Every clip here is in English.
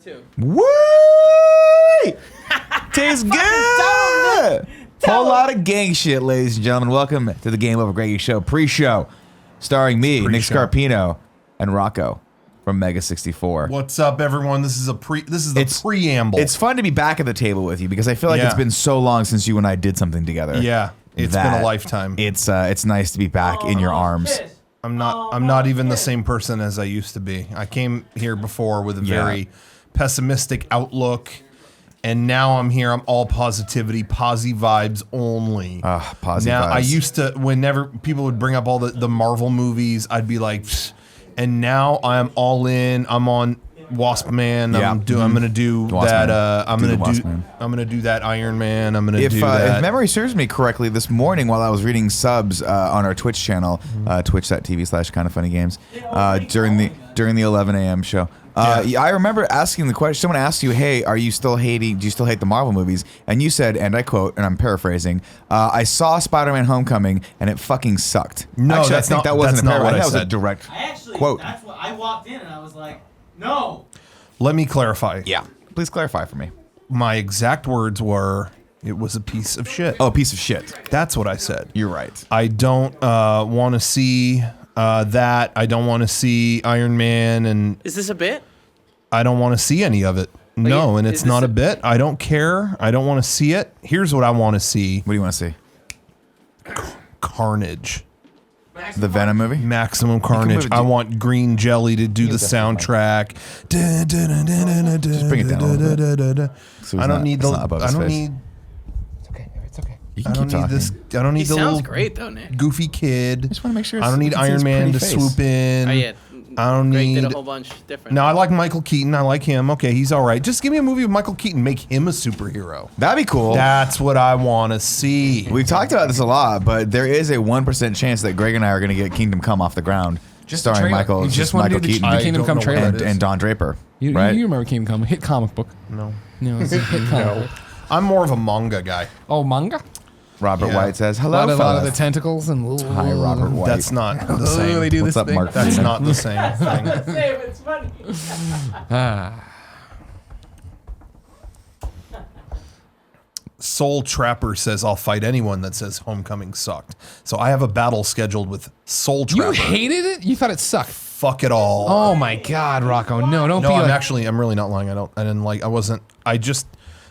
too. Woo! Tastes good. Whole lot of gang shit, ladies and gentlemen. Welcome to the Game Over Greggy show, pre-show, starring me, Nick Scarpino, and Rocco from Mega64. What's up, everyone? This is the preamble. It's fun to be back at the table with you because I feel like it's been so long since you and I did something together. Yeah, it's been a lifetime. It's nice to be back in your arms. I'm not even the same person as I used to be. I came here before with a very pessimistic outlook, and now I'm here. I'm all positivity, posy vibes only. Posy now, vibes. I used to, whenever people would bring up all the Marvel movies, I'd be like, pfft. And now I'm all in. I'm on Wasp Man. I'm gonna do that. I'm gonna do that Iron Man. I'm gonna do that. If memory serves me correctly, this morning while I was reading subs on our Twitch channel, twitch.tv/kindoffunnygames, during the 11 a.m. show. I remember asking the question. Someone asked you, "Hey, do you still hate the Marvel movies?" And you said, and I quote, and I'm paraphrasing, "I saw Spider-Man: Homecoming, and it fucking sucked." No, actually, that's not. That wasn't what I said. I That was a said. direct quote. That's what I walked in and I was like, no. Let me clarify. Yeah, please clarify for me. My exact words were, "It was a piece of shit." Oh, a piece of shit. That's what I said. You're right. I don't want to see that. I don't want to see Iron Man, and Is this a bit? I don't want to see any of it. No, and it's not a bit. I don't care. I don't want to see it. Here's what I want to see. What do you want to see? Carnage. The Venom movie? Maximum Carnage. I want Green Jelly to do the soundtrack. Just bring it down a little bit. So I don't need the. I don't need. It's okay. It's okay. You I can don't keep need talking. this. I don't need He the sounds little great though, Nick. goofy kid. I just want to make sure. I don't need Iron Man to swoop in. Oh yeah. I don't Greg need. did a whole bunch different. No, I like Michael Keaton. I like him. Okay, he's all right. Just give me a movie with Michael Keaton. Make him a superhero. That'd be cool. That's what I want to see. We've talked about this a lot, but there is a 1% chance that Greg and I are going to get Kingdom Come off the ground, Just the starring trailer. Michael, You just want to do the Keaton Kingdom Come don't know what trailer. it is. and Don Draper. You right? remember Kingdom Come? Hit comic book. No. No, it's a hit comic book. I'm more of a manga guy. Oh, manga? Robert Yeah. White says, A "Hello, lot of the fellas." tentacles and Hi, Robert White. That's not the same. they do What's this up, thing. Mark? That's not the same thing. It's funny. Soul Trapper says, "I'll fight anyone that says Homecoming sucked." So I have a battle scheduled with Soul Trapper. You hated it? You thought it sucked? Fuck it all. Oh my God, Rocco! No, don't no, be I'm like. I'm really not lying.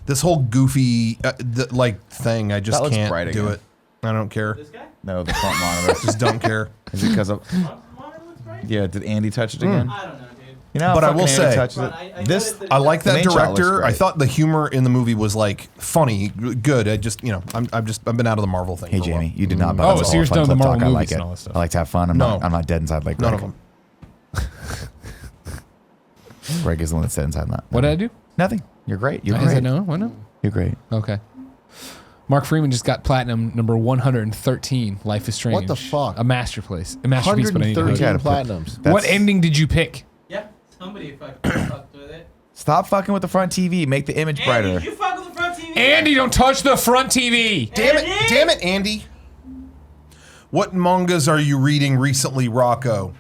This whole goofy thing. I just That looks can't bright do again. it. I don't care. This guy? No, the front monitor. Just don't care. Is it because of? Monitor looks great? Yeah, did Andy touch it again? I don't know, dude. You know, how But I fucking will Andy say- touches it? But I This noticed that I like The that main shot looks director. I great. thought the humor in the movie was like funny, good. I just, I've been out of the Marvel thing. Hey for a while. Jamie, you did not buy Oh, this so you're all done fun the clip Marvel talk. I like movies it. and all this stuff. I like to have fun. I'm not dead inside like None Greg. of them. Greg is the one that's dead inside that. What did I do? Nothing. You're great. You're I said great. no. What no? You're great. Okay. Mark Freeman just got platinum number 113. Life is Strange. What the fuck? A masterpiece. A masterpiece. But I need to 113 gotta put- platinums. What ending did you pick? Yeah, somebody fucked with it. Stop fucking with the front TV. Make the image brighter. Andy, did you fuck with the front TV? Andy, don't touch the front TV. Damn it! Andy? Damn it, Andy! What mangas are you reading recently, Rocco?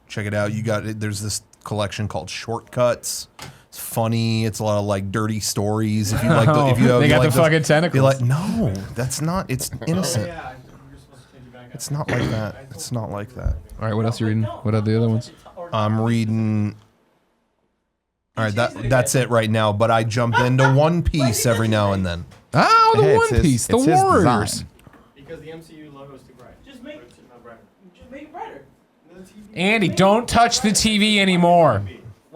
Check it out. You got it. There's this collection called Shortcuts. It's funny. It's a lot of like dirty stories. If you like, Oh, they got the fucking tentacles. You're like, no, that's not. It's innocent. Yeah, you're supposed to change it back up. It's not like that. It's not like that. All right, what else are you reading? What are the other ones? I'm reading. All right, that's it right now. But I jump into One Piece every now and then. Oh, the Hey, it's One his- Piece, the it's his Warriors. design. Because the MCU logo is too bright. Just make it brighter. Andy, don't touch the TV anymore.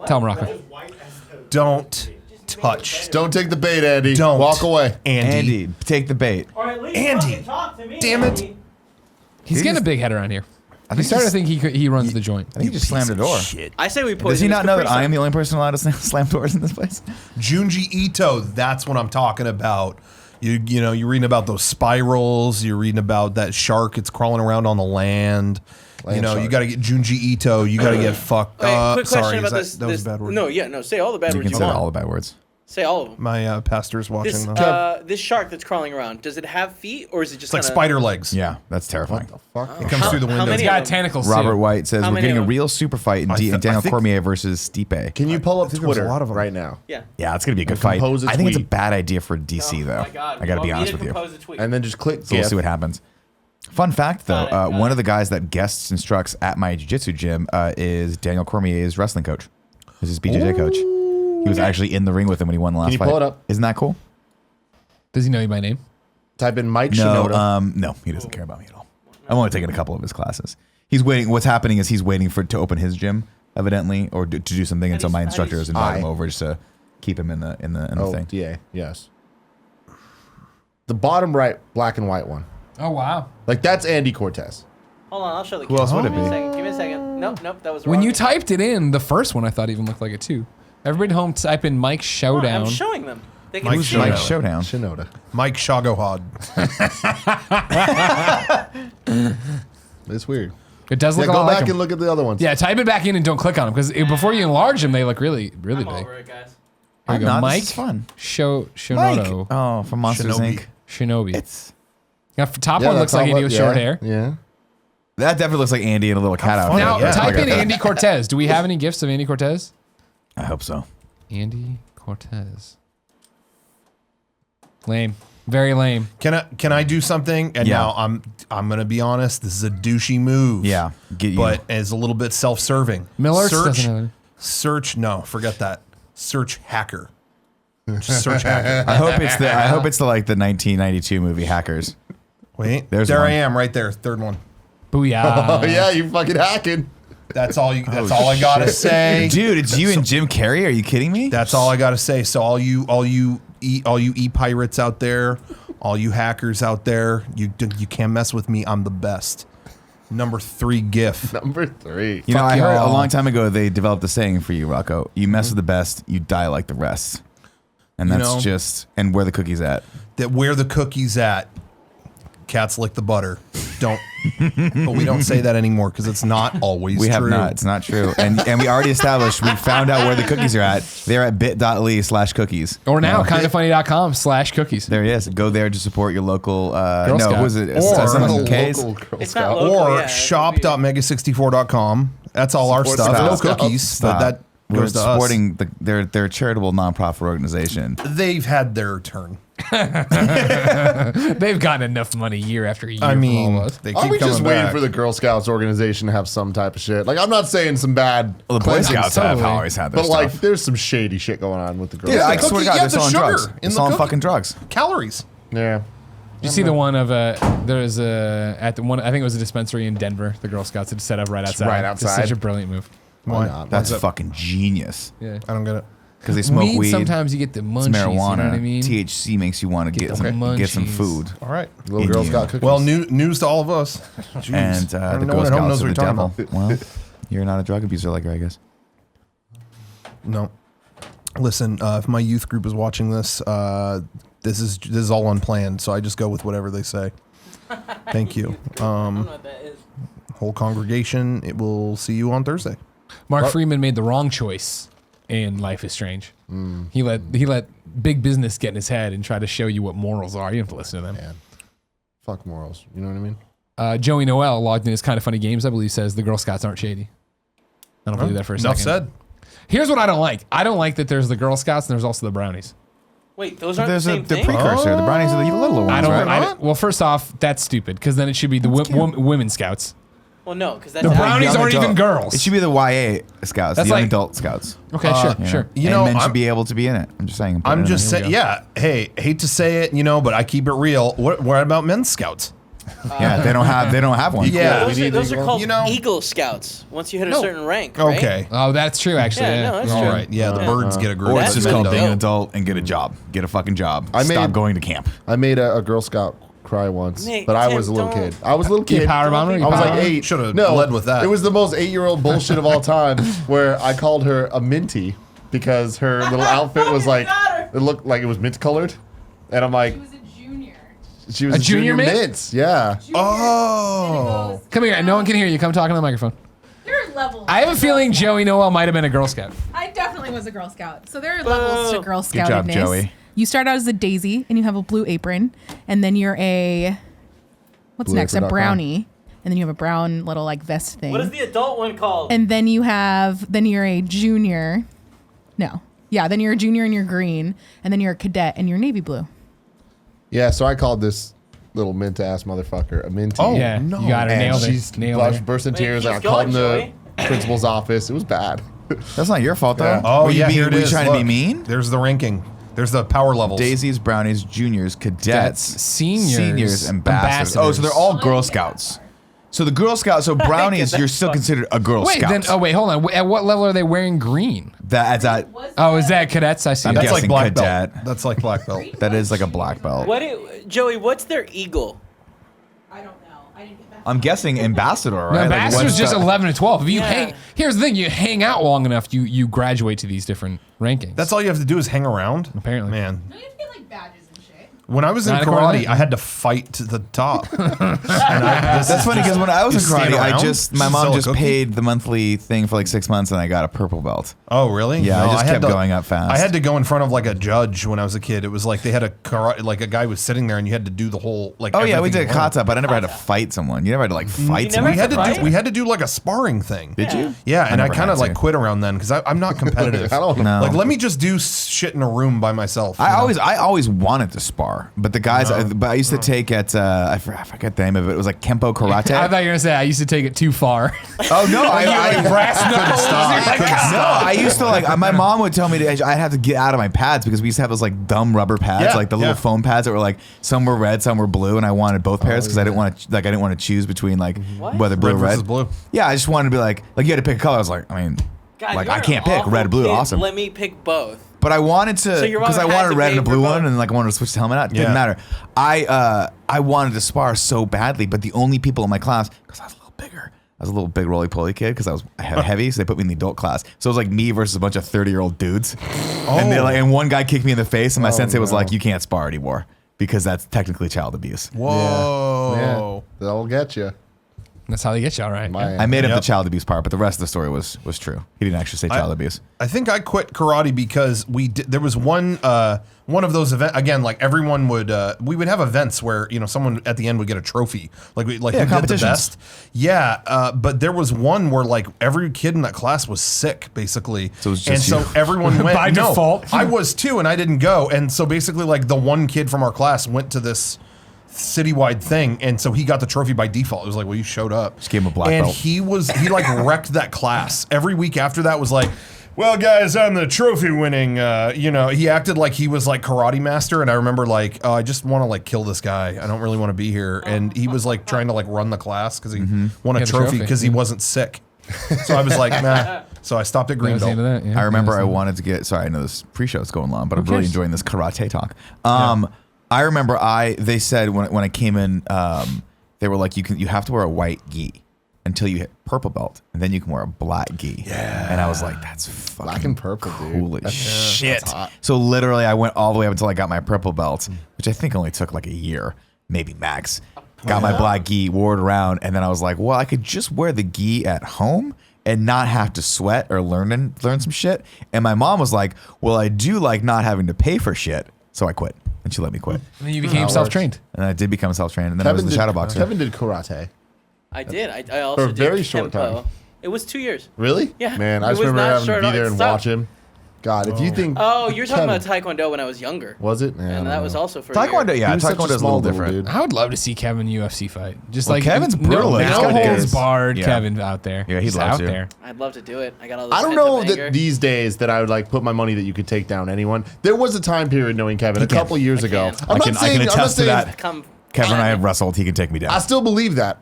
Tell him, Rocco. Don't touch. Don't take the bait, Andy. Don't. Walk away. Andy, take the bait. Or at least Andy, fucking talk to me. damn it. Andy. He's getting a big head around here. I He think started to think he runs the joint. I think he just slammed the door. Shit. I say we put. Does he not know that I am the only person allowed to slam doors in this place? Junji Ito, that's what I'm talking about. You're reading about those spirals. You're reading about that shark. It's crawling around on the land. You shark. got to get Junji Ito. You got to get fucked Okay, up. quick question Sorry, about that was a bad word. No, say all the bad You words can you say want. all the bad words. Say all of them. My pastor's watching This, them. this shark that's crawling around, does it have feet or is it just It's like kinda- spider legs. Yeah, that's terrifying. Fuck. It comes through the How window. many It's of got them? tentacles. Robert too. White says How we're many getting a of them? real super fight in Daniel think- Cormier versus Stipe. Can you pull up think there was a Twitter lot of 'em. right now? Yeah. Yeah, it's gonna be a good And fight. compose a I think it's a tweet. bad idea for DC though. My God, I gotta be honest with you. compose a tweet. And then just click So we'll GIF. see what happens. Fun fact though, Got it. one of the guys that guest instructs at my jiu-jitsu gym is Daniel Cormier's wrestling coach. This is his BJJ coach. He was actually in the ring with him when he won the last you fight. pull it up? Isn't that cool? Does he know you by name? Type in Mike No, Shinoda. no, he doesn't care about me at all. I'm only taking a couple of his classes. He's waiting. What's happening is he's waiting to open his gym, evidently, or to do something until my instructors invite him over just to keep him in the Oh, thing. DA. Yes. The bottom right black and white one. Oh wow. Like that's Andy Cortez. Hold on, I'll show the Who else would it Give me a be? second. Give me a second. Nope, that was wrong. When you typed it in, the first one I thought even looked like it too. Everybody at home type in Mike Oh, Showdown. I'm showing them. They can Mike see Mike it. Showdown. Shinoda. Mike Shagohod. It's weird. It does Yeah, look a go lot back like him. and look at the other ones. Yeah, type it back in and don't click on them because before you enlarge them, they look really, really I'm big. over it, guys. There I'm you go. not. Mike This is fun. Shinoda. Mike. Oh, from Monsters Shinobi. Inc. Shinobi. It's Now, top Yeah, one that's looks like how Andy it- with yeah, short hair. Yeah. that definitely looks like Andy and a little cat outfit. Now, Yeah. type Like in Andy Cortez. Do we have any gifts of Andy Cortez? I hope so. Andy Cortez. Lame. Very lame. Can I do something? And Yeah. now I'm gonna be honest. This is a douchey move. Yeah, get you. But it's a little bit self-serving. Miller's search. doesn't have it. Search. No, forget that. Search hacker. Just search hacker. I hope it's the. I hope it's the like the 1992 movie Hackers. Wait. There's there one. I am, right there. Third one. Booyah. Oh yeah, you fucking hacking. That's all. That's all I gotta say. Dude, it's you and Jim Carrey. Are you kidding me? That's all I gotta say. So all you e-pirates out there, all you hackers out there, you can't mess with me. I'm the best. Number 3 GIF. Number 3. You know, Fuck I heard a y'all. long time ago they developed a saying for you, Rocco. You mess with the best, you die like the rest. And You that's know? just, and where the cookies at? That where the cookies at. Cats lick the butter. Don't. But we don't say that anymore because it's not always We true. have not. It's not true. And we already established, we found out where the cookies are at. They're at bit.ly/cookies. Or now, kindoffunny.com/cookies. There it is. Go there to support your local, Girl no, Scout. who was it? Or Someone Local K's? Girl It's Scout. not local. Or yeah, shop.mega64.com. That's all our Support stuff. Girl No Scouts. cookies, Stop. but that We're goes to us. supporting their charitable nonprofit organization. They've had their turn. They've gotten enough money year after year. I from mean, all of us. they Are keep we coming just waiting back. for the Girl Scouts organization to have some type of shit? Like, I'm not saying some bad, Well, the Boy cleansing Scouts stuff, have totally. always had their but like, stuff. there's some shady shit going on with the Girl Dude, I Scouts. swear to cookie- God, yeah, they're the selling sugar drugs. in They're the selling cookie. fucking drugs. Calories. Yeah. Did you see the one of there's a at the one I think it was a dispensary in Denver. The Girl Scouts had set up right outside. right It's outside. such a brilliant move. Why not? That's fucking genius. Yeah. I don't get it. Because they smoke weed. Sometimes you get the munchies. It's marijuana. You know what I mean? THC makes you want to Get get the some munchies. food. All right. Little in Girl you. Scout cookies. Well, news to all of us. Jeez. And I don't the know Girl one at home Scouts knows are what the you're talking devil. Well, you're not a drug abuser like Greg is. No. Listen, if my youth group is watching this, this is all unplanned, so I just go with whatever they say. Thank you. I don't know what that is. Whole congregation, it will see you on Thursday. Mark Freeman made the wrong choice in Life is Strange. He let big business get in his head and try to show you what morals are. You don't have to listen to them. Man. Fuck morals. You know what I mean? Joey Noel logged in his Kind of Funny Games, I believe, says the Girl Scouts aren't shady. I don't believe that for a Enough second. said. Here's what I don't like. I don't like that there's the Girl Scouts and there's also the Brownies. Wait, those aren't the There's same the thing? precursor. The brownies are the littler ones, I don't. right? Well, first off, that's stupid because then it should be the women Scouts. Well, no, because that's The how- brownies Young aren't even adult. girls. It should be the YA scouts, That's the young like- adult scouts. Okay, sure. You and know, men I'm- should be able to be in it. I'm just saying. I'm just Here we saying, yeah, hey, hate to say it, but I keep it real. What about men's scouts? Yeah, they don't have one. Yeah. Those are called You know- Eagle Scouts once you hit a No. certain rank, right? Okay. Oh, that's true. Actually, Yeah, no, that's All true. right. Yeah, the birds get a group. Or That's it's just really called being an dope. adult and get a job. Get a fucking job. I Stop made- going to camp. I made a Girl Scout cry once, Nick, but I Tim, was a little don't- kid. I was a little You kid. power bomber? You I was power like bomber? 8. Should've no, led with that. It was the most 8-year-old bullshit of all time, where I called her a minty because her little outfit was like, it looked like it was mint colored, and I'm like, She was a junior. she was A a junior mint? mint. Yeah. Junior. Oh. Come here. No one can hear you. Come talk on the microphone. You're levels. I have a feeling Joey Noel might have been a Girl Scout. I definitely was a Girl Scout. So there are levels to Girl Good job, Scoutedness. Joey. You start out as a daisy and you have a blue apron, and then you're a what's next? A Blueapron.com. brownie, and then you have a brown little like vest thing. What is the adult one called? And then you're a junior. No. Yeah, then you're a junior and you're green, and then you're a cadet and you're navy blue. Yeah, so I called this little mint ass motherfucker a minty. Oh, Yeah, no. you got it. and Nailed she's it. Nailed it. burst in Wait, tears, and I keep called in going, the principal's office. It was bad. That's not your fault, though. Yeah. Oh, Were you yeah, being, here it were you is. trying to be Look, mean? There's the ranking. There's the power levels. Daisies, brownies, juniors, cadets, seniors, ambassadors. Oh, so they're all Girl Scouts. So the Girl Scouts, so brownies, you're still considered a Girl Wait, Scout. then. Oh, wait, hold on. At what level are they wearing green? That's at, Oh, is that cadets? I see. I'm That's guessing like black cadet. belt. That's like black belt. that is like a black belt. Joey, what's their eagle? I don't know. I didn't get that. I'm guessing ambassador, right? No, Like, ambassador's what's just the- 11 to 12. If you Yeah. hang, here's the thing: you hang out long enough, you graduate to these different rankings. That's all you have to do is hang around. Apparently. Man. No, you have to get like badges and shit. When I was in Not karate, karate. I had to fight to the top. That's funny because when I was in You stand karate, around? my mom Sell a just cookie? paid the monthly thing for like 6 months and I got a purple belt. Oh, really? Yeah, I just had kept going up fast. I had to go in front of like a judge when I was a kid. It was like they had a karate, like a guy was sitting there and you had to do the whole like. Oh yeah, we everything did you learned. kata, but I never had to fight someone. You never had to like fight never someone. We had to Right? we had to do like a sparring thing. Did you? Yeah, and I never kind of had like to. quit around then because I'm not competitive. I don't know. Like, let me just do shit in a room by myself. I you know? always wanted to spar, but the guys, but I used to take at I forget the name of it. It was like Kempo Karate. I thought you were gonna say I used to take it too far. Oh no, I brass knuckles. no, I used to like. My mom would tell me to. I'd have to get out of my pads because we used to have those like dumb rubber pads, Yeah, like the little yeah. foam pads that were like some were red, some were blue, and I wanted both pairs because I didn't want to I didn't want to choose between like whether blue Red or red. versus blue. Yeah, I just wanted to be like you had to pick a color. I was like, I mean, God, like you're I can't an pick awful red, blue, kid. awesome. Let me pick both. But I wanted to So your mom because I had wanted to red and a pay blue for one, both. and like I wanted to switch the helmet out. It Yeah. didn't matter. I wanted to spar so badly, but the only people in my class because I was a little bigger. I was a little big roly poly kid because I had heavy, so they put me in the adult class. So it was like me versus a bunch of 30-year-old dudes. And they and one guy kicked me in the face, and my sensei was like, "You can't spar anymore because that's technically child abuse." Whoa. Yeah, that'll get you. That's how they get you, all right. My I made up Yep. the child abuse part, but the rest of the story was true. He didn't actually say child abuse. I think I quit karate because there was one of those events again. Like everyone would, we would have events where someone at the end would get a trophy. Like who did the competitions. best. Yeah, but there was one where like every kid in that class was sick, basically. So it was just and you. so everyone went. By no, default. I was too, and I didn't go. And so basically, like the one kid from our class went to this citywide thing, and so he got the trophy by default. It was like, well, you showed up. Just gave him a black and belt. he like wrecked that class. Every week after that was like, well, guys, I'm the trophy winning. He acted like he was like karate master, and I remember like, oh, I just want to like kill this guy. I don't really want to be here. And he was like trying to like run the class because he won a Get a trophy trophy. because he wasn't sick. So I was like, nah. So I stopped at That green was the belt. end of that, yeah. I remember That I was the- wanted to get. Sorry, I know this pre-show is going long, but I'm Who really cares? enjoying this karate talk. I remember they said when I came in, they were like, you have to wear a white gi until you hit purple belt, and then you can wear a black gi. Yeah. And I was like, that's fucking Black and purple, dude. cool as That's- shit. that's hot. So literally, I went all the way up until I got my purple belt, which I think only took like a year, maybe max. Got my black gi, wore it around, and then I was like, well, I could just wear the gi at home and not have to sweat or learn some shit. And my mom was like, well, I do like not having to pay for shit. So I quit, and she let me quit. And then you became self-trained. And I did become self-trained, and then I was the shadow boxer. Kevin did karate. I did. I also For a did very short Kempo. time. It was 2 years. Really? Yeah. Man, I It just was remember not having to short be at there all. and Stop. watch him. God, if you think. Oh, you're talking Kevin- about Taekwondo when I was younger. Was it? And that was also for a Taekwondo, year. yeah, He was such Taekwondo is a small little different. dude. I would love to see Kevin UFC fight. Just Well, like Kevin's brutal. No, He's no got holds his- barred yeah. Kevin out there. Yeah, he'd He's love out to. there. I'd love to do it. I got all this I don't pent-up know anger. that these days that I would like put my money that you could take down anyone. There was a time period knowing Kevin a couple years ago. can. I'm I can not saying, attest to that. Come. Kevin and I have wrestled. He can take me down. I still believe that.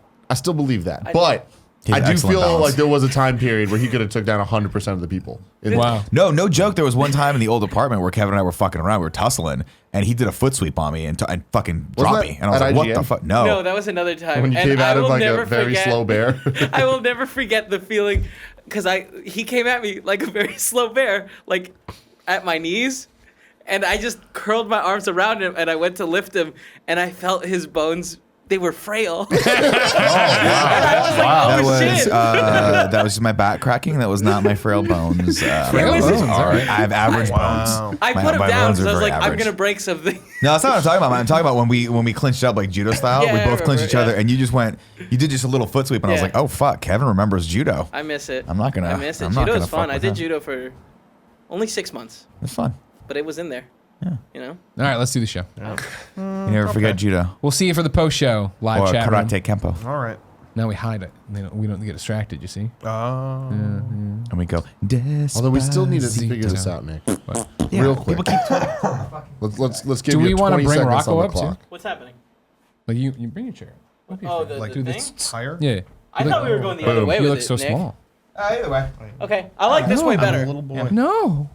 But He has I do excellent feel balance. like there was a time period where he could have took down 100% of the people. Wow. No joke. There was one time in the old apartment where Kevin and I were fucking around. We were tussling, and he did a foot sweep on me and fucking dropped that me. And I was at like, what IGN? the fuck? No, that was another time. When you and came I at him will like a never very forget- slow bear. I will never forget the feeling because he came at me like a very slow bear, like at my knees, and I just curled my arms around him and I went to lift him and I felt his bones they were frail. That was just my back cracking. That was not my frail bones. Frail My bones, all right. I have average bones. I My- put him my down bones because are I was very like, I'm average. gonna break something. No, that's not what I'm talking about. I'm talking about when we clinched up like judo style. Yeah, we I both clinched remember, each other, yeah. and you did just a little foot sweep, and I was Yeah. like, oh fuck, Kevin remembers judo. I miss it. I'm not gonna- I miss it. I'm not Judo gonna is fun. fuck I with did him. judo for only 6 months, It's fun. but it was in there. Yeah. You know. All right, let's do the show. You never forget judo We'll see you for the post show live or chat room. karate kempo, All right. Now we hide it. We don't get distracted. You see? and we go. Although we still need to Despacito. figure this out, Nick. What? Real quick. People keep talking. Let's give Do you we wanna 20 bring seconds Rocco on the up, too? clock. What's happening? Like you bring your chair. Oh, the like thing? do this. Higher? Yeah. I thought we were going the other way You with look it, so Nick. small. Either way. Okay, I like this way I'm better. a little boy. No.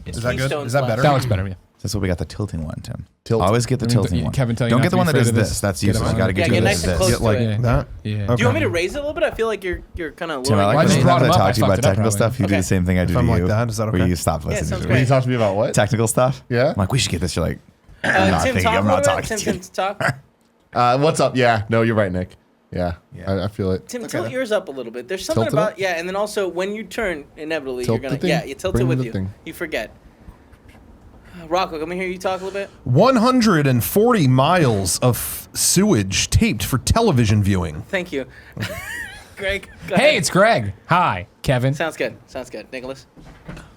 It's Is that good? Keystone's Is that left. better? That looks better. Yeah. That's what we got the tilting one, Tim. Tilt. Always get the tilting one. Kevin, tell you Don't not get to the one be that does afraid of this. this. That's Get useless. up You got to on get Yeah, to get this. nice and close Get to like it. that? Yeah. Okay. Do you want me to raise it a little bit? I feel like you're kind of Tim, I lowering. like I the just name brought that him I up. talk I to you about fucked it up technical probably. stuff. You do Okay. the same thing I do If to I'm you. like that, is that Where okay? you stop Yeah, listening sounds to When me. you talk to me about what? Technical stuff. Yeah? I'm like, we should get this. You're like, I'm not Tim, thinking. talk I'm a not little bit. talking Tim, to you. talk. What's up? Yeah. No, you're right, Nick. Yeah. Yeah. I feel it. Tim, tilt yours up a little bit. There's something Tilt it about up? and then also when you turn, inevitably Tilt you're the gonna thing. you tilt Bring it with the you. thing. You forget. Rocco, come hear you talk a little bit. 140 miles of sewage taped for television viewing. Thank you, Greg. Go Hey, ahead. it's Greg. Hi, Kevin. Sounds good. Sounds good. Nicholas.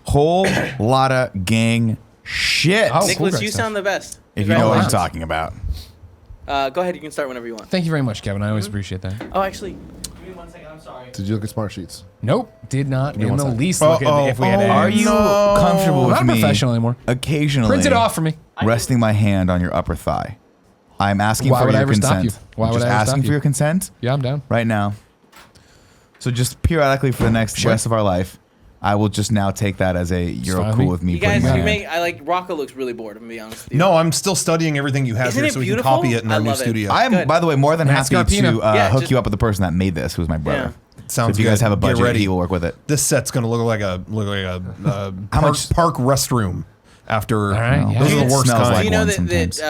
Whole lot of gang shit. Oh, cool, Nicholas, Greg you stuff. sound the best. If you know what I'm Wow. talking about. Go ahead. You can start whenever you want. Thank you very much, Kevin. I always appreciate that. Oh, actually, give me 1 second. I'm sorry. Did you look at Smart Sheets? Nope, did not in one the sec. least look at if we had Uh-oh. Are ads. you No. comfortable I'm with not a me professional anymore. occasionally Print it off for me. resting my hand on your upper thigh? I'm asking Why for would your I ever stop consent. you? Why would just I ever asking stop for you? your consent Yeah, I'm down. right now. So just periodically for the next rest of our life, I will just now take that as a you're fine with cool me. with me. You guys, putting my you hand. make. I like Rocco looks really bored. I'm gonna be honest with you. No, I'm still studying everything you have Isn't here it so we can beautiful? copy it in I our new love it. studio. I am, Good. by the way, more than Nick happy Scarpino. to Yeah, hook just- you up with the person that made this, who's my brother. Sounds So if you good. guys have a Get budget, ready. he will work with it. This set's gonna look like a How park, much- park restroom after. right, yeah. Those It are the worst smells kind. like Do you know one that sometimes.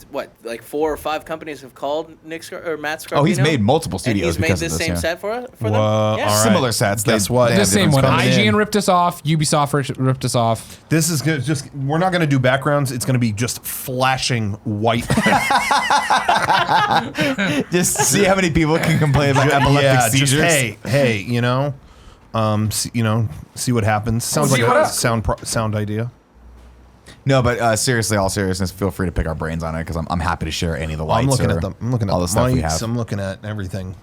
what, like 4 or 5 companies have called Matt Scarpino? Oh, he's made multiple and studios he's made because the of this, same yeah. set for them. Whoa, Yeah. all right. Similar sets. Guess They- what? they have The same one. different colors. IGN ripped us off. Ubisoft ripped us off. This is good. Just we're not gonna do backgrounds. It's gonna be just flashing white. Just see how many people can complain about epileptic yeah, seizures. just hey, see what happens. Sounds like a sound idea. No, but seriously, all seriousness, feel free to pick our brains on it because I'm happy to share any of the lights. I'm looking or at them. I'm looking at all the stuff we mics. have. I'm looking at everything.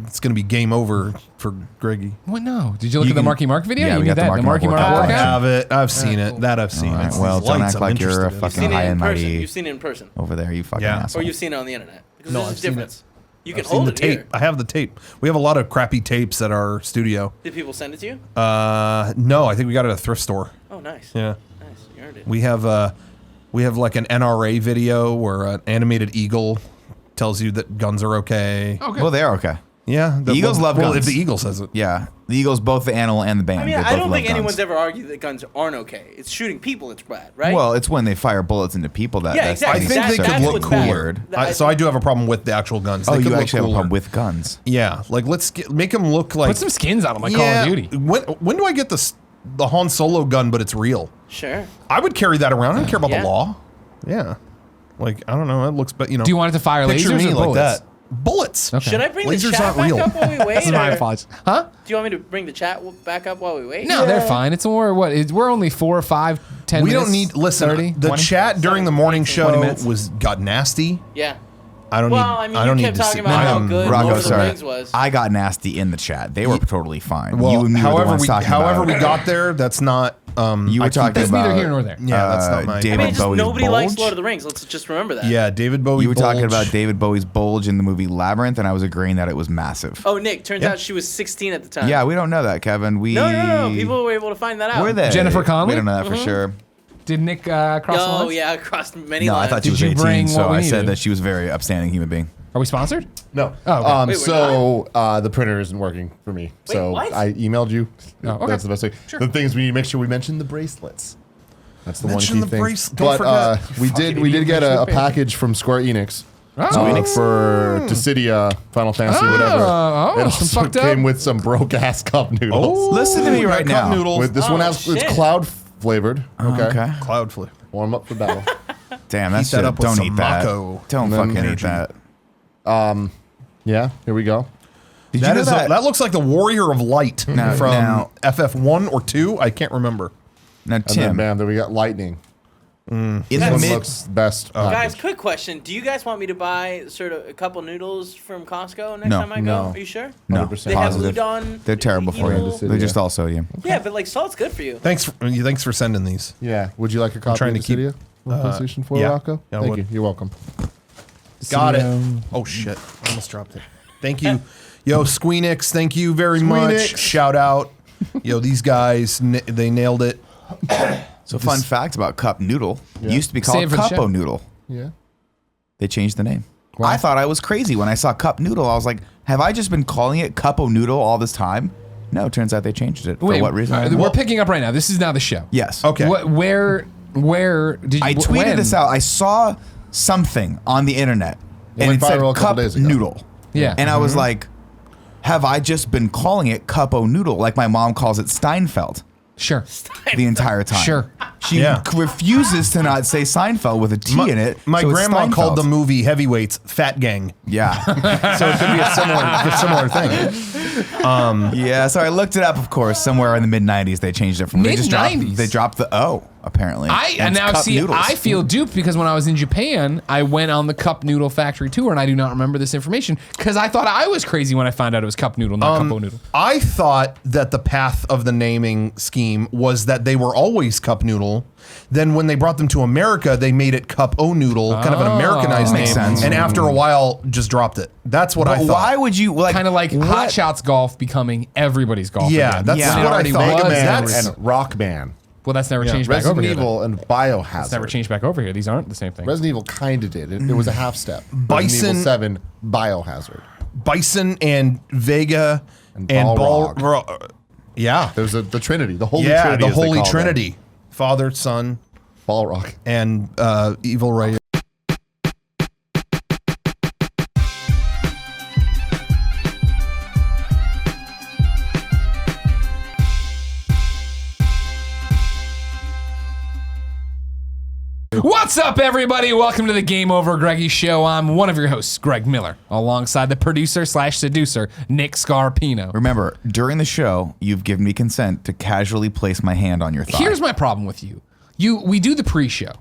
It's gonna be game over for Greggy. What? No. Did you look You at the can- Marky Mark video? yeah, you we need got the that. Marky The Marky Mark Mark workout. I workout. have it. I've seen it. That I've seen. All right, It's well, these don't lights act I'm like you're interested a in. fucking You've seen it high in and person. mighty You've seen it in person. over there. You fucking Yeah. asshole. Or you've seen it on the internet. Because No, there's I've a seen it. difference. You can I've seen hold the it tape. here. I have the tape. We have a lot of crappy tapes at our studio. Did people send it to you? No, I think we got it at a thrift store. Oh, nice. Yeah. Nice. You earned it. We have like an NRA video where an animated eagle tells you that guns are okay. Well, they are okay. Yeah, The Eagles love Well, guns. if the eagle says it. Yeah, the Eagles, both the animal and the band. I mean, they I both don't love think guns. anyone's ever argued that guns aren't okay. It's shooting people that's bad, right? Well, it's when they fire bullets into people that. Yeah, that's exactly. I the think they absurd could look what's bad. cooler. That- So I do have a problem with the actual guns. Oh, They could you look actually have a cooler. problem with guns. Yeah, like make them look like Put some skins on them like Call of Duty. When do I get the Han Solo gun, but it's real? Sure. I would carry that around. I don't care about Yeah. the law. Yeah, like I don't know. It looks, but Do you want it to fire picture lasers me or like bullets? that. Bullets. Okay. Should I bring the Lasers chat aren't back real. up while we wait? This is my or- apologies. Huh? Do you want me to bring the chat back up while we wait? No, they're fine. It's more what? We're only 4 or 5, 10 We minutes. don't need. Listen, 30. the 20? chat during the morning 20 show minutes. got nasty. Yeah. I don't Well, need. I mean, I don't you need kept to talking see. about how I'm- good Rocco, Lord of the sorry. Rings was. I got nasty in the chat. They were totally fine. Well, you and me were the however ones we talking however about. we got there, that's not. You were I keep talking it- That's about neither here nor there. Yeah, that's not my. David I mean, just Bowie's nobody likes bulge? Lord of the Rings. Let's just remember that. Yeah, David Bowie. You were talking bulge. about David Bowie's bulge in the movie Labyrinth, and I was agreeing that it was massive. Oh, Nick, turns Yeah. out she was 16 at the time. Yeah, we don't know that, Kevin. No. People were able to find that out. Were they? Jennifer Connelly? We don't know that for sure. Did Nick cross the Oh, lines? yeah, across many No, I lines. thought she was Did you 18, bring so what we I said needed? that she was a very upstanding human being. Are we sponsored? No. Oh, okay. Wait, So the printer isn't working for me. So what? I emailed you. Oh, okay. That's the best way. Sure. The things we need to make sure we mention the bracelets. That's the Mention one the key thing. bracelet. Don't But forget. we Fucking did idiot, get mention a the package from Square Enix for Dissidia, Final Fantasy, whatever. It some also fucked up. came with some broke ass cup noodles. Listen to me right Cup now. noodles. This one has shit. it's cloud flavored. Okay. Cloud flavor. Warm up for battle. Damn, that's Heat that up with don't some eat that. Rocco. Don't And then fucking eat energy. that. Yeah, here we go. Did That you know is that? that looks like the Warrior of Light Now- from now- FF1 or 2. I can't remember. Now, And then Tim, bam, there we got lightning. in This the one mid, looks best. Guys, packaged. quick question. Do you guys want me to buy sort of a couple noodles from Costco next No. time I go? No. Are you sure? no, 100% They have positive. udon. They're terrible for you. evil- They're just all sodium. Yeah, but like salt's good for you. Thanks for sending these. Yeah. Would you like a copy trying of to keep- Dissidia? PlayStation 4, yeah. Rocco? Yeah, I Thank would. you. You're welcome. Got it. Oh shit! I almost dropped it. Thank you, yo Squeenix. Thank you very much. Squeenix. Shout out, yo these guys. They nailed it. So, fun fact about cup noodle: it used to be Save called for the show. Cupo noodle. Yeah. They changed the name. I thought I was crazy when I saw cup noodle. I was like, have I just been calling it Cupo noodle all this time? No, it turns out they changed it. For what reason? We're picking up right now. This is now the show. Yes. Okay. Where did you? I tweeted when? this out. I saw something on the internet, and went it said viral a couple cup days ago. noodle. Yeah. And I was like, have I just been calling it Cupo noodle like my mom calls it Steinfeld Sure. the entire time? Sure. She refuses to not say Seinfeld with a T in it. My so it's grandma Steinfeld. called the movie Heavyweights Fat Gang, Yeah. so it could be a similar thing. Yeah, so I looked it up, of course, somewhere in the mid-90s they changed it from Mid-90s? they dropped the O, apparently. And it's now cup see, noodles. I feel duped because when I was in Japan, I went on the cup noodle factory tour, and I do not remember this information because I thought I was crazy when I found out it was cup noodle, not cupo noodle. I thought that the path of the naming scheme was that they were always cup noodle. Then when they brought them to America, they made it cup o noodle, kind of an Americanized name. Makes sense. And after a while, just dropped it. That's what I But thought. why would you like Kind of like what- Hot Shots Golf becoming everybody's golf. Yeah, again. that's Yeah. what I already thought. was. Mega Man That's- and Rock Band. Well, that's never changed back Resident over here. Evil and Biohazard. It's never changed back over here. These aren't the same thing. Resident Evil kind of did. It was a half step. Bison- Resident Evil 7, Biohazard. Bison and Vega and Balrog. yeah. There's the Trinity, the Holy Yeah, Trinity. the as they Holy call them. Trinity. Father, Son, Balrog. and Evil Ray. What's up, everybody? Welcome to the GameOverGreggy show. I'm one of your hosts, Greg Miller, alongside the producer/seducer, Nick Scarpino. Remember, during the show, you've given me consent to casually place my hand on your thigh. Here's my problem with you. We do the pre-show.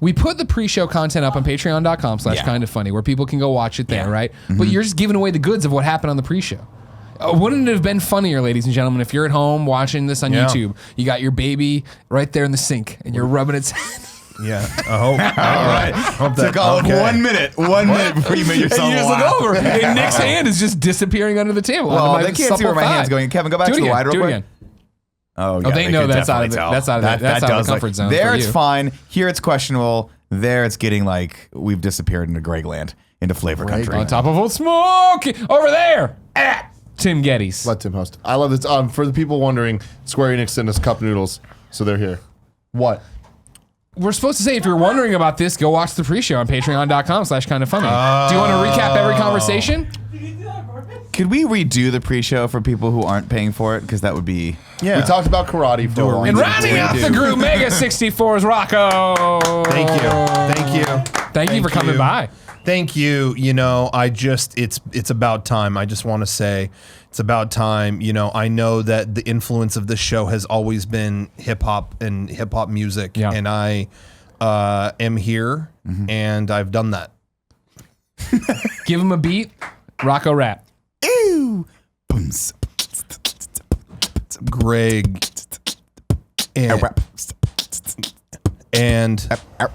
We put the pre-show content up on patreon.com/kindafunny where people can go watch it there, right? But you're just giving away the goods of what happened on the pre-show. Wouldn't it have been funnier, ladies and gentlemen, if you're at home watching this on Yeah. YouTube, you got your baby right there in the sink and you're rubbing its head. Yeah. I hope. All right. Hope that, Took all of 1 minute. 1 minute before you made yourself And you just laugh. look over, and Nick's hand is just disappearing under the table. Well, under my they can't see where my supple hand's thigh. going. Kevin, go back Do to it the again. wide real Do it quick. again. Oh, yeah, they know could that's out of definitely the- tell. that's out of the- that's out of does the comfort zone There for it's you. fine. Here it's questionable. There it's getting like we've disappeared into Gregland, into flavor country. On top of Old Smoke, over there, at Tim Gettys. Let Tim host. I love this. For the people wondering, Square Enix sent us cup noodles, so they're here. What? We're supposed to say, if you're wondering about this, go watch the pre-show on patreon.com/kindafunny. Do you want to recap every conversation? Could we redo the pre-show for people who aren't paying for it? Because that would be. Yeah. We talked about karate for a long And time. rounding out the group, Mega64's Rocco. Thank you. Thank you. Thank you for coming by. Thank you. You know, it's about time. I just want to say it's about time. You know, I know that the influence of this show has always been hip hop and hip hop music. Yeah. And I am here and I've done that. Give him a beat, Rocco rap. Ew. Greg and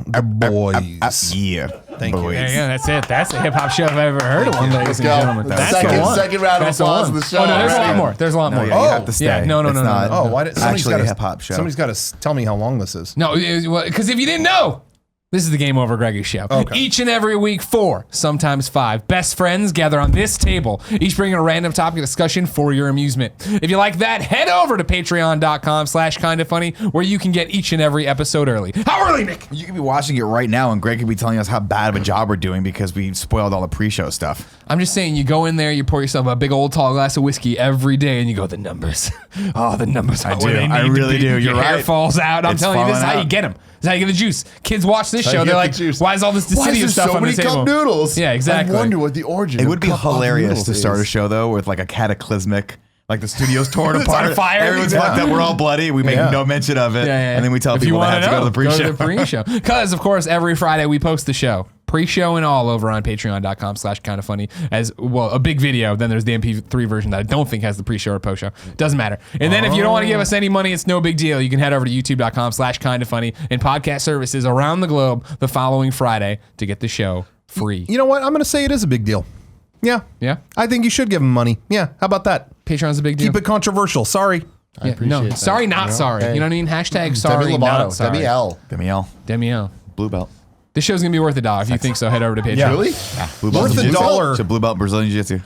the boys. Yeah. Thank you. Boys. There you go. That's it. That's a hip hop show if I've ever heard of one, ladies and go. gentlemen. The That's the one. second round of That's the applause one. of the show. Oh no, there's a lot Ready? more. There's a lot No, more. yeah, you have to stay. Yeah, no, It's not Oh, why did somebody's actually got a hip hop show? Somebody's got to tell me how long this is. No, because if you didn't know, This is the Game Over Greggy show. Okay. Each and every week, 4, sometimes 5 best friends gather on this table, each bringing a random topic of discussion for your amusement. If you like that, head over to patreon.com/kindafunny, where you can get each and every episode early. How early, Nick? You could be watching it right now, and Greg could be telling us how bad of a job we're doing because we spoiled all the pre-show stuff. I'm just saying, you go in there, you pour yourself a big old tall glass of whiskey every day, and you go, the numbers. Oh, the numbers. I do. I really do. You're Your hair right. falls out. I'm It's telling you, this is falling how you out. get them. This is how you get the juice. Kids watch this How show. you They're get like, the juice. why is all this Why is Dissidia there stuff so on the many table? cup noodles? Yeah, exactly. I wonder what the origin. It of would be cup of hilarious noodles to start a is. show though with like a cataclysmic, like the studio's torn It's apart, on fire. everyone's Yeah. fucked up, we're all bloody. We make Yeah. no mention of it, and then we tell If people you they wanna have to go to the pre-show. Go to the pre-show. Because, of course, every Friday we post the show. Pre-show and all over on patreon.com/kindafunny as well. A big video. Then there's the MP3 version that I don't think has the pre-show or post-show. Doesn't matter. And then if you don't want to give us any money, it's no big deal. You can head over to youtube.com/kindafunny and podcast services around the globe the following Friday to get the show free. You know what? I'm going to say it is a big deal. Yeah. Yeah? I think you should give them money. Yeah. How about that? Patreon's a big deal. Keep it controversial. Sorry. I appreciate no, that. sorry, not sorry. Hey. You know what I mean? Hashtag sorry, Demi not Lovato. sorry. Demi L. Demi-L, Demi-L. blue belt. This show's going to be worth $1. If you think so, head over to Patreon. Yeah. Really? Blue belt Worth jiu-jitsu. $1. She's a blue belt Brazilian jiu-jitsu.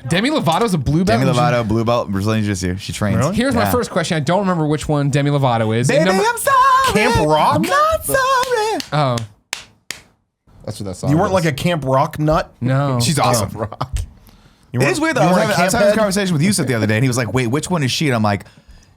Demi Lovato's a blue belt. Demi Lovato, blue belt Brazilian jiu-jitsu. She trains. Really? Here's my first question. I don't remember which one Demi Lovato is. And Baby, number- I'm sorry. Camp Rock? I'm not sorry. oh, That's what that song You weren't is. like a Camp Rock nut? no. She's awesome. Rock. You It weren't- is weird though. you I was weren't a having camp this head? conversation with Yusuf the other day, and he was like, "Wait, which one is she?" And I'm like,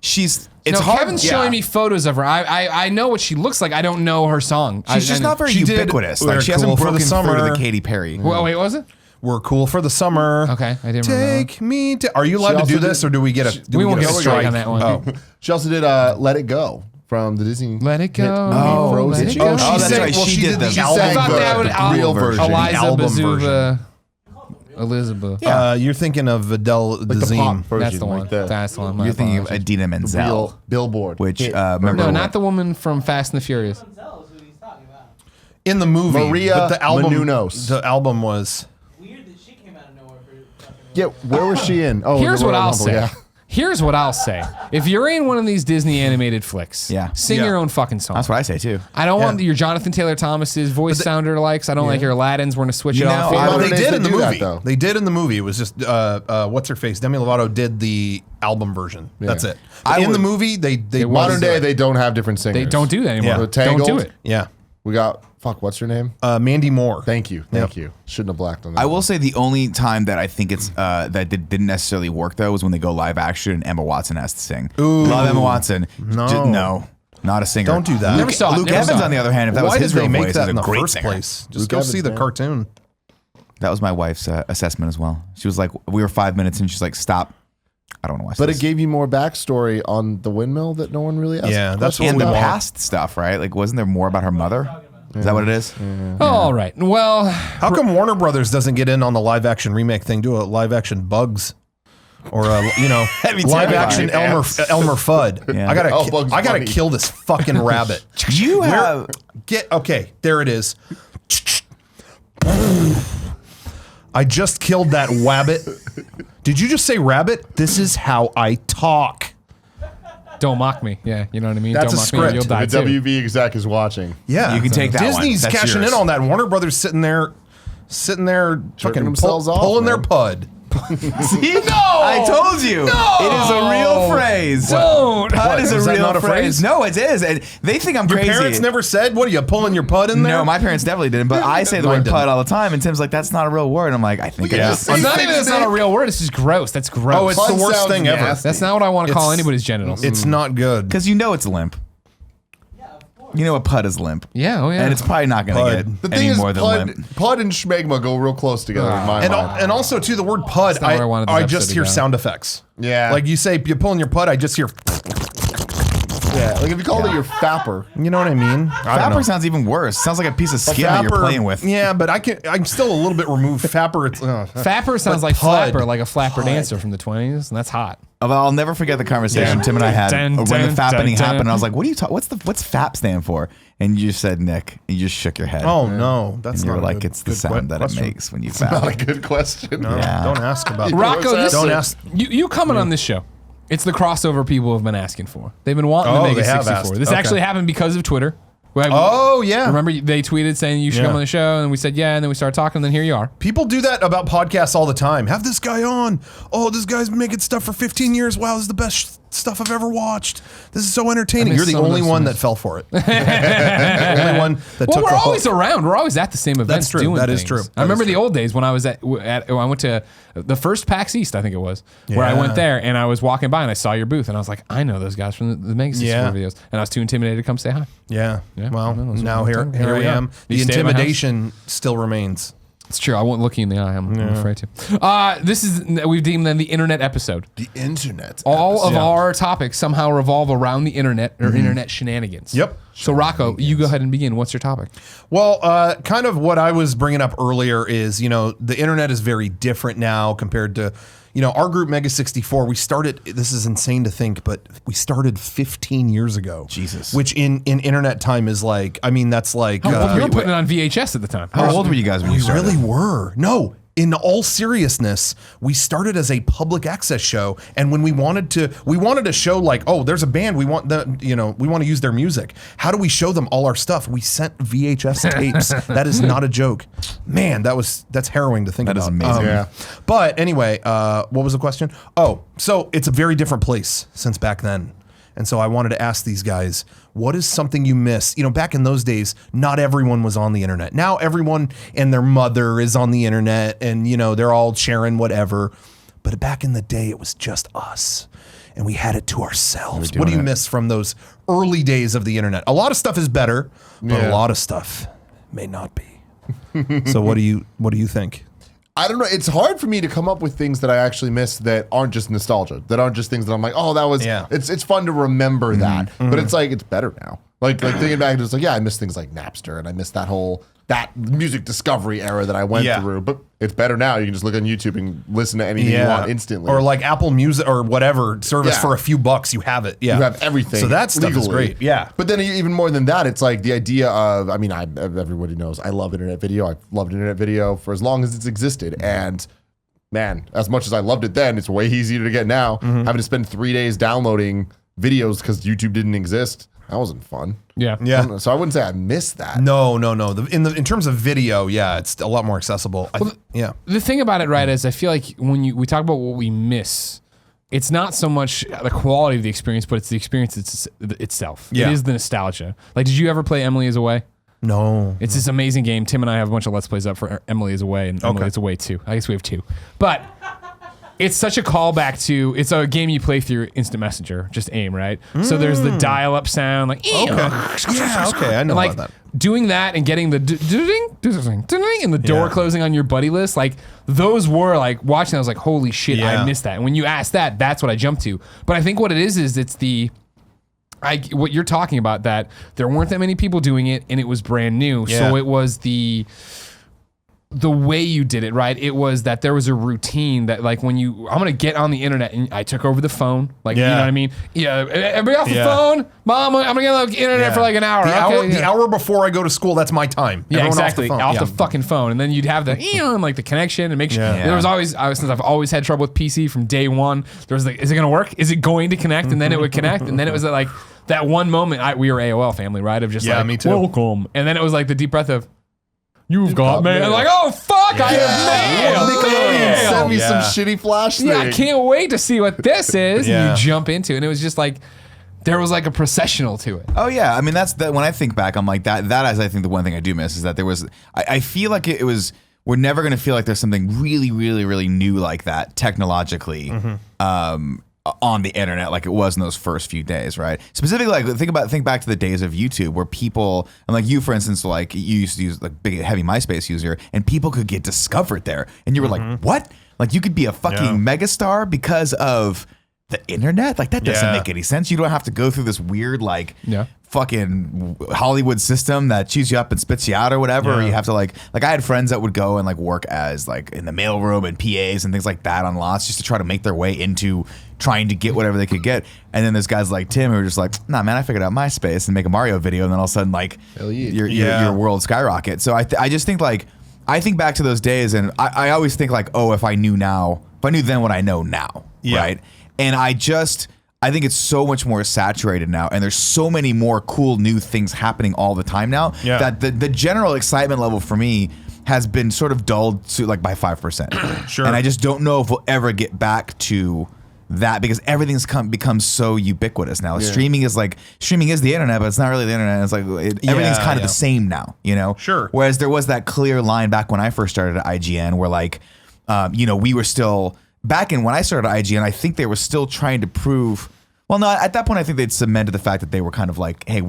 "It's No, hard." Kevin's showing me photos of her. I know what she looks like. I don't know her song. She's just not very She did ubiquitous. We're Like she Cool hasn't for the broken through to Summer. the Katy Perry. Well, wait, what was it? We're cool for the summer. Okay, I didn't remember. Take me to. Are you allowed to also do this, did- or do we get a? Do We won't get get a strike on that one. Oh, She also did "Let It Go" from the Disney. Let it hit go. movie Oh, Frozen. let it She- go. oh, Oh, that's sang- right. well, She she did did the the album I thought that would the real version. Eliza album Bazuva. Elizabeth. You're thinking of Adele Like the pop Dazeem. version. That's the one. Like the That's the one. My You're thinking of apologies. Idina Menzel, real Billboard. which hit. remember No, not the woman from Fast and the Furious. In the movie, Maria but the album. Menounos. The album was. Weird that she came out of nowhere for fucking Yeah, where was she in? Oh, Here's the what Royal I'll Rumble, say. Yeah. Here's what I'll say. If you're in one of these Disney animated flicks, Yeah. sing Yeah. your own fucking song. That's what I say too. I don't want Yeah. your Jonathan Taylor Thomas's voice sounder likes. I don't like your Aladdin's. We're gonna switch You it know, off. I here. Well, would- they nowadays did they in the do that, movie. though. They did in the movie. It was just what's her face? Demi Lovato did the album version. That's it. I In the would- movie, they Modern day, they don't have different singers. They don't do that anymore. Yeah. Don't Tangled. do it. yeah. We got what's her name? Mandy Moore. Thank you, thank you. Shouldn't have blacked on that. I will say the only time that I think it's didn't necessarily work though was when they go live action and Emma Watson has to sing. Ooh. Love Emma Watson. No. No, not a singer. Don't do that. Never saw it, Luke never Evans, saw it. on the other hand, if that Why was his did they real make voice, that is in a the great first singer. place? Just Luke go Evans, see the man. cartoon. That was my wife's assessment as well. She was like, we were 5 minutes and she's like, stop. I don't want to watch But this. it gave you more backstory on the windmill that no one really asked. Yeah, that's questions and the we about. want. past stuff, right? Like, wasn't there more about her mother? Is that what it is? All right. Well, How come Warner Brothers doesn't get in on the live action remake thing? Do a live action Bugs, or a That'd be live terrifying. action Elmer Fudd. Yeah. I gotta Oh, Bugs I gotta Bunny. kill this fucking rabbit. You have. Okay, there it is. I just killed that wabbit. Did you just say rabbit? This is how I talk. don't mock me. Yeah, you know what I mean. That's don't a mock me. Or script. you'll die The too. WB exec is watching. Yeah, You can take that one. Disney's That's cashing yours. in on that. Warner Brothers sitting there, fucking themselves off, pulling their man. pud. See? No! I told you. No! It is a real phrase. Don't. Pud is a Is that real not a phrase. phrase? No, it is. And they think I'm Your crazy. parents never said, "What are you pulling your pud in there?" No, my parents definitely didn't. But I say the Mine word didn't. pud all the time, and Tim's like, "That's not a real word." I'm like, "I think it Yeah. is." It's not even. It's not a real word. It's just gross. That's gross. Oh, it's Pud the worst sounds thing ever. nasty. That's not what I want to call It's- anybody's genitals. It's not good. Because you know it's limp. You know a pud is limp. Yeah. Oh yeah. And it's probably not going to Pud. get The any thing is, more than limp. Pud and Schmegma go real close together in my And, mind. and also, too, the word pud, not where I wanted this I episode just to hear go. sound effects. Yeah. Like you say, you're pulling your pud, I just hear, Yeah, like if you called it your fapper. you know what I mean? I don't know. Fapper sounds even worse. Sounds like a piece of skin that you're Fapper- playing with. Yeah, but I'm still a little bit removed. Fapper, it's, Fapper sounds like pud. flapper, like a flapper dancer from the 20s, and that's hot. I'll never forget the conversation Tim and I had Dun, when dun, the fappening dun, happened. dun. I was like, "What are you talking? What's FAP stand for?" And you just said Nick. And you just shook your head. oh no, that's and you not were like, a good, "It's the good sound that it question. makes when you Not a fap." good question. No, Yeah. don't ask about Rocco, this Don't ask. you comment on this show. It's the crossover people have been asking for. They've been wanting Oh, the they have Mega64. asked. This Okay. actually happened because of Twitter. Oh, yeah. Remember they tweeted saying you should come on the show, and we said yeah, and then we started talking, and then here you are. People do that about podcasts all the time. Have this guy on. Oh, this guy's been making stuff for 15 years. Wow, this is the best stuff I've ever watched. This is so entertaining. You're the only one that fell for it. The only one that took we're the always hook. around. We're always at the same events. That's true. Doing That is things. true. I remember the old days when I was I went to the first PAX East, I think it was, where I went there and I was walking by and I saw your booth and I was like, I know those guys from the Mega64 videos, and I was too intimidated to come say hi. Yeah. Yeah. Well, No, those now were here we I are. am. You The stay at my house? intimidation still remains. It's true. I won't look you in the eye. I'm afraid to. We've deemed then the internet episode. The internet. All of our topics somehow revolve around the internet or internet shenanigans. Yep. So Rocco, you go ahead and begin. What's your topic? Well, kind of what I was bringing up earlier is, the internet is very different now compared to, our group Mega64. We started, this is insane to think, but we started 15 years ago. Jesus. Which in internet time is like, that's like. You were putting it on VHS at the time. How old were you guys when you We started? really were. No. In all seriousness, we started as a public access show, and when we wanted to show like, oh, there's a band, we want to use their music. How do we show them all our stuff? We sent VHS tapes. That is not a joke, man. That's harrowing to think about. That is amazing. Yeah. But anyway, what was the question? Oh, so it's a very different place since back then. And so I wanted to ask these guys, what is something you miss? Back in those days, not everyone was on the internet. Now everyone and their mother is on the internet and, they're all sharing whatever. But back in the day, it was just us. And we had it to ourselves. What do you miss from those early days of the internet? A lot of stuff is better, but a lot of stuff may not be. So what do you think? I don't know. It's hard for me to come up with things that I actually miss that aren't just nostalgia, that aren't just things that I'm like, oh, that was, it's fun to remember that. But it's like, it's better now. Like thinking back, it's like, yeah, I miss things like Napster and I miss that music discovery era that I went through. But it's better now. You can just look on YouTube and listen to anything you want instantly. Or like Apple Music or whatever service for a few bucks, you have it. Yeah. You have everything. So that stuff is legally. great. Yeah. But then even more than that, it's like the idea of, everybody knows I love internet video. I've loved internet video for as long as it's existed. And man, as much as I loved it then, it's way easier to get now. Having to spend 3 days downloading videos because YouTube didn't exist. That wasn't fun. Yeah. So I wouldn't say I missed that. No. In terms of video, it's a lot more accessible. The thing about it, right, is I feel like when we talk about what we miss, it's not so much the quality of the experience, but it's the experience itself. Yeah. It is the nostalgia. Like, did you ever play Emily is Away? No. It's this amazing game. Tim and I have a bunch of Let's Plays up for Emily is Away and Emily is Away 2. I guess we have 2. But it's such a callback to, it's a game you play through Instant Messenger, just aim, right? So there's the dial-up sound, like, I know like, about that. doing that and getting the ding and the door closing on your buddy list, like those were like watching. I was like, holy shit, I missed that. And when you ask that, that's what I jumped to. But I think what it is it's what you're talking about, that there weren't that many people doing it and it was brand new. So it was the way you did it, right? It was that there was a routine that, like, when I'm gonna get on the internet, and I took over the phone, like, you know what I mean? Yeah, everybody off the phone. Mom, I'm gonna get on the internet for like an hour. The hour before I go to school, that's my time. Yeah, Everyone exactly. Off the fucking phone, and then you'd have the and like the connection and make sure. There was always, since I've always had trouble with PC from day one. There was like, is it gonna work? Is it going to connect? And then it would connect, and then it was like that one moment. We were AOL family, right? Of just like, me too. Welcome, and then it was like the deep breath of, you've got mail. And like, oh fuck, I have mail. Nickelodeon sent me some shitty flash thing. Yeah, I can't wait to see what this is. And you jump into it, and it was just like, there was like a processional to it. Oh yeah, I mean that's when I think back, I'm like that is I think the one thing I do miss is that there was. I feel like it was. We're never gonna feel like there's something really, really, really new like that technologically. On the internet, like it was in those first few days, right? Specifically, like think back to the days of YouTube, where people, and like you, for instance, like you used to use like big heavy MySpace user, and people could get discovered there, and you were like, what? Like you could be a fucking megastar because of the internet? Like that doesn't make any sense. You don't have to go through this weird like fucking Hollywood system that chews you up and spits you out or whatever. Or you have to like I had friends that would go and like work as like in the mailroom and PAs and things like that on lots just to try to make their way into trying to get whatever they could get. And then there's guys like Tim who are just like, nah, man, I figured out MySpace and make a Mario video, and then all of a sudden like your world skyrocket. So I just think like, I think back to those days, and I always think like, oh, if I knew then what I know now, right? And I think it's so much more saturated now, and there's so many more cool new things happening all the time now that the general excitement level for me has been sort of dulled to like by 5%. Sure. And I just don't know if we'll ever get back to that because everything's become so ubiquitous now. Streaming is the internet, but it's not really the internet. It's like everything's kind of the same now, you know? Sure. Whereas there was that clear line back when I first started at IGN where like, you know, we were still back in when I started at IGN, I think they were still trying to prove, well, no, at that point, I think they'd cemented the fact that they were kind of like, hey,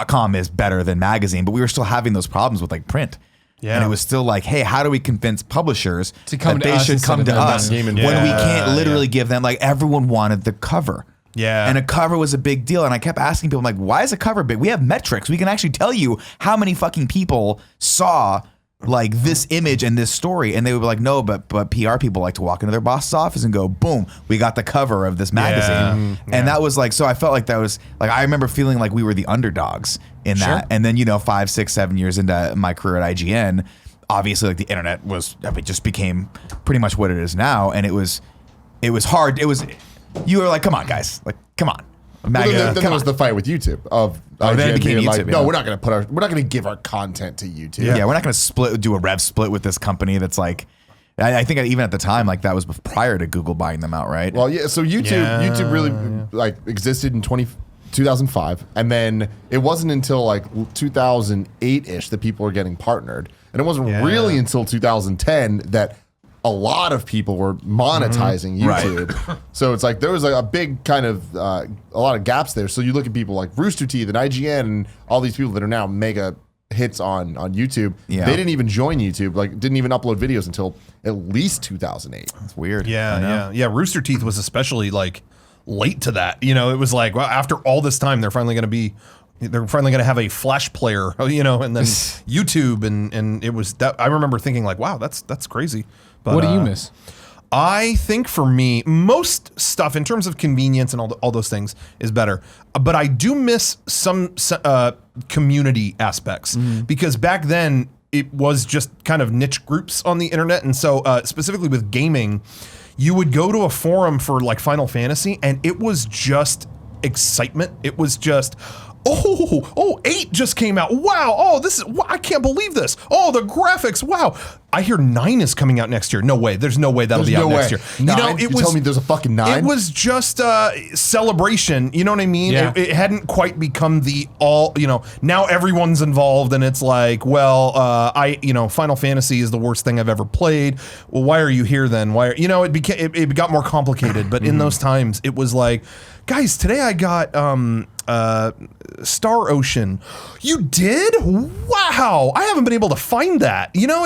.com is better than magazine, but we were still having those problems with like print. Yeah. And it was still like, hey, how do we convince publishers that they should come to us when we can't literally give them, like everyone wanted the cover. Yeah. And a cover was a big deal. And I kept asking people, I'm like, why is a cover big? We have metrics. We can actually tell you how many fucking people saw like this image and this story. And they would be like, no, but PR people like to walk into their boss's office and go, boom, we got the cover of this magazine. And that was like, so I felt like that was like, I remember feeling like we were the underdogs in that. And then, you know, 5, 6, 7 years into my career at IGN, obviously like the internet just became pretty much what it is now. And it was hard. You were like, come on guys, like, come on. Then there was the fight with YouTube of then it became being YouTube, like, no, we're not going to give our content to YouTube. Yeah, we're not going to do a rev split with this company that's like, I think even at the time, like that was prior to Google buying them out, right? Well, yeah. So YouTube really like existed in 2005, and then it wasn't until like 2008-ish that people were getting partnered, and it wasn't really until 2010 that a lot of people were monetizing YouTube. Right. So it's like there was like a big kind of a lot of gaps there. So you look at people like Rooster Teeth and IGN and all these people that are now mega hits on YouTube. Yeah. They didn't even join YouTube, like didn't even upload videos until at least 2008. That's weird. Yeah. Rooster Teeth was especially like late to that. You know, it was like, well, after all this time, they're finally going to have a Flash player, you know, and then YouTube, and it was that. I remember thinking like, wow, that's crazy. But, what do you miss? I think for me, most stuff in terms of convenience and all those things is better. But I do miss some community aspects because back then it was just kind of niche groups on the internet. And so specifically with gaming, you would go to a forum for like Final Fantasy and it was just excitement. It was just, oh, 8 just came out. Wow. Oh, I can't believe this. Oh, the graphics. Wow. I hear 9 is coming out next year. No way. There's no way that'll be out next year. You know, you tell me there's a fucking 9? It was just celebration. You know what I mean? Yeah. It hadn't quite become the all, you know, now everyone's involved and it's like, well, Final Fantasy is the worst thing I've ever played. Well, why are you here then? It got more complicated, but in those times it was like, guys, today I got Star Ocean. You did? Wow. I haven't been able to find that. You know,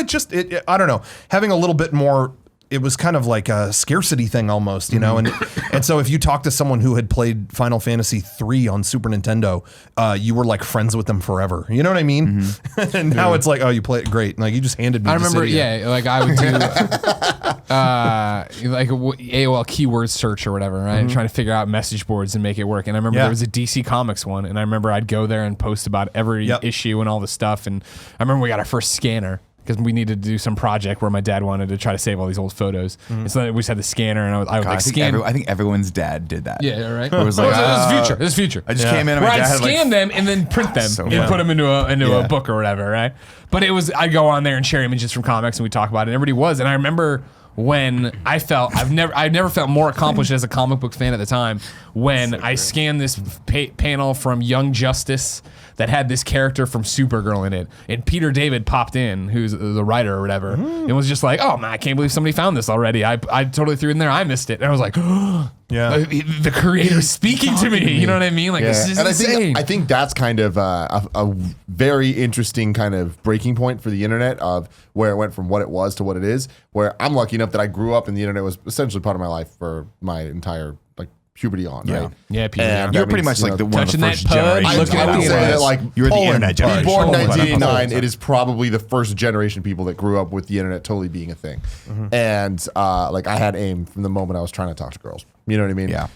I don't know, having a little bit more, it was kind of like a scarcity thing almost, you know, and so if you talk to someone who had played Final Fantasy 3 on Super Nintendo, you were like friends with them forever. You know what I mean? And now it's like, oh, you play it great. Like you just handed me. I remember, like I would do like AOL keyword search or whatever, right? Trying to figure out message boards and make it work. And I remember there was a DC Comics one, and I remember I'd go there and post about every issue and all the stuff. And I remember we got our first scanner, because we needed to do some project where my dad wanted to try to save all these old photos. And so we just had the scanner, and I would scan. I think everyone's dad did that. Yeah, right. It was like, this is future. I just came in and where my dad I'd had scan them and then print them and put them into a book or whatever, right? But it was, I'd go on there and share images from comics and we talk about it, and everybody was. And I remember when I felt, I've never felt more accomplished as a comic book fan at the time when I scanned this panel from Young Justice that had this character from Supergirl in it, and Peter David popped in, who's the writer or whatever, and was just like, oh man, I can't believe somebody found this already. I totally threw it in there. I missed it. And I was like, the creator speaking to me. You know what I mean? Like, this is insane. I think that's kind of a very interesting kind of breaking point for the internet of where it went from what it was to what it is, where I'm lucky enough that I grew up and the internet was essentially part of my life for my entire puberty on, right? Yeah, Peter. And you're pretty much like one of the first generations. Looking at the internet, like you're the internet generation. Born in 1989, it is probably the first generation of people that grew up with the internet totally being a thing. And like I had AIM from the moment I was trying to talk to girls. You know what I mean? Yeah.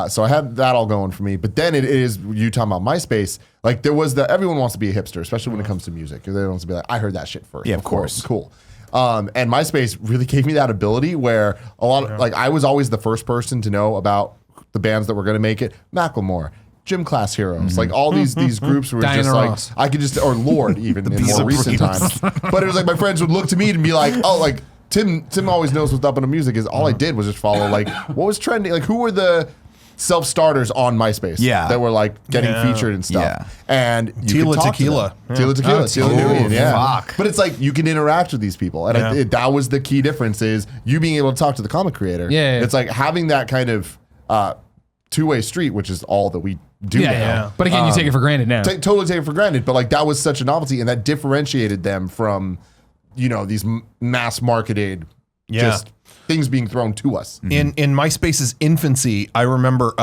So I had that all going for me. But then it is, you talking about MySpace, like there was everyone wants to be a hipster, especially when it comes to music. Everyone wants to be like, I heard that shit first. Yeah, of course. Cool. And MySpace really gave me that ability where a lot of, like, I was always the first person to know about the bands that were going to make it, Macklemore, Gym Class Heroes, like all these groups were just like Ross. I could just or Lord even in more recent times. But it was like my friends would look to me and be like, oh, like Tim always knows what's up in the music. Is all I did was just follow like what was trending, like who were the self-starters on MySpace that were like getting featured and stuff. And Tila Tequila. Tila Nubian, Fuck. But it's like you can interact with these people. And that was the key difference is you being able to talk to the comic creator. It's like having that kind of two-way street, which is all that we do now. But again, you take it for granted now. Totally take it for granted. But like that was such a novelty and that differentiated them from, these mass marketed just things being thrown to us. In MySpace's infancy, I remember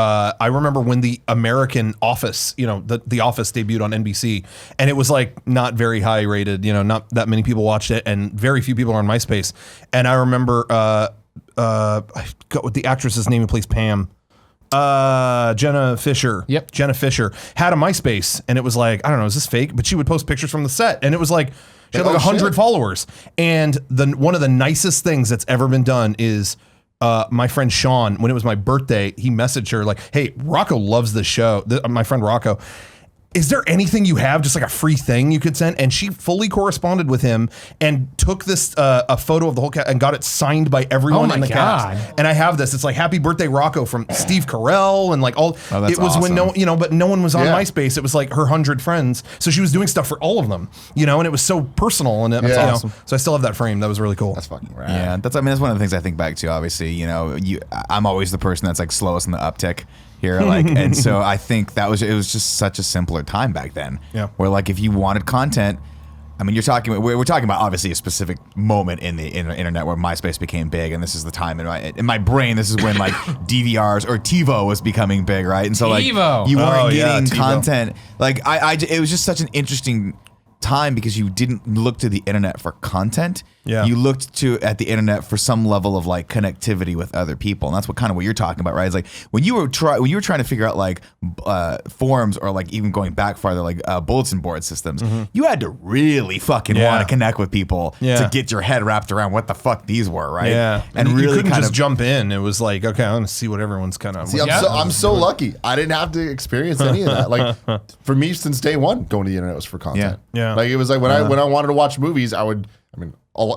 when the American Office, the Office debuted on NBC, and it was like not very high rated. Not that many people watched it, and very few people are on MySpace. And I remember I forgot what the actress's name who plays Pam. Jenna Fisher. Yep. Jenna Fisher had a MySpace, and it was like, I don't know, is this fake? But she would post pictures from the set, and it was like she had like 100 followers. And one of the nicest things that's ever been done is my friend Sean, when it was my birthday, he messaged her like, "Hey, Rocco loves this show." My friend Rocco. Is there anything you have, just like a free thing you could send? And she fully corresponded with him and took this a photo of the whole cast and got it signed by everyone in the cast. And I have this. It's like "Happy Birthday, Rocco" from Steve Carell and like all. Oh, that's it was awesome. when but no one was on MySpace. It was like her 100 friends, so she was doing stuff for all of them, and it was so personal. And awesome. So I still have that frame. That was really cool. That's fucking rad. Yeah, that's one of the things I think back to. Obviously, I'm always the person that's like slowest in the uptick here, and so I think it was just such a simpler time back then. Yeah. Where like if you wanted content, I mean, we're talking about obviously a specific moment in the internet where MySpace became big, and this is the time in my brain. This is when like DVRs or TiVo was becoming big, right? And so like TiVo. you weren't getting TiVo. content. Like it was just such an interesting time because you didn't look to the internet for content. Yeah. You looked at the internet for some level of like connectivity with other people, and that's what you're talking about, right? It's like when you were trying to figure out like forums or like even going back farther, like bulletin board systems, you had to really fucking want to connect with people to get your head wrapped around what the fuck these were, right? Yeah, and you really couldn't kind just of jump in. It was like, okay, I'm gonna see what everyone's kind of. See, I'm so lucky. I didn't have to experience any of that. Like for me, since day one, going to the internet was for content. Yeah. Like it was like when I wanted to watch movies,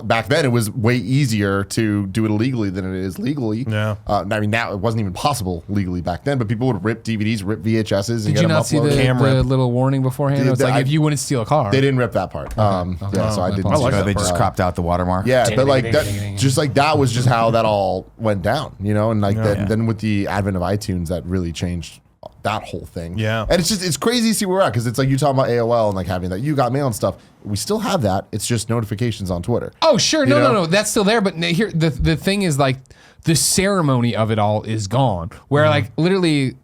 back then it was way easier to do it illegally than it is legally. Yeah. I mean, now it wasn't even possible legally back then, but people would rip DVDs, rip VHSs, and Did get you them not see uploaded. the little warning beforehand? It's like if you wouldn't steal a car. They didn't rip that part. So I didn't. See that they part. just cropped out the watermark. Yeah, but like that, just like that was just how that all went down, and like then with the advent of iTunes, that really changed that whole thing. Yeah. And it's crazy to see where we're at because it's like you talking about AOL and like having that you got mail and stuff. We still have that. It's just notifications on Twitter. Oh, sure. No. That's still there. But here, the thing is like the ceremony of it all is gone. Where like literally,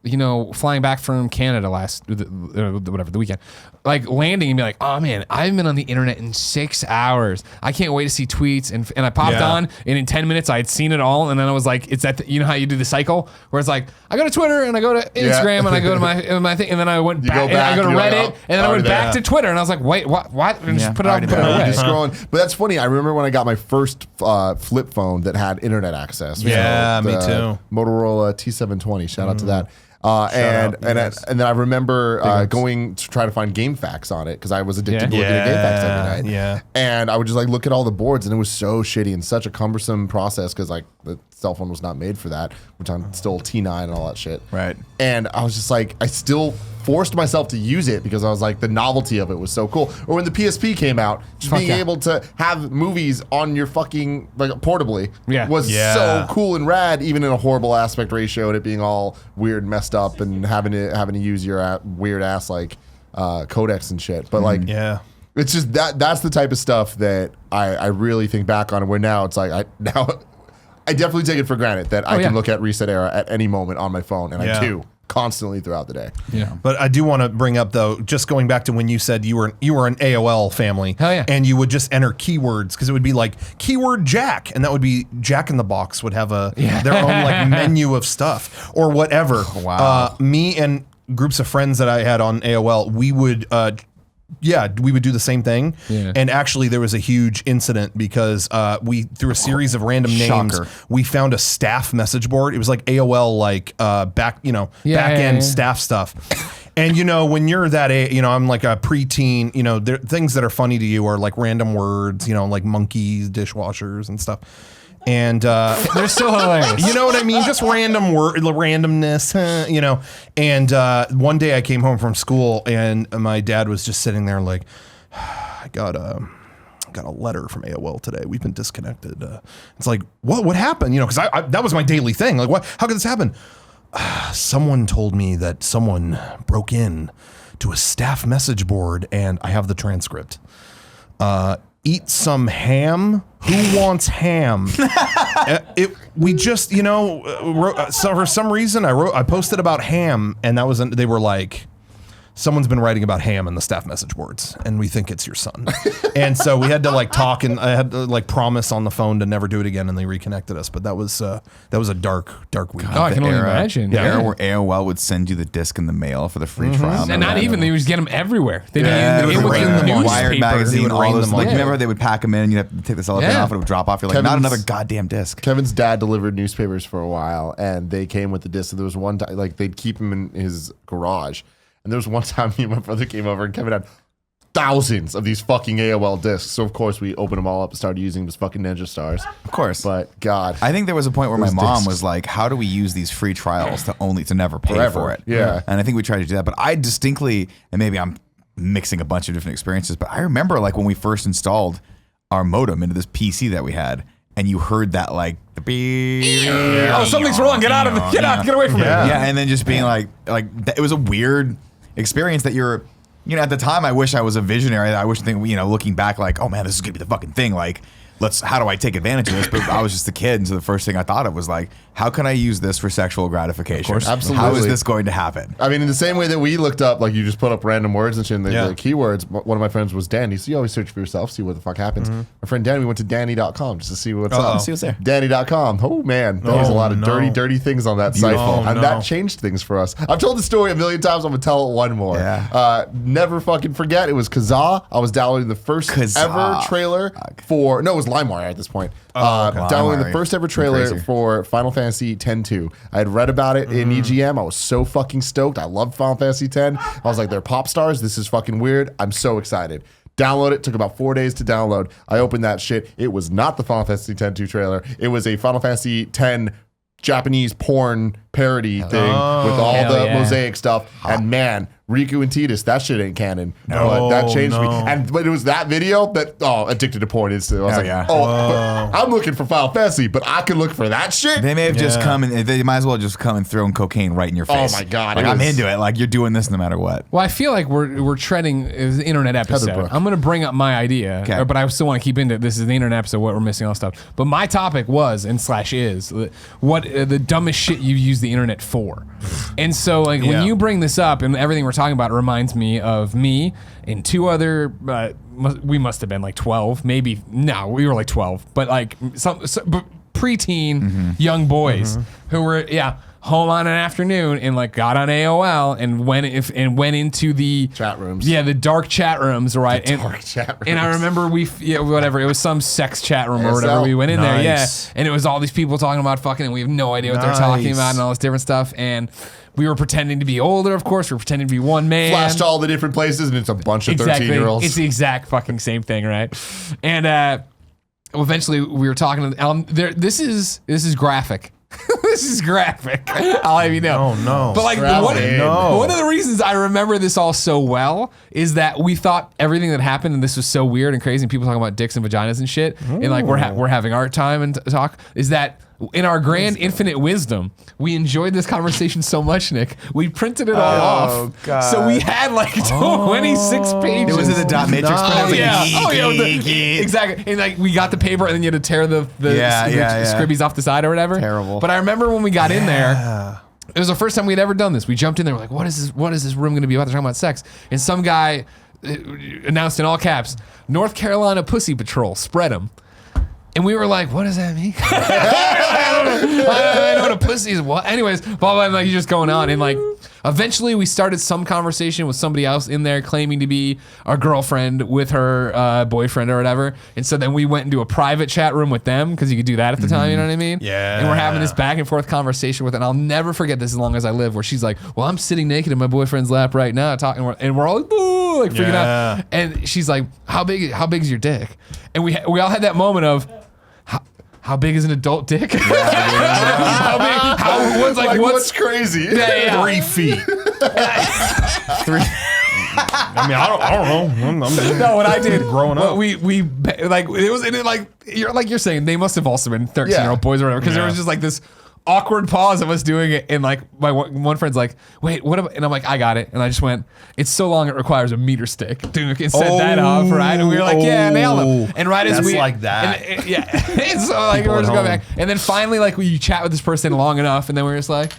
flying back from Canada the weekend, like landing and be like, oh man, I've been on the internet in 6 hours. I can't wait to see tweets. And I popped on and in 10 minutes I had seen it all. And then I was like, it's that, how you do the cycle where it's like, I go to Twitter and I go to Instagram and I go to my thing. And then I went back and I go to Reddit and then I went back to Twitter and I was like, wait, what? And just put it put it away. Just scrolling. But that's funny. I remember when I got my first flip phone that had internet access. Yeah, me too. Motorola T720. Shout out to that. And then I remember going to try to find GameFAQs on it because I was addicted to looking at GameFAQs every night. Yeah. And I would just like look at all the boards and it was so shitty and such a cumbersome process because like the cell phone was not made for that, which I'm still T9 and all that shit. Right. And I was just like, I still forced myself to use it because I was like, the novelty of it was so cool. Or when the PSP came out, just being able to have movies on your fucking like portably was so cool and rad, even in a horrible aspect ratio and it being all weird and messed up and having to use your weird ass like codecs and shit. But like, it's just that's the type of stuff that I really think back on, and where now it's like I definitely take it for granted that I can look at Reset Era at any moment on my phone, and I do constantly throughout the day. Yeah. But I do want to bring up though, just going back to when you said you were an AOL family. Hell yeah. And you would just enter keywords because it would be like keyword Jack, and that would be Jack in the Box would have their own like menu of stuff or whatever. Wow. Me and groups of friends that I had on AOL, we would we would do the same thing. Yeah. And actually, there was a huge incident because we, through a series of random names, Shocker. we found a staff message board. It was like AOL, like back end staff stuff. And when you're that age, I'm like a preteen. Things that are funny to you are like random words. Like monkeys, dishwashers, and stuff. And They're still hilarious. you know what I mean? Just randomness, And one day I came home from school and my dad was just sitting there like, I got a letter from AOL today. We've been disconnected. It's like, what happened? Because that was my daily thing. Like, what? How could this happen? Someone told me that someone broke in to a staff message board, and I have the transcript. Eat some ham. Who wants ham? We just, so for some reason I posted about ham, and they were like, someone's been writing about ham in the staff message boards, and we think it's your son. And so we had to like talk, and I had to like promise on the phone to never do it again, and they reconnected us. But that was a dark week. Oh, I can only imagine. The era where AOL would send you the disc in the mail for the free trial. And not even, they would just get them everywhere. They It didn't would even rain them on newspaper. Wired magazine, all those. Like, Yeah. remember they would pack them in, and you'd have to take the cellophane off, and it would drop off. You're like, not another goddamn disc. Kevin's dad delivered newspapers for a while, and they came with the disc. And there was one time, like, they'd keep him in his garage. And there was one time me and my brother came over, and Kevin had thousands of these fucking AOL discs. So, of course, we opened them all up and started using them as fucking Ninja Stars. Of course. But, God. I think there was a point where my Those mom discs. was like, how do we use these free trials to never pay Forever. for it? Yeah. And I think we tried to do that. But I distinctly, and maybe I'm mixing a bunch of different experiences, but I remember like when we first installed our modem into this PC that we had, and you heard that like the beep. Oh, something's wrong. Get away from me. Yeah, and then just being like it was a weird experience that you're, at the time I wish I was a visionary. I wish, looking back, like, oh man, this is gonna be the fucking thing. Like, how do I take advantage of this? But I was just a kid, and so the first thing I thought of was like, how can I use this for sexual gratification? Of course. Absolutely. How is this going to happen? I mean, in the same way that we looked up, like, you just put up random words and shit, and the keywords. One of my friends was Danny, so you always search for yourself, see what the fuck happens. My friend Danny, we went to Danny.com just to see what's up. See what's there. Danny.com. Oh, man. There was a lot of dirty things on that site. And that changed things for us. I've told the story a million times. I'm going to tell it one more. Yeah. Never fucking forget. It was Kazaa. I was downloading the first ever trailer for... No, it was LimeWire at this point. Downloading the first ever trailer for Final Fantasy X-2. I had read about it in EGM. I was so fucking stoked. I loved Final Fantasy X. I was like, they're pop stars. This is fucking weird. I'm so excited. Download it. Took about 4 days to download. I opened that shit. It was not the Final Fantasy X-2 trailer. It was a Final Fantasy X Japanese porn parody thing with all the mosaic stuff. And man, Riku and Tidus, that shit ain't canon. But that changed me. But it was that video that, addicted to porn instantly. I was but I'm looking for Final Fantasy, but I can look for that shit. They may have just come and they might as well just come and throw cocaine right in your face. Oh my God. Like, I'm into it. Like, you're doing this no matter what. Well, I feel like we're treading an internet episode. Heatherbrook. I'm going to bring up my idea, but I still want to keep into it. This is the internet episode, what we're missing, all stuff. But my topic was, and / is, what the dumbest shit you use the internet for. And so, like, when you bring this up and everything we're talking about reminds me of me and two other, we must have been like 12, maybe, no, we were like 12, but like some preteen young boys who were, home on an afternoon and like got on AOL and went into the chat rooms. Yeah, the dark chat rooms, right? Dark chat rooms. And I remember whatever, it was some sex chat room or whatever. We went in there, and it was all these people talking about fucking, and we have no idea what they're talking about and all this different stuff. And we were pretending to be older, of course. We were pretending to be one man. Flashed all the different places, and it's a bunch of 13-year-olds. It's the exact fucking same thing, right? And eventually we were talking to this is graphic. This is graphic. I'll have you know. Oh no! But like one of the reasons I remember this all so well is that we thought everything that happened and this was so weird and crazy. And people talking about dicks and vaginas and shit, and like we're having art time and talk. Is that in our grand infinite wisdom, we enjoyed this conversation so much, Nick. We printed it all off. God. So we had like 26 pages. It was in the dot matrix print. Exactly. And like we got the paper, and then you had to tear the scribbies off the side or whatever. Terrible. But I remember when we got in there, it was the first time we'd ever done this. We jumped in there, we're like, what is this room going to be about? They're talking about sex. And some guy announced in all caps, North Carolina Pussy Patrol, spread them. And we were like, what does that mean? I don't know what a pussy is. What? Anyways, blah, blah, and like he's just going on. And like, eventually we started some conversation with somebody else in there claiming to be our girlfriend with her boyfriend or whatever. And so then we went into a private chat room with them because you could do that at the time, you know what I mean? Yeah. And we're having this back and forth conversation with it. And I'll never forget this as long as I live, where she's like, well, I'm sitting naked in my boyfriend's lap right now talking, and we're all like, boo, like freaking out. And she's like, how big is your dick? And we all had that moment of, how big is an adult dick? How big? What's crazy? 3 feet. 3. I mean, I don't know. No, what I did growing up, we like it was like you're saying they must have also been 13-year-old boys or whatever, because there was just like this awkward pause of us doing it, and like my one friend's like, wait, what about, and I'm like, I got it, and I just went, it's so long it requires a meter stick to set that up, right? And we were like, yeah, nailed him. And right as we like that, and so like we're just going back, and then finally like you chat with this person long enough, and then we're just like,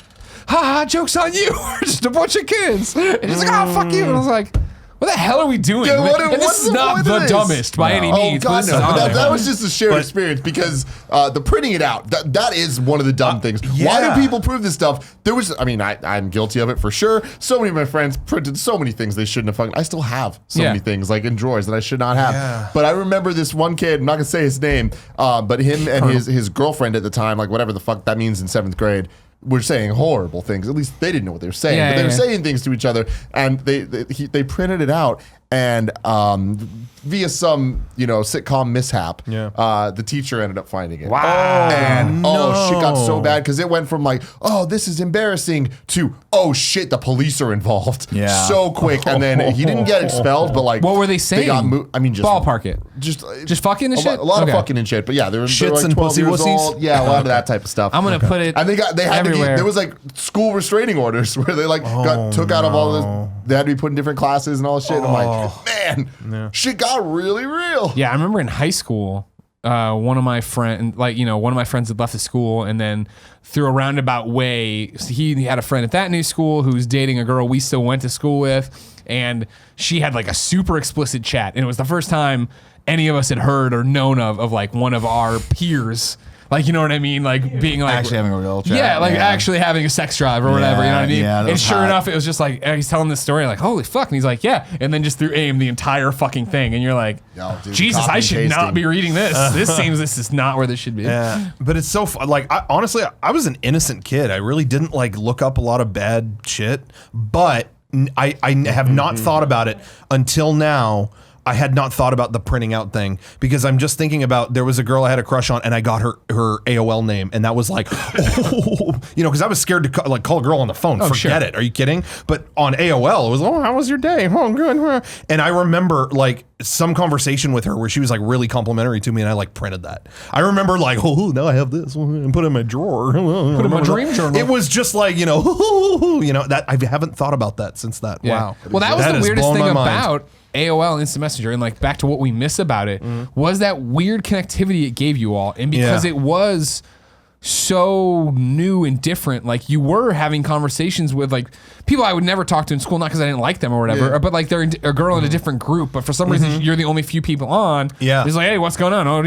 ha, joke's on you, we're just a bunch of kids, and she's like, oh, fuck you, and I was like, what the hell are we doing? Yeah, and this is not the dumbest by any means. Oh, God, no. But That was just a shared experience, because the printing it out, that is one of the dumb things. Why do people prove this stuff? I'm guilty of it for sure. So many of my friends printed so many things they shouldn't have fucking. I still have so many things like in drawers that I should not have. Yeah. But I remember this one kid, I'm not going to say his name, but him and his girlfriend at the time, like whatever the fuck that means in 7th grade, were saying horrible things. At least they didn't know what they were saying, but they were saying things to each other, and they printed it out, and via some sitcom mishap, the teacher ended up finding it. Wow. And shit got so bad, because it went from like, oh, this is embarrassing, to, oh shit, the police are involved. Yeah. So quick. And then he didn't get expelled, but like, what were they saying? They got just ballpark it. Just fucking and shit. A lot of fucking and shit. But yeah, they were shits like and 12 pussy years wussies. old. Yeah, a lot of that type of stuff. I'm gonna put it. And they had everywhere. there was like school restraining orders where they like got took out of all this. They had to be put in different classes and all this shit. And I'm like, man, shit got really real. Yeah, I remember in high school, one of my friends had left the school, and then through a roundabout way, he had a friend at that new school who was dating a girl we still went to school with, and she had like a super explicit chat, and it was the first time any of us had heard or known of like one of our peers. Like, you know what I mean? Like being like actually having a real chat. Yeah, like actually having a sex drive or whatever, you know what I mean? Yeah, and sure enough, it was just like, he's telling this story, like, holy fuck. And he's like, yeah. And then just through AIM, the entire fucking thing. And you're like, dude, Jesus, I should not be reading this. This is not where this should be. Yeah, but it's so fun. Like, honestly, I was an innocent kid. I really didn't like look up a lot of bad shit, but I have not thought about it until now. I had not thought about the printing out thing, because I'm just thinking about, there was a girl I had a crush on, and I got her AOL name, and that was like, because I was scared to call a girl on the phone. Forget it. Are you kidding? But on AOL, it was, how was your day? Oh, good. And I remember like some conversation with her where she was like really complimentary to me, and I like printed that. I remember like, now I have this and put it in my drawer. Put it in my dream journal. It was just like, that I haven't thought about that since that. Yeah. Wow. Well, that was the weirdest thing about AOL Instant Messenger, and like back to what we miss about it, was that weird connectivity it gave you all. And because it was so new and different, like you were having conversations with like people I would never talk to in school, not because I didn't like them or whatever, but like they're a girl in a different group, but for some reason you're the only few people on. Yeah, it's like, hey, what's going on? Oh,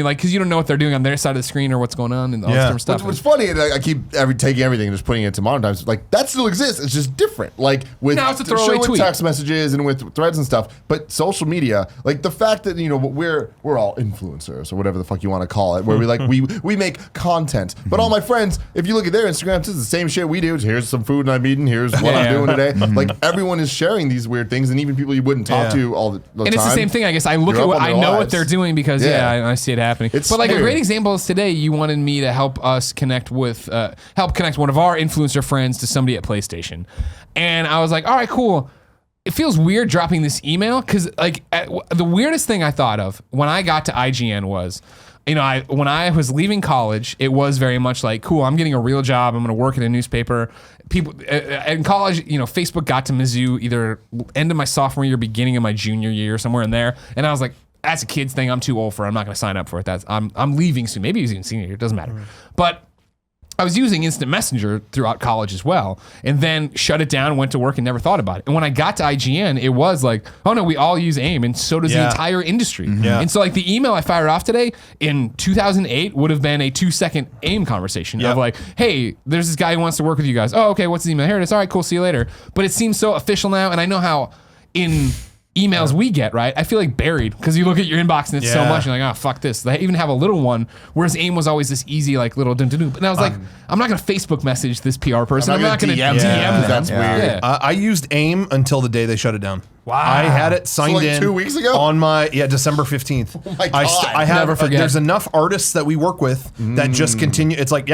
like, because you don't know what they're doing on their side of the screen or what's going on and all this different stuff. What's funny, and I keep taking everything and just putting it into modern times. Like that still exists. It's just different. Like with text messages and with threads and stuff. But social media, like the fact that we're all influencers or whatever the fuck you want to call it, where we make content. But all my friends, if you look at their Instagram, it's the same shit we do. Here's some food I'm eating. Here's what I'm doing today. Like everyone is sharing these weird things, and even people you wouldn't talk to all the time. And it's the same thing, I guess. I look at what I know what they're doing because I see it happening. But like a great example is today, you wanted me to help us connect with one of our influencer friends to somebody at PlayStation, and I was like, all right, cool. It feels weird dropping this email because like the weirdest thing I thought of when I got to IGN was, when I was leaving college, it was very much like, cool, I'm getting a real job. I'm going to work at a newspaper. People in college, Facebook got to Mizzou either end of my sophomore year, beginning of my junior year, somewhere in there. And I was like, that's a kid's thing. I'm too old for it. I'm not going to sign up for it. I'm leaving soon. Maybe it was even senior year. It doesn't matter. But I was using Instant Messenger throughout college as well, and then shut it down, went to work, and never thought about it. And when I got to IGN, it was like, oh no, we all use AIM, and so does the entire industry. Yeah. And so like the email I fired off today in 2008 would have been a 2-second AIM conversation of like, hey, there's this guy who wants to work with you guys. Oh, okay, what's his email? Here it is. All right, cool, see you later. But it seems so official now, and I know how in emails we get, right? I feel like buried because you look at your inbox and it's so much. And you're like, oh, fuck this. They even have a little one, whereas AIM was always this easy, like little dun-dun-dun. And I was like, I'm not going to Facebook message this PR person. I'm not going to DM them. That's weird. Yeah. I used AIM until the day they shut it down. Wow. I had it signed in 2 weeks ago? on my December 15th. Oh my God. I have Never forget. There's enough artists that we work with that just continue. It's like,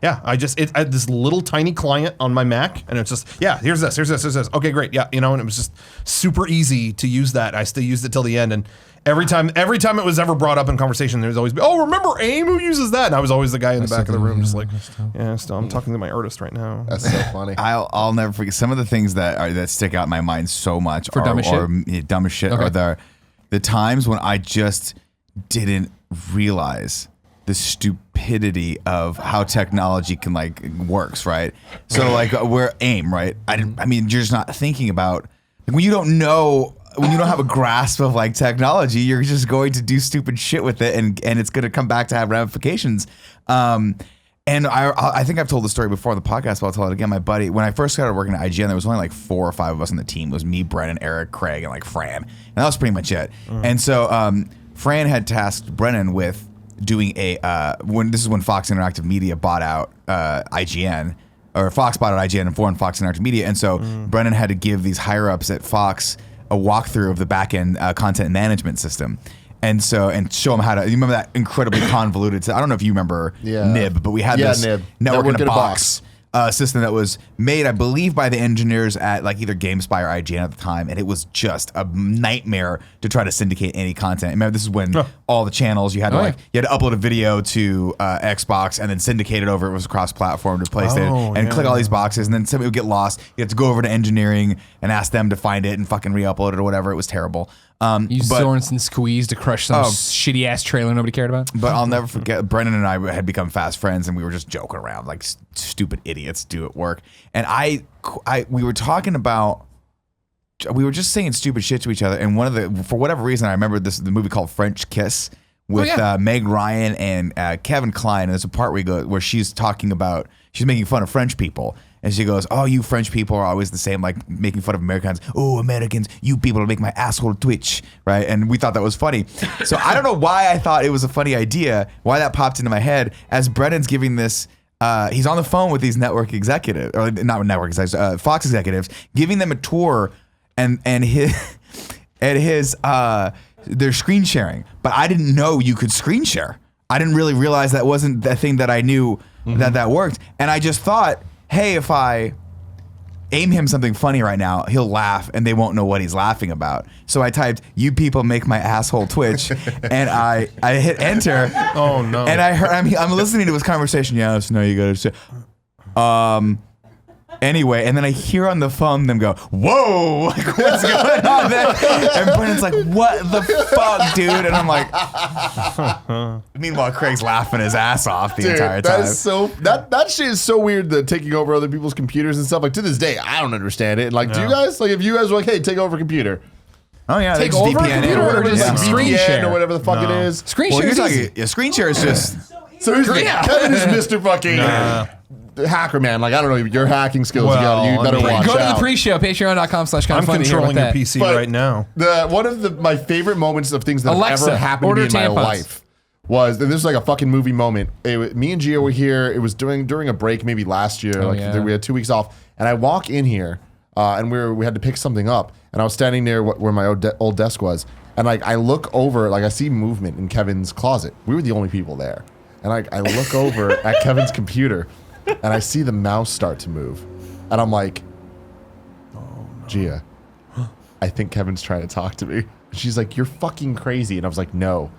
I had this little tiny client on my Mac, and it's just, here's this. Okay, great. Yeah, and it was just super easy to use that. I still used it till the end, and every time it was ever brought up in conversation, there's always, oh, remember AIM? Who uses that? And I was always the guy in the back of the room, just like, still, I'm talking to my artist right now. That's so funny. I'll never forget some of the things that stick out in my mind so much. For dumb as shit? Dumb as shit are the times when I just didn't realize the stupidity of how technology can works, right? So we're AIM, right? I mean, you're just not thinking about when you don't know, when you don't have a grasp of technology, you're just going to do stupid shit with it, and it's going to come back to have ramifications. And I think I've told the story before on the podcast, but I'll tell it again. My buddy, when I first started working at IGN, there was only 4 or 5 of us on the team. It was me, Brennan, Eric, Craig, and Fran, and that was pretty much it. And so Fran had tasked Brennan with doing when Fox Interactive Media bought out IGN, or Fox bought out IGN and formed Fox Interactive Media, and so Brennan had to give these higher ups at Fox a walkthrough of the back end content management system, and show them how to. You remember that incredibly convoluted? I don't know if you remember Nib, but we had this Nib. network in a box. System that was made, I believe, by the engineers at either GameSpy or IGN at the time, and it was just a nightmare to try to syndicate any content. Remember, this is when all the channels you had to you had to upload a video to Xbox and then syndicate it over. It was cross-platform to PlayStation and click all these boxes, and then somebody would get lost. You had to go over to engineering and ask them to find it and fucking re-upload it or whatever. It was terrible. Use Sorensen Squeeze to crush some shitty ass trailer nobody cared about. But I'll never forget, Brennan and I had become fast friends, and we were just joking around like stupid idiots do at work. And we were talking about, we were just saying stupid shit to each other. And for whatever reason, I remember the movie called French Kiss with Meg Ryan and Kevin Kline. And there's a part where she's talking about, she's making fun of French people. And she goes, oh, you French people are always the same, making fun of Americans. Oh, Americans, you people make my asshole twitch, right? And we thought that was funny. So I don't know why I thought it was a funny idea, why that popped into my head. As Brennan's giving this, he's on the phone with these network executives, or not network executives, Fox executives, giving them a tour and they're screen sharing. But I didn't know you could screen share. I didn't really realize that wasn't the thing that I knew that worked. And I just thought, hey, if I aim him something funny right now, he'll laugh and they won't know what he's laughing about. So I typed, you people make my asshole twitch, and I hit enter. Oh no. And I heard, I'm listening to his conversation. Yes, no, you gotta say, anyway, and then I hear on the phone them go, whoa, what's going on there? And Brennan's like, what the fuck, dude? And I'm like, meanwhile, Craig's laughing his ass off the entire time. That is so, that shit is so weird, that taking over other people's computers and stuff. To this day, I don't understand it. Do you guys, if you guys were hey, take over a computer. Oh yeah, take over a computer or just screen share or whatever the fuck it is. Screen share is easy. Screen share is just. So here's Kevin is Mr. fucking hacker man. I don't know your hacking skills. You better watch out. Go to the pre-show, patreon.com/kindoffunny. I'm controlling your PC right now. One of my favorite moments of things that have ever happened to me in my life was, and this is like a fucking movie moment. Me and Gio were here. It was during a break, maybe last year. We had 2 weeks off, and I walk in here, and we had to pick something up, and I was standing near where my old desk was, and I look over, I see movement in Kevin's closet. We were the only people there, and I look over at Kevin's computer, and I see the mouse start to move, and I'm like, oh, no. Gia, I think Kevin's trying to talk to me. And she's like, you're fucking crazy. And I was like, no.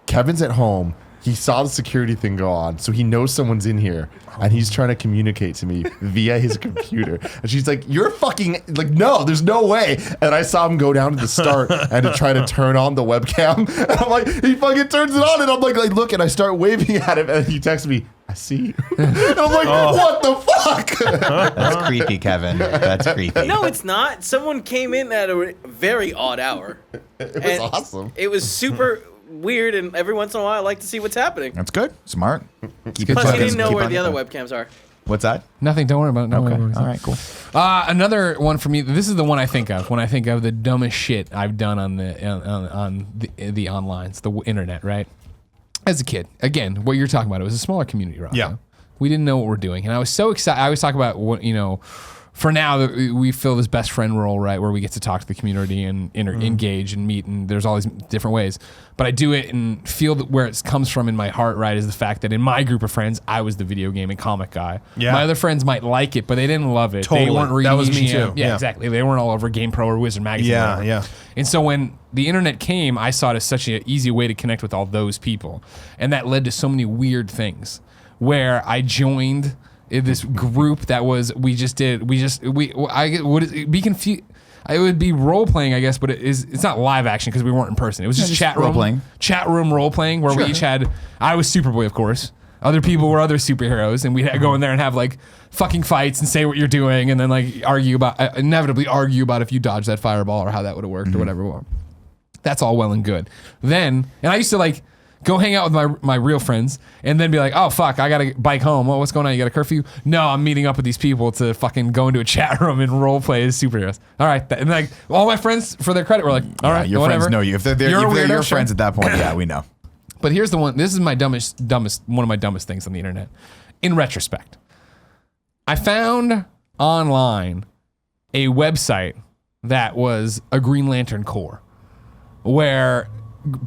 Kevin's at home. He saw the security thing go on, so he knows someone's in here, and he's trying to communicate to me via his computer. And she's like, you're fucking, no, there's no way. And I saw him go down to the start and to try to turn on the webcam. And I'm like, he fucking turns it on, and I'm like look, and I start waving at him, and he texts me, I see. And I'm like, what the fuck? That's creepy, Kevin. That's creepy. No, it's not. Someone came in at a very odd hour. It was awesome. It was super weird, and every once in a while, I like to see what's happening. That's good. Smart. Plus, he didn't know where the other webcams are. What's that? Nothing. Don't worry about it. No Okay. worries. All right. Cool. Another one for me. This is the one I think of when I think of the dumbest shit I've done on the onlines, the internet. Right. As a kid, again, what you're talking about, it was a smaller community, Rocco. Yeah. We didn't know what we're doing, and I was so excited. I always talk about what for now that we fill this best friend role, right, where we get to talk to the community and engage and meet, and there's all these different ways. But I do it and feel that where it comes from in my heart, right, is the fact that in my group of friends, I was the video game and comic guy. Yeah. My other friends might like it, but they didn't love it. Totally. They weren't reading That was me EGM. too. Yeah, Yeah. exactly. They weren't all over GamePro or Wizard Magazine. Yeah, or whatever. yeah. And so when the internet came, I saw it as such an easy way to connect with all those people. And that led to so many weird things where I joined this group that was, it would be role playing, I guess, but it's not live action because we weren't in person. It was just chat room role playing. Chat room role playing where we each had, I was Superboy, of course. Other people were other superheroes, and we'd go in there and have like fucking fights and say what you're doing, and then like inevitably argue about if you dodged that fireball or how that would have worked or whatever. Well, that's all well and good. Then, and I used to like go hang out with my real friends and then be like, oh, fuck, I got to bike home. Well, what's going on? You got a curfew? No, I'm meeting up with these people to fucking go into a chat room and role play as superheroes. All right. And like all my friends, for their credit, were like, all right, your whatever. friends know you. If they're your friends at that point, yeah, we know. But here's the one. This is my dumbest, one of my dumbest things on the internet. In retrospect, I found online a website that was a Green Lantern Corps where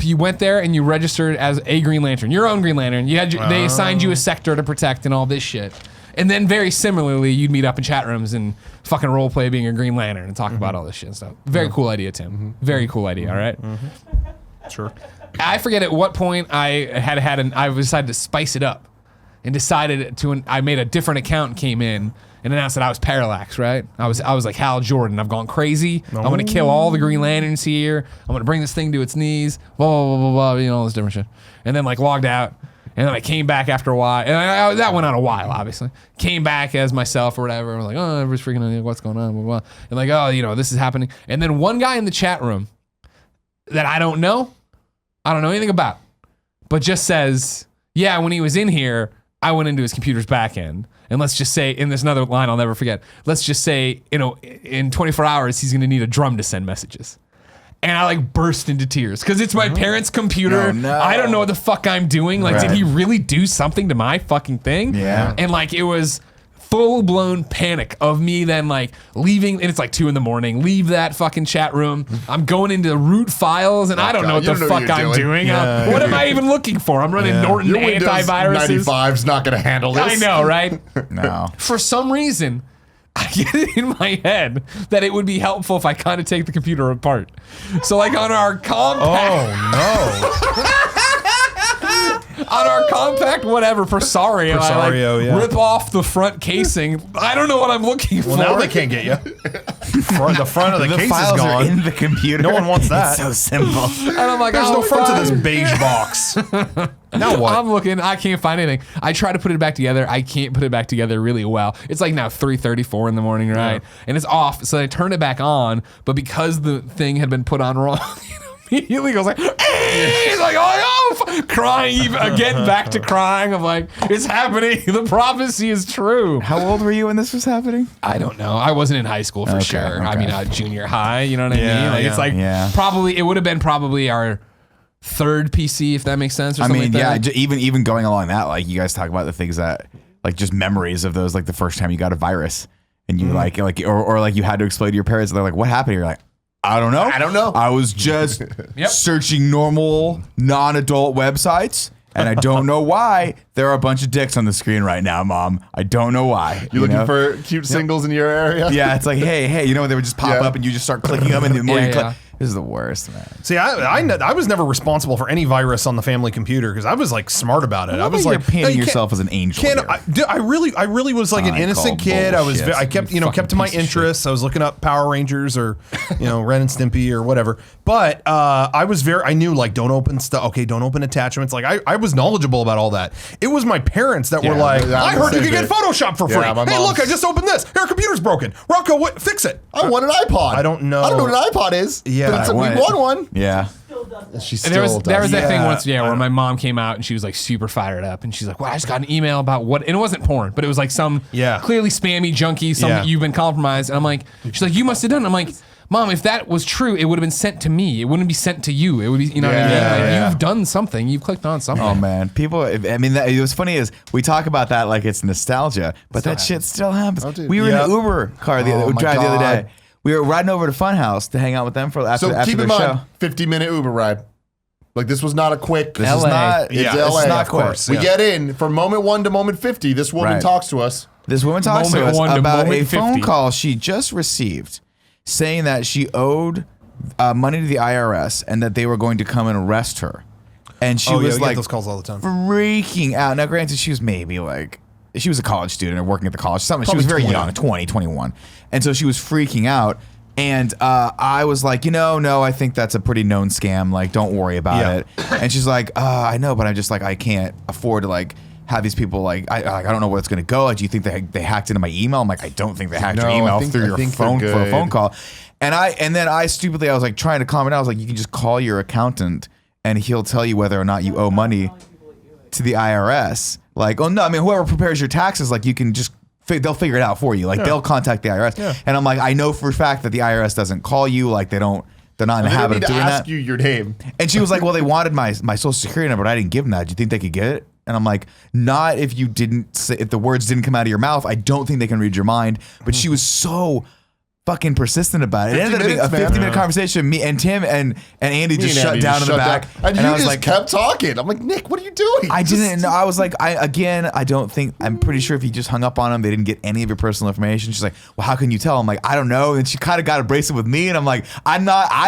you went there and you registered as a Green Lantern, your own Green Lantern. You had they assigned you a sector to protect and all this shit. And then very similarly, you'd meet up in chat rooms and fucking role play being a Green Lantern and talk about all this shit and stuff. Very cool idea, Tim. Very cool idea. All right. Sure. I forget at what point I I decided to spice it up and decided I made a different account and came in and announced that I was Parallax, right? I was like Hal Jordan. I've gone crazy. I'm going to kill all the Green Lanterns here. I'm going to bring this thing to its knees. Blah, blah, blah, blah, blah, all this different shit. And then like logged out. And then I came back after a while. And that went on a while, obviously. Came back as myself or whatever. I'm like, oh, everybody's freaking out. What's going on? Blah, blah. And like, oh, this is happening. And then one guy in the chat room that I don't know anything about, but just says, yeah, when he was in here, I went into his computer's back end. And let's just say, in this another line I'll never forget, let's just say, in 24 hours, he's going to need a drum to send messages. And I like burst into tears because it's my parents' computer. Oh, no. I don't know what the fuck I'm doing. Like, did he really do something to my fucking thing? Yeah. And like, it was full-blown panic of me then like leaving, and it's like 2 a.m, leave that fucking chat room. I'm going into root files and I don't know what the fuck I'm doing. Yeah. What am I even looking for? I'm running Norton Your Windows antiviruses. 95's not going to handle this. I know, right? No. For some reason, I get it in my head that it would be helpful if I kind of take the computer apart. So like on our compact. On our compact, whatever, Presario, I rip off the front casing. I don't know what I'm looking for. Well, now they can't get you. The front of the case files is gone. are in the computer. No one wants that. It's so simple. And I'm like, There's no front to this beige box. Now what? I'm looking. I can't find anything. I try to put it back together. I can't put it back together really well. It's like now 3:34 in the morning, right? Yeah. And it's off. So I turn it back on, but because the thing had been put on wrong, immediately goes like, he's like, crying again, back to crying. I'm like, it's happening. The prophecy is true. How old were you when this was happening? I don't know. I wasn't in high school for sure. Okay. I mean, junior high. You know what I mean? Like, it's like probably, it would have been probably our third PC, if that makes sense. Or something like that. Even going along that, like you guys talk about the things that, like just memories of those, like the first time you got a virus and you like you had to explain to your parents. And they're like, what happened? You're like, I don't know. I was just searching normal, non-adult websites, and I don't know why there are a bunch of dicks on the screen right now, Mom. I don't know why. You looking for cute singles in your area? Yeah, it's like, hey, they would just pop up, and you just start clicking them, and the more you click. This is the worst, man. See, I was never responsible for any virus on the family computer because I was like smart about it. I was like painting yourself as an angel. I really was like an innocent kid. I kept to my interests. I was looking up Power Rangers or Ren and Stimpy or whatever. But I knew like don't open stuff. Okay, don't open attachments. Like I was knowledgeable about all that. It was my parents that were Yeah, like, yeah, I I'm the heard you same could get shit. Photoshop for free. Yeah, my Hey, look, I mom's- just opened this. Your computer's broken. Rocco, what? Fix it. I want an iPod. I don't know. I don't know what an iPod is. Yeah. But we went. won one. Yeah. She still And there was does. that thing Yeah, once, I where don't- my mom came out and she was like super fired up, and she's like, "Well, I just got an email about what," and it wasn't porn, but it was like some clearly spammy, junky, something you've been compromised. And I'm like, she's like, "You must have done it." I'm like, Mom, if that was true, it would have been sent to me. It wouldn't be sent to you. It would be, you know what I mean? Yeah. You've done something. You've clicked on something. Oh man, people. I mean, it was funny is we talk about that like it's nostalgia, but that shit still happens. Oh, dude. We were in an Uber car the Oh, my drive the other God. day. We were riding over to Funhouse to hang out with them for after So keep their in mind, show. 50-minute Uber ride. Like this was not a quick. This is LA. not. It's This LA, is not of quick. course. We Yeah. get in from moment 1 to moment 50. This woman Right. talks to us. This woman talks to Moment us 1 to about a moment phone 50. call she just received, saying that she owed money to the IRS and that they were going to come and arrest her. And she was we get like those calls all the time. freaking out. Now, granted, she was maybe like, she was a college student or working at the college. Something. She was very young, 20, 21. And so she was freaking out. And I was like, no, I think that's a pretty known scam. Like, don't worry about it. And she's like, I know, but I'm just like, I can't afford to like have these people like, I don't know where it's going to go. Like, do you think they hacked into my email? I'm like, I don't think they hacked your No, I email think- through I your think phone they're for a good. phone call. And then I stupidly, I was like trying to calm it down. I was like, you can just call your accountant and he'll tell you whether or not you owe money to the IRS. Like, oh no, I mean, whoever prepares your taxes, like you can just, they'll figure it out for you. Like they'll contact the IRS. And I'm like, I know for a fact that the IRS doesn't call you. Like they're not in the They habit need of to doing ask that. you your name. And she was like, well, they wanted my social security number, but I didn't give them that. Do you think they could get it? And I'm like, not if you didn't say, if the words didn't come out of your mouth. I don't think they can read your mind. But she was so fucking persistent about it. It ended up being a 50 minutes, 50-minute conversation. Me and Tim and Andy just shut down in the back. And you I was just like, kept talking. I'm like, Nick, what are you doing? I didn't know. I was like, I don't think, I'm pretty sure if you just hung up on them, they didn't get any of your personal information. She's like, well, how can you tell? I'm like, I don't know. And she kind of got abrasive with me. And I'm like, I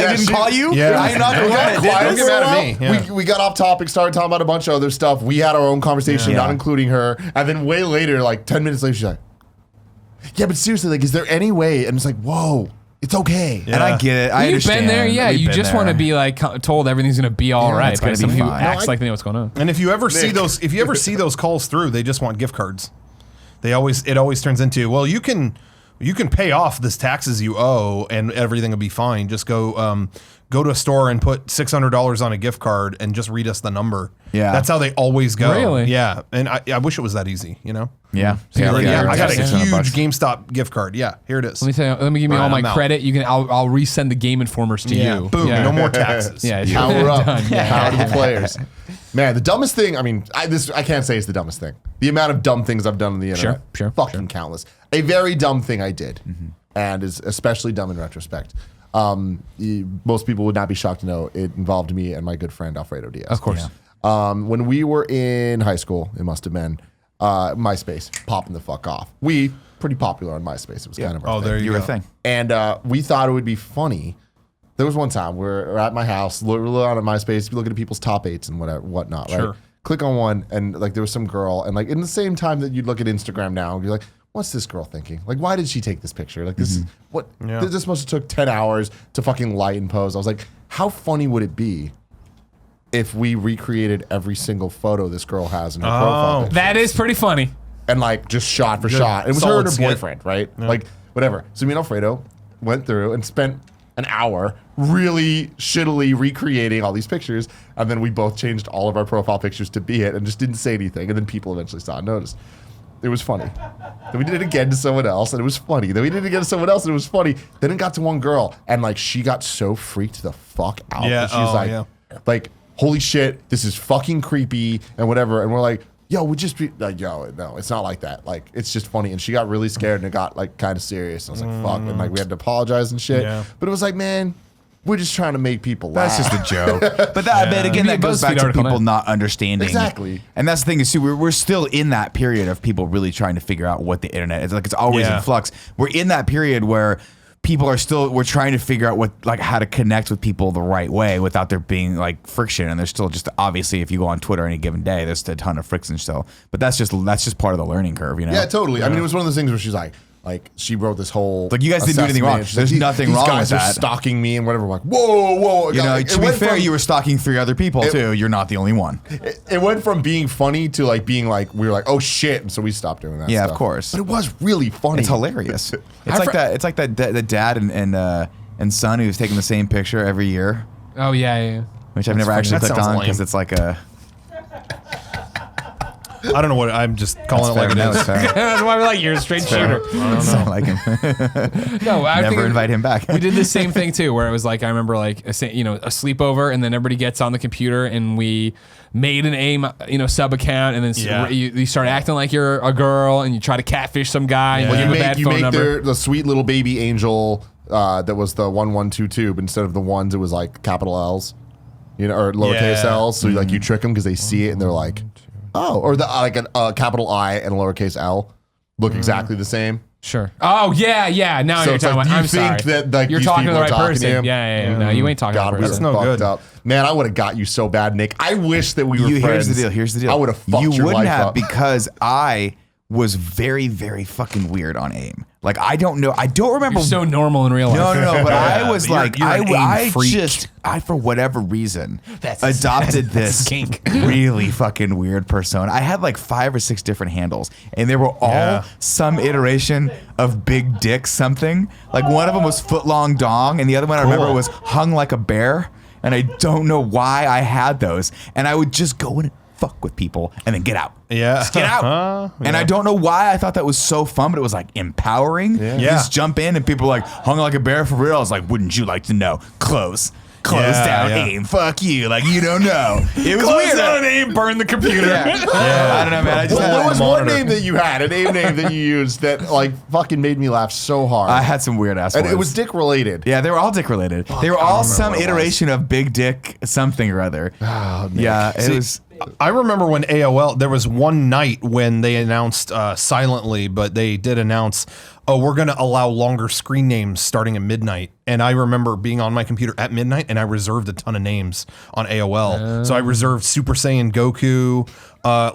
didn't call you. Yeah. I'm not going We got to quiet Don't get for a mad at while. me. Yeah. We got off topic, started talking about a bunch of other stuff. We had our own conversation, Yeah. not including her. And then way later, like 10 minutes later, she's like, yeah, but seriously, like, is there any way? And it's like, whoa, it's okay. And I get it. I You've understand. been there, yeah. We've You been just want to there. be like told everything's gonna be all right it's by gonna be someone who fine. acts like they know what's going on. And if you ever see those calls through, they just want gift cards. It always turns into, well, you can pay off this taxes you owe and everything will be fine. Just go to a store and put $600 on a gift card and just read us the number. Yeah. That's how they always go. Really? Yeah. And I wish it was that easy, you know? Yeah. Yeah, I got a $600 huge bucks. GameStop gift card. Yeah, here it is. Let me give me Right, all my I'm out. credit. I'll resend the Game Informers to Yeah, you. boom, Yeah. no more taxes. Yeah, Power up. Done. Power to the players. Man, the dumbest thing, I mean, I can't say it's the dumbest thing. The amount of dumb things I've done on the internet. Sure, Fucking countless. A very dumb thing I did, and is especially dumb in retrospect. Most people would not be shocked to know it involved me and my good friend Alfredo Diaz. Of course. When we were in high school, it must have been MySpace popping the fuck off. We pretty popular on MySpace. It was kind of our thing. there you You were go. a thing. And we thought it would be funny. There was one time we're at my house, literally on MySpace, looking at people's top 8s and whatnot, right? Sure. Click on one, and like there was some girl, and like in the same time that you'd look at Instagram now, and you're like, what's this girl thinking? Like, why did she take this picture? Like, this is what Yeah. this must have took 10 hours to fucking light and pose. I was like, how funny would it be if we recreated every single photo this girl has in her profile picture? That is pretty funny. And like just shot for Good shot. It was her solid and her skit. boyfriend, right? Like whatever. So me and Alfredo went through and spent an hour really shittily recreating all these pictures, and then we both changed all of our profile pictures to be it and just didn't say anything, and then people eventually saw and noticed. It was funny. Then we did it again to someone else, and it was funny. Then we did it again to someone else, and it was funny. Then it got to one girl, and like she got so freaked the fuck out. Yeah, And she was like, holy shit, this is fucking creepy and whatever. And we're like, yo, we just be like, yo, no, it's not like that. Like, it's just funny. And she got really scared, and it got like kind of serious. I was like, fuck. And like we had to apologize and shit. Yeah. But it was like, man, we're just trying to make people laugh. That's just a joke. But again, Maybe that a goes BuzzFeed back to article people now. not understanding. Exactly. And that's the thing is too, we're still in that period of people really trying to figure out what the internet is. Like it's always Yeah. in flux. We're in that period where people are still, we're trying to figure out how to connect with people the right way without there being like friction. And there's still just, obviously if you go on Twitter any given day, there's a ton of friction still. But that's just part of the learning curve, you know? Yeah, totally. I mean, it was one of those things where she's like, like she wrote this whole Like, you guys didn't do anything wrong. assessment. There's nothing wrong with These guys are that. stalking me and whatever. I'm like, whoa. You know, It to be went fair, from- you were stalking 3 other people too. You're not the only one. It went from being funny to like being like, we were like, oh shit, and so we stopped doing that. Yeah, stuff. of course. But it was really funny. It's hilarious. It's like that. It's like that. The dad and son who's taking the same picture every year, Oh yeah. which I've never actually That clicked sounds on because lame. it's like a. I don't know what I'm just calling it like it is. That's why we're like, you're a straight shooter. Sound like him. No, I think Never invite him back. We did the same thing too, where it was like I remember like a sleepover, and then everybody gets on the computer, and we made an AIM sub account, and then you start acting like you're a girl, and you try to catfish some guy, and Well, give him a bad phone number. the sweet little baby angel that was the 1122, but instead of the ones, it was like capital L's, or lowercase L's. So like you trick them because they see it and they're like, oh, or the like a capital I and a lowercase L look exactly the same. Sure. Oh yeah. Now So you're it's talking like, about. do you I'm think sorry. that like You're these talking to the people right are talking person. to him? Yeah. No, you ain't talking God, to we the were right no fucked good. up. Man, I would have got you so bad, Nick. I wish that we were friends. Here's the deal. I would have fucked You your wouldn't life have up. because I was very, very fucking weird on AIM. Like, I don't know. I don't remember. You're so normal in real life. No. But I was You're- like, you're an AIM I freak. just, for whatever reason, That's adopted this kink. really fucking weird persona. I had like 5 or 6 different handles, and they were all some iteration of big dick something. Like, one of them was foot long dong, and the other one I remember was hung like a bear. And I don't know why I had those. And I would just go and fuck with people and then get out. Yeah. Just get out. And I don't know why I thought that was so fun, but it was like empowering. You just jump in and people were like, hung like a bear for real. I was like, wouldn't you like to know? Close down, AIM. Fuck you. Like, you don't know. It was weird. down, AIM, burn the computer. I don't know, man. I just Well, had there was one monitor. name that you had, an AIM name that you used that like fucking made me laugh so hard. I had some weird ass and it ones. was dick related. Yeah, they were all dick related. They were all some iteration of big dick something or other. Oh, Nick. Yeah, it was. I remember when AOL, there was one night when they announced silently, but they did announce, oh, we're going to allow longer screen names starting at midnight. And I remember being on my computer at midnight, and I reserved a ton of names on AOL. So I reserved Super Saiyan Goku,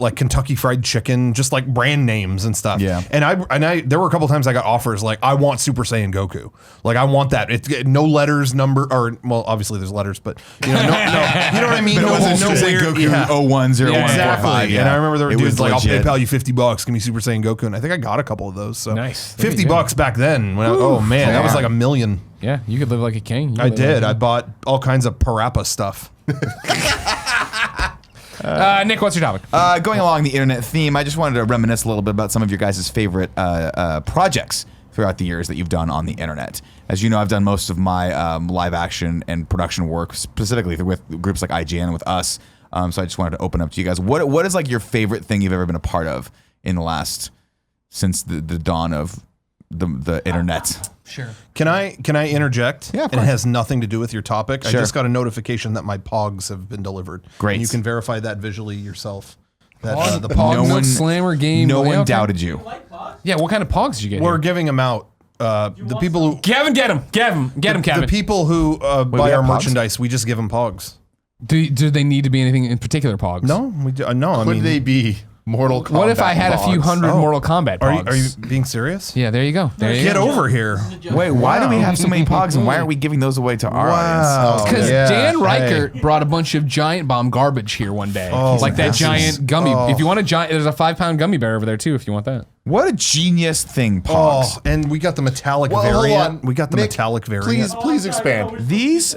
like Kentucky Fried Chicken, just like brand names and stuff. Yeah. And I there were a couple times I got offers like, I want Super Saiyan Goku. Like, I want that. It's no letters, number, or, well, obviously there's letters, but, you know, no, you know what I mean? But it wasn't no Super Saiyan weird- Goku yeah. 010145. Exactly. Yeah. And I remember there were It dudes was like, legit. I'll PayPal you $50, give me Super Saiyan Goku. And I think I got a couple of those. So Nice. $50 back then. When oh man, that was like $1 million. Yeah, you could live like a king. You I could live did. like I bought all kinds of Parappa stuff. Nick, what's your topic? Going along the internet theme, I just wanted to reminisce a little bit about some of your guys' favorite projects throughout the years that you've done on the internet. As you know, I've done most of my live action and production work, specifically with groups like IGN and with us. So I just wanted to open up to you guys. What is like your favorite thing you've ever been a part of in the last, since the dawn of the internet? Sure. Can I interject? Yeah, of And it course. has nothing to do with your topic. I Sure. just got a notification that my pogs have been delivered. Great. And you can verify that visually yourself. That the Pog pogs. No one- Slammer game. No one Okay. doubted you. Yeah, what kind of pogs did you get? We're here? giving them out. The people who Kevin, get him, Kevin. the people who we buy our have pogs? merchandise, we just give them pogs. Do they need to be anything in particular pogs? No, we do, no. I Could mean, they be Mortal Kombat? What if I had a few bots? hundred Oh. Mortal Kombat pogs? are you being serious? Yeah, there you go. There you Get go. over here. Wait, why do we have so many pogs and why aren't we giving those away to our audience? Because Yeah, Dan Reichert hey. brought a bunch of giant bomb garbage here one day. Oh, like that this giant gummy. If you want a giant, there's a 5-pound gummy bear over there too. If you want that. What a genius thing, Pogs. Oh, and we got the metallic Well, hold variant. on. We got the Nick, metallic variant. Please expand. These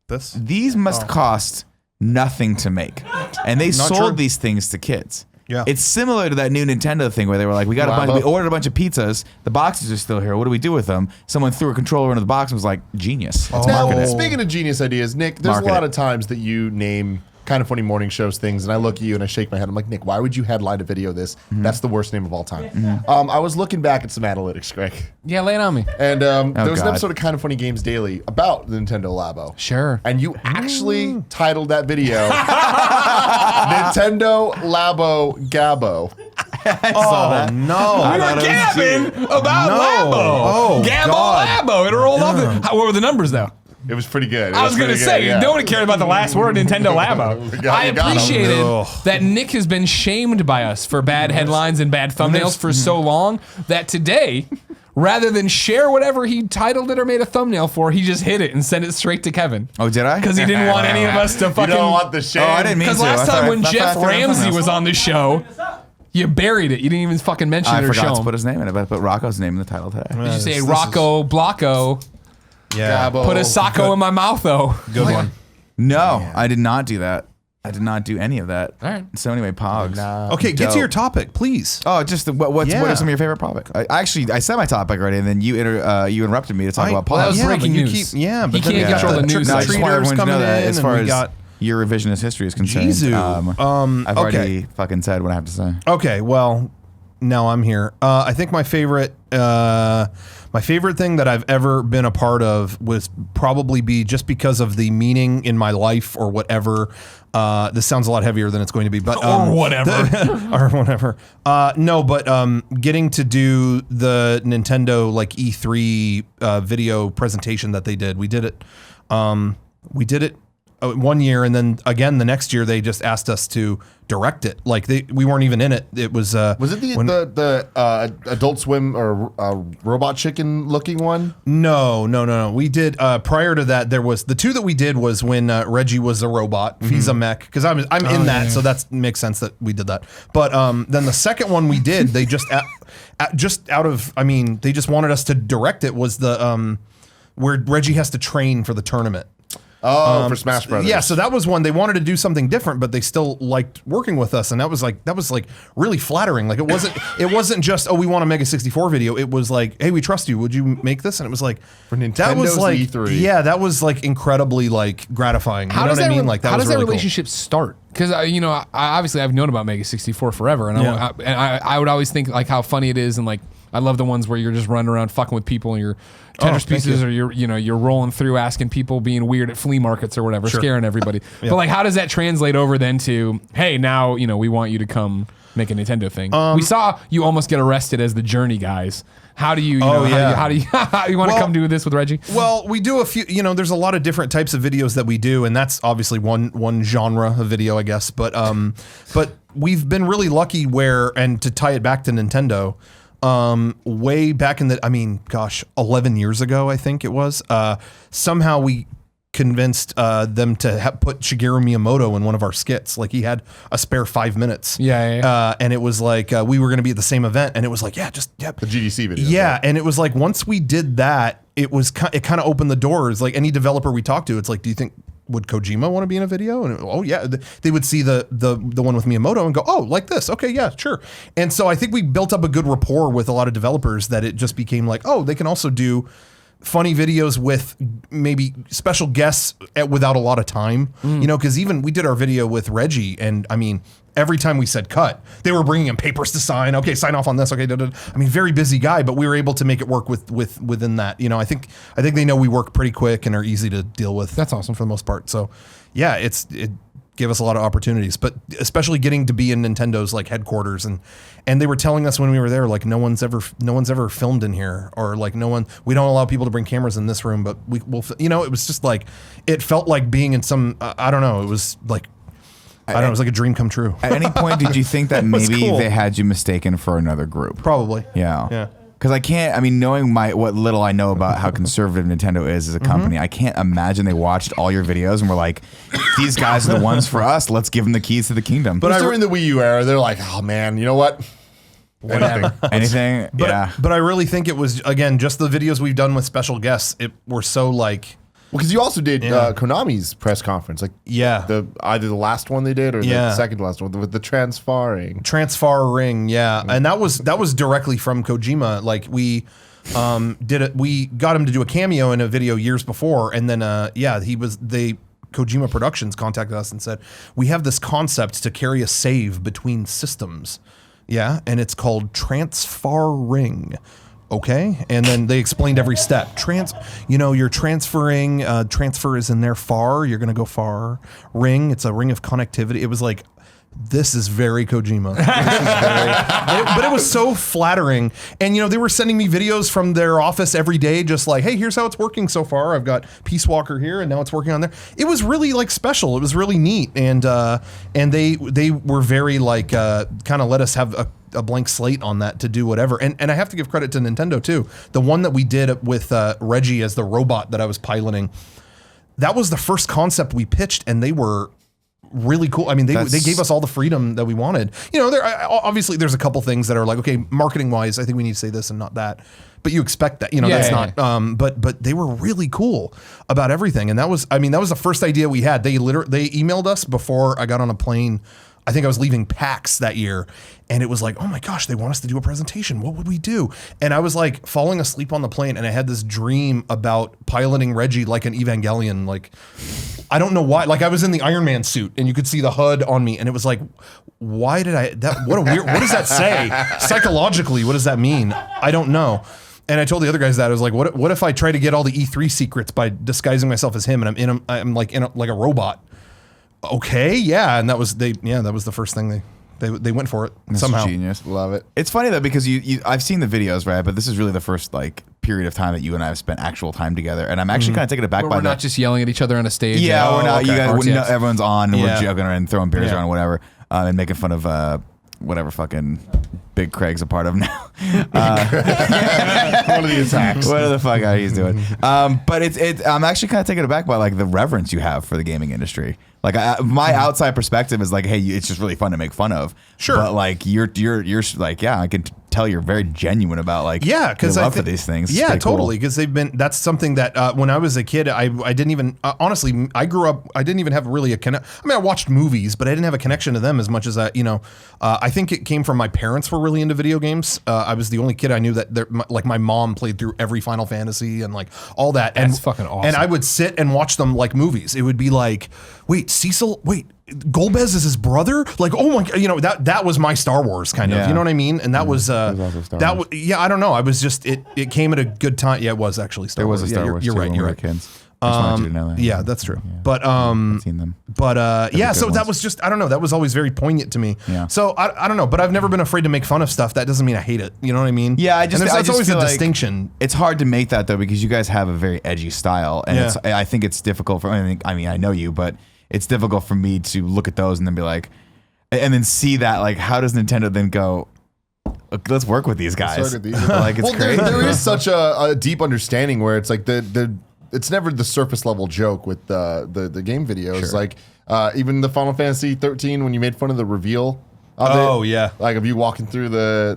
This? must cost nothing to make, and they sold true. these things to kids. Yeah. It's similar to that new Nintendo thing where they were like, we ordered a bunch of pizzas. The boxes are still here. What do we do with them? Someone threw a controller into the box and was like, genius. Let's market Now, it. speaking of genius ideas, Nick, there's Market a lot it. of times that you name Kind of Funny morning shows things, and I look at you and I shake my head. I'm like, Nick, why would you headline a video of this? Mm-hmm. That's the worst name of all time. I was looking back at some analytics, Greg, Yeah, lay it on me. and there was an God. episode of Kind of Funny Games Daily about the Nintendo Labo. Sure. And you actually titled that video Nintendo Labo Gabbo. Oh, no. We were gabbing about No. Labo. Oh, Gabbo God. Labo. It rolled off. What were the numbers though? It was pretty good. I was going to say, nobody cared about the last word, Nintendo Labo. I appreciated that Nick has been shamed by us for bad headlines and bad thumbnails for so long that today, rather than share whatever he titled it or made a thumbnail for, he just hit it and sent it straight to Kevin. Oh, did I? Because he didn't want any of us to fucking... You don't want the shame. Oh, I didn't mean to. Because last time when Jeff Ramsey was on the show, you buried it. You didn't even fucking mention it or show him. I forgot to put his name in it, but I put Rocco's name in the title tag. Did you say Rocco, Blocco? Yeah. Put a sacco in my mouth, though. Good one. No, I did not do that. I did not do any of that. All right. So anyway, Pogs. Okay, get to your topic, please. Oh, just what are some of your favorite topics? I said my topic already, and then you interrupted me to talk about Pogs. Well, that was breaking news. But he then can't control the news. No, I just want everyone to know that as far as your revisionist history is concerned. I've already fucking said what I have to say. Okay, well, now I'm here. I think my favorite thing that I've ever been a part of was probably be just because of the meaning in my life or whatever. This sounds a lot heavier than it's going to be, but or whatever. No, but getting to do the Nintendo like E3 video presentation that they did. We did it. We did it 1 year, and then again the next year they just asked us to direct it. Like we weren't even in it. It was it the Adult Swim or Robot Chicken looking one? No. We did prior to that. There was the two that we did was when Reggie was a robot, Visa Mech, because I'm in that, so that makes sense that we did that. But then the second one we did, they just they just wanted us to direct it. Was the where Reggie has to train for the tournament. Oh, for Smash Brothers. Yeah, so that was one. They wanted to do something different, but they still liked working with us, and that was like really flattering. Like it wasn't just we want a Mega64 video. It was like, hey, we trust you. Would you make this? And it was like for Nintendo's that was like E3. Yeah, that was like incredibly like gratifying. You know what I mean? Like that. How was does really that relationship start? Because I obviously I've known about Mega64 forever, and I would always think like how funny it is, and like I love the ones where you're just running around fucking with people and you're Tetris pieces, or you're rolling through asking people, being weird at flea markets or whatever, scaring everybody. But like, how does that translate over then to, hey, now we want you to come make a Nintendo thing? We saw you almost get arrested as the Journey guys. How do you? How do you want to come do this with Reggie? Well, we do a few. There's a lot of different types of videos that we do, and that's obviously one genre of video, I guess. But we've been really lucky and to tie it back to Nintendo. Way back in 11 years ago, I think it was, somehow we convinced them to put Shigeru Miyamoto in one of our skits. Like he had a spare 5 minutes. Yeah. And it was like, we were going to be at the same event, and it was like, the GDC video. Yeah. And it was like, once we did that, it kind of opened the doors. Like any developer we talked to, it's like, do you think, would Kojima want to be in a video? And they would see the one with Miyamoto and go, oh, like this. Okay, yeah, sure. And so I think we built up a good rapport with a lot of developers that it just became like, oh, they can also do funny videos with maybe special guests without a lot of time, because even we did our video with Reggie, and every time we said cut, they were bringing him papers to sign. Okay, sign off on this. Okay, very busy guy, but we were able to make it work within that. I think they know we work pretty quick and are easy to deal with. That's awesome for the most part. So, yeah, it gave us a lot of opportunities, but especially getting to be in Nintendo's like headquarters, and they were telling us when we were there, like no one's ever filmed in here, or like we don't allow people to bring cameras in this room, but we'll it was just like, it felt like being in some I don't know, it was like, I don't know, it was like a dream come true. At any point, did you think that maybe they had you mistaken for another group? Probably. Yeah. Because I can't, knowing what little I know about how conservative Nintendo is as a company, I can't imagine they watched all your videos and were like, these guys are the ones for us. Let's give them the keys to the kingdom. But during the Wii U era, they're like, oh man, you know what? Anything. But I really think it was, again, just the videos we've done with special guests, were so like... Well, because you also did Konami's press conference, like either the last one they did or the second to last one with the transfarring ring, and that was directly from Kojima. Like we did it, we got him to do a cameo in a video years before, and then Kojima Productions contacted us and said, we have this concept to carry a save between systems, and it's called transfarring. Okay, and then they explained every step. You're transferring. Transfer is in there. Far, you're gonna go far. Ring, it's a ring of connectivity. It was like this is very Kojima. But it was so flattering. And, they were sending me videos from their office every day, just like, hey, here's how it's working so far. I've got Peace Walker here, and now it's working on there. It was really like special. It was really neat. And they were very like, kind of let us have a blank slate on that to do whatever. And I have to give credit to Nintendo too. The one that we did with Reggie as the robot that I was piloting, that was the first concept we pitched, and they were really cool. I mean, they gave us all the freedom that we wanted. Obviously there's a couple things that are like, okay, marketing wise, I think we need to say this and not that. But you expect that, that's not. But they were really cool about everything, and that was the first idea we had. They emailed us before I got on a plane. I think I was leaving PAX that year, and it was like, oh my gosh, they want us to do a presentation. What would we do? And I was like falling asleep on the plane, and I had this dream about piloting Reggie like an Evangelion. Like, I don't know why. Like, I was in the Iron Man suit, and you could see the HUD on me, and it was like, why did what does that say? Psychologically, what does that mean? I don't know. And I told the other guys that I was like, what if I try to get all the E3 secrets by disguising myself as him, and I'm like in a robot? Okay, yeah, and that was the first thing they went for it. That's somehow. Genius. Love it. It's funny though, because I've seen the videos, right? But this is really the first like period of time that you and I have spent actual time together, and I'm actually kind of taken aback by we're not just yelling at each other on a stage. Yeah, we're not. Okay. You guys, everyone's on, and we're joking and throwing beers Yeah. around, whatever, and making fun of whatever fucking Big Craig's a part of now. One of the attacks. What the fuck are you doing? But I'm actually kind of taken aback by like the reverence you have for the gaming industry. Like my outside perspective is like, hey, it's just really fun to make fun of. Sure. But like you're like, yeah, I can tell you're very genuine about like because your love for these things. Yeah, totally. Because that's something that when I was a kid, I didn't even honestly. I grew up. I didn't even have really a connect. I mean, I watched movies, but I didn't have a connection to them as much as I think it came from my parents were really into video games. I was the only kid I knew that like my mom played through every Final Fantasy and like all that. That's fucking awesome. And I would sit and watch them like movies. It would be like, wait, Cecil, wait. Golbez is his brother? Like, oh my god, that was my Star Wars kind of. You know what I mean? And that was I don't know. I was just it came at a good time. Yeah, it was actually Star Wars. There was a Star Wars. You're too, right. when You're we right. were kids. I just wanted you to know that. Yeah, that's true. Yeah. But I've seen them. But yeah, so good that ones. was just I don't know. That was always very poignant to me. Yeah. So I don't know. But I've never been afraid to make fun of stuff. That doesn't mean I hate it. You know what I mean? Yeah, I that's just always feel a like distinction. It's hard to make that though because you guys have a very edgy style, and Yeah. I think it's difficult for. I mean, I know you, but it's difficult for me to look at those and then be like, and then see that like, how does Nintendo then go? Let's work with these guys. Like it's crazy. There is such a deep understanding where it's like it's never the surface level joke with the game videos. Sure. Like even the Final Fantasy 13 when you made fun of the reveal. Of Oh, it, yeah. like of you walking through the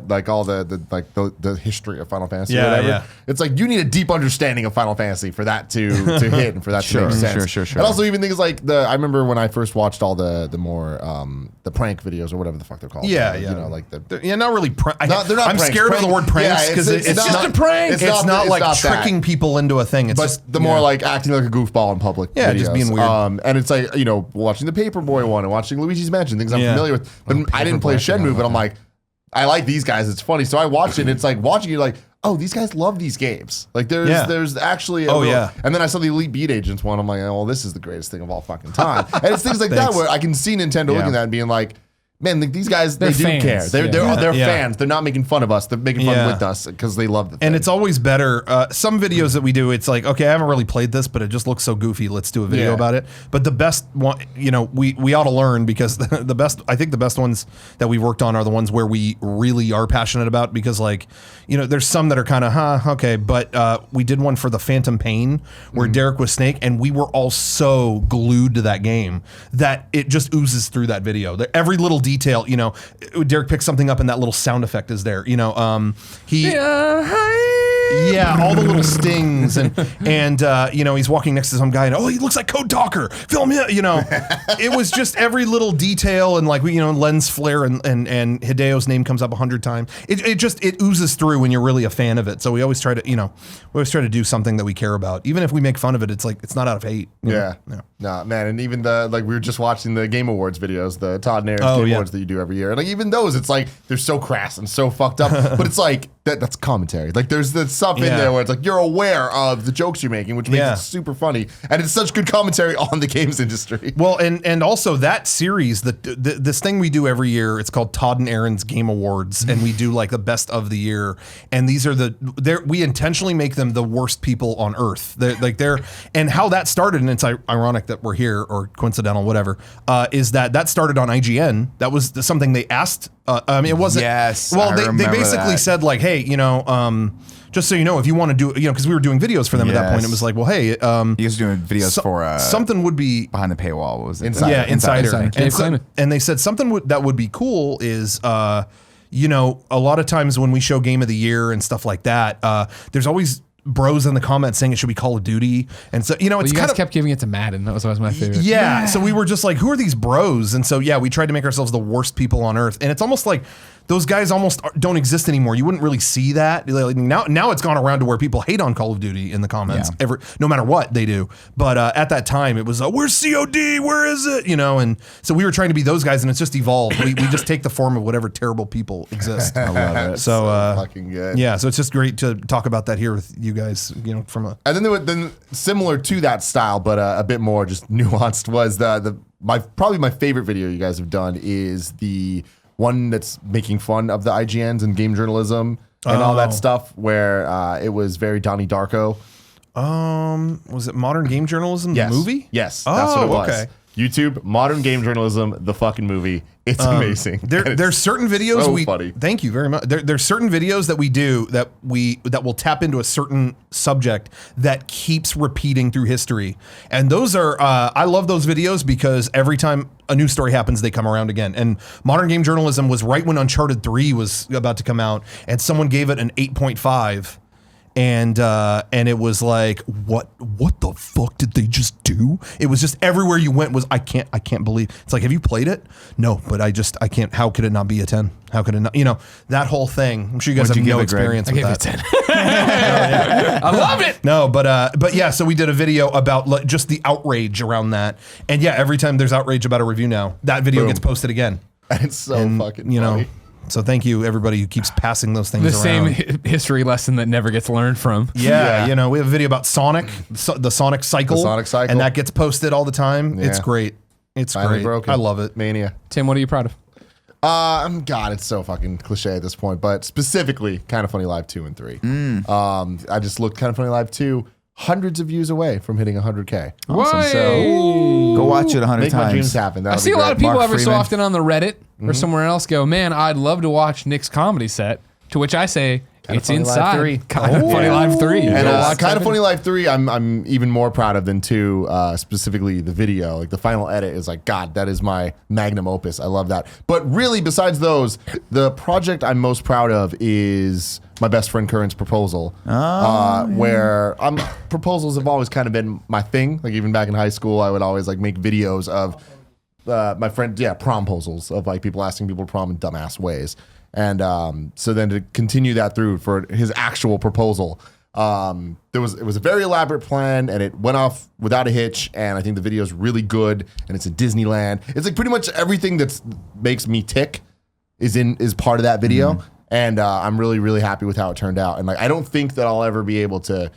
history of Final Fantasy Yeah, or whatever. yeah. It's like you need a deep understanding of Final Fantasy for that to hit and for that to make sense. Sure. And also even things like I remember when I first watched all the more the prank videos or whatever the fuck they're called. Yeah, You yeah. know, like Not really. they're not I'm pranks. scared of the word pranks Yeah, because it's not- just a prank. It's not like that. tricking people into a thing. It's But just the more like acting like a goofball in public. Yeah, videos. just being weird. And it's like, watching the Paperboy one and watching Luigi's Mansion, things I'm Yeah. familiar with. But I didn't play Paperboy, Shenmue, but I'm like, I like these guys. It's funny. So I watched it and it's like watching it like, oh, these guys love these games. Like there's actually a yeah. And then I saw the Elite Beat Agents one. I'm like, oh, well, this is the greatest thing of all fucking time. And it's things like that Thanks. where I can see Nintendo looking at that and being like, man, like, these guys, they do fans. care. They're Yeah. fans. They're not making fun of us. They're making fun Yeah. with us because they love the thing. And it's always better. Some videos that we do, it's like, okay, I haven't really played this, but it just looks so goofy. Let's do a video Yeah. about it. But the best one, we ought to learn because I think the best ones that we worked on are the ones where we really are passionate about because there's some that are kind of, okay. But we did one for the Phantom Pain where Derek was Snake and we were all so glued to that game that it just oozes through that video. Every little detail, Derek picks something up and that little sound effect is there. Yeah, all the little stings and he's walking next to some guy and he looks like Code Talker. Film him, It was just every little detail and lens flare and Hideo's name comes up 100 times. It oozes through when you're really a fan of it. So we always try to do something that we care about. Even if we make fun of it, it's like it's not out of hate. Yeah. Nah, man, and even we were just watching the Game Awards videos, the Todd Nair's Game Awards that you do every year. And like even those, it's like they're so crass and so fucked up. But it's like that's commentary. Like there's stuff in there where it's like you're aware of the jokes you're making, which makes it super funny, and it's such good commentary on the games industry. Well, and also that series, this thing we do every year, it's called Todd and Aaron's Game Awards, and we do like the best of the year, and these are we intentionally make them the worst people on earth. And how that started, and it's ironic that we're here, or coincidental, whatever, is that started on IGN. That was something they asked. I mean, it wasn't. Yes. Well, they basically said like, hey, you know, just so you know, if you want to do, you know, because we were doing videos for them at that point, it was like, well, hey, you guys are doing videos for something would be behind the paywall. What was it? Insider. Yeah, Insider. And they said something that would be cool is, you know, a lot of times when we show Game of the Year and stuff like that, there's always bros in the comments saying it should be Call of Duty, and so you know, it's you kind guys of kept giving it to Madden. That was always my favorite. Yeah, so we were just like, who are these bros? And so yeah, we tried to make ourselves the worst people on earth, and it's almost like those guys almost don't exist anymore. You wouldn't really see that. Like now it's gone around to where people hate on Call of Duty in the comments, no matter what they do. But at that time, it was, where's COD? Where is it? You know, and so we were trying to be those guys, and it's just evolved. We just take the form of whatever terrible people exist. I love it. So fucking good. Yeah, so it's just great to talk about that here with you guys. You know, from a and then similar to that style, but a bit more just nuanced was probably my favorite video you guys have done is the one that's making fun of the IGNs and game journalism and all that stuff, where it was very Donnie Darko. Was it Modern Game Journalism, the movie? Yes, that's what it was. Okay. YouTube, Modern Game Journalism, the fucking movie. It's amazing. There's certain videos funny. Thank you very much. There's certain videos that we do that will tap into a certain subject that keeps repeating through history, and those are I love those videos because every time a new story happens, they come around again. And Modern Game Journalism was right when Uncharted 3 was about to come out, and someone gave it an 8.5. And it was like, what the fuck did they just do? It was just everywhere you went was I can't believe. It's like, have you played it? No, but I can't. How could it not be a 10? How could it not? You know, that whole thing. I'm sure you guys have no experience with that. I gave it 10. I love it. No, but yeah. So we did a video about just the outrage around that, and yeah, every time there's outrage about a review now, that video gets posted again. It's so fucking you funny. know. So thank you, everybody who keeps passing those things The around. same history lesson that never gets learned from. Yeah, you know, we have a video about Sonic, the Sonic cycle. The Sonic cycle. And that gets posted all the time. Yeah. It's great. It's Finally great. broken. I love it. Mania. Tim, what are you proud of? God, it's so fucking cliche at this point, but specifically Kind of Funny Live 2 and 3. I just looked Kind of Funny Live 2 hundreds of views away from hitting 100K. Awesome. So go watch it 100 Make times. my dreams happen. I see a lot of people Mark every so Freeman. often on the Reddit or somewhere else go, man, I'd love to watch Nick's comedy set. To which I say, it's Funny Live inside. 3. Kind of Funny Live 3. And Kind of Funny Live 3, I'm even more proud of than 2, specifically the video. Like the final edit is like, God, that is my magnum opus. I love that. But really, besides those, the project I'm most proud of is my best friend Curran's proposal, where proposals have always kind of been my thing. Like even back in high school, I would always like make videos of my friend, promposals of like people asking people to prom in dumbass ways. And so then to continue that through for his actual proposal, it was a very elaborate plan, and it went off without a hitch. And I think the video is really good, and it's in Disneyland. It's like pretty much everything that makes me tick is part of that video. And I'm really, really happy with how it turned out. And like, I don't think that I'll ever be able to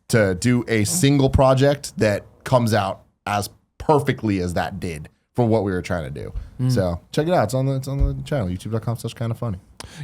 do a single project that comes out as perfectly as that did for what we were trying to do. So check it out. It's on the channel, youtube.com/kindoffunny.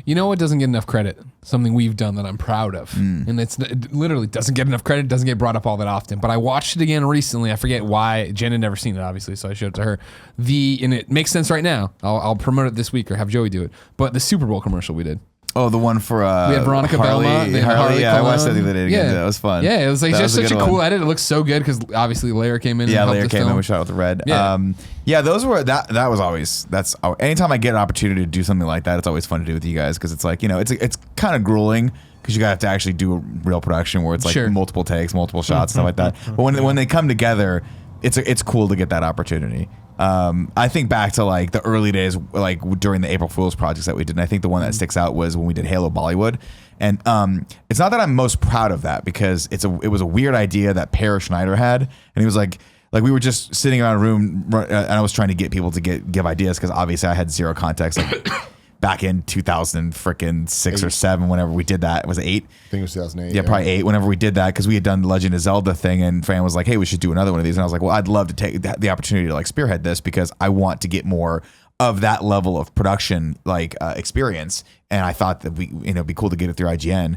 You know what doesn't get enough credit? Something we've done that I'm proud of. And it literally doesn't get enough credit, doesn't get brought up all that often. But I watched it again recently. I forget why. Jen had never seen it, obviously, so I showed it to her. And it makes sense right now. I'll promote it this week or have Joey do it. But the Super Bowl commercial we did. Oh, the one for We had Veronica Harley, Belmont. Harley, I watched that the other day again. That was fun. Yeah, it was like That just was such a good cool one. edit. It looks so good because obviously Lair came in. Yeah, and Lair helped the came in. film. We shot with the red. Yeah. Those were that was always anytime I get an opportunity to do something like that, it's always fun to do with you guys because it's like, you know, it's kind of grueling because you have to actually do a real production where it's like multiple takes, multiple shots, stuff like that. But when they come together, it's cool to get that opportunity. I think back to like the early days, like during the April Fool's projects that we did. And I think the one that sticks out was when we did Halo Bollywood. And it's not that I'm most proud of that because it was a weird idea that Per Schneider had, and he was like we were just sitting around a room and I was trying to get people to give ideas because obviously I had zero context. Like, back in 2006 or 7, whenever we did that. Was it 8? I think it was 2008. Yeah, probably 8. Whenever we did that, because we had done the Legend of Zelda thing, and Fran was like, "Hey, we should do another one of these." And I was like, "Well, I'd love to take the opportunity to like spearhead this because I want to get more of that level of production like experience." And I thought that it'd be cool to get it through IGN.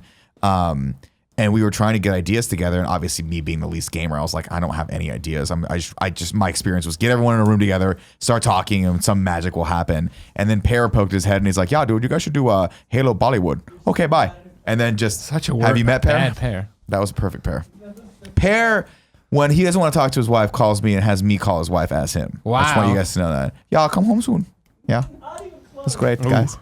And we were trying to get ideas together, and obviously me being the least gamer, I was like, I don't have any ideas. I just my experience was get everyone in a room together, start talking, and some magic will happen. And then Pear poked his head and he's like, "Yeah, dude, you guys should do Halo Bollywood." Okay, bye. And then just Such a have you met Pear? bad Pear. That was a perfect Pear. Pear, when he doesn't want to talk to his wife, calls me and has me call his wife as him. I just want you guys to know that. Yeah, I'll come home soon. Yeah, that's great, guys.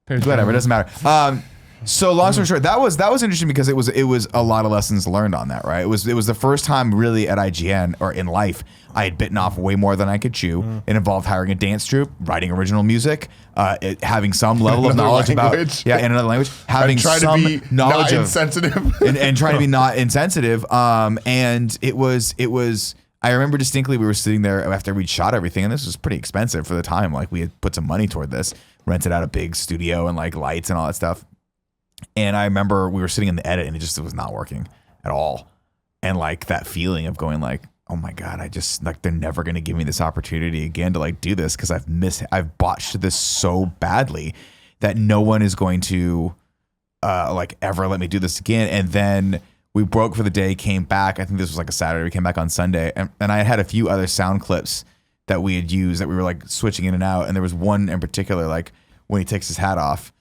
Whatever, it doesn't matter. So long story short, that was interesting because it was a lot of lessons learned on that, right? It was the first time really at IGN or in life I had bitten off way more than I could chew. It involved hiring a dance troupe, writing original music, having some level of knowledge in another language, having some knowledge of insensitive and trying to be not insensitive. And it was. I remember distinctly we were sitting there after we'd shot everything, and this was pretty expensive for the time. Like we had put some money toward this, rented out a big studio and like lights and all that stuff. And I remember we were sitting in the edit and it was not working at all. And like that feeling of going like, oh my God, I just like, they're never going to give me this opportunity again to like do this. Cause I've botched this so badly that no one is going to like ever let me do this again. And then we broke for the day, came back. I think this was like a Saturday. We came back on Sunday and I had a few other sound clips that we had used that we were like switching in and out. And there was one in particular, like when he takes his hat off,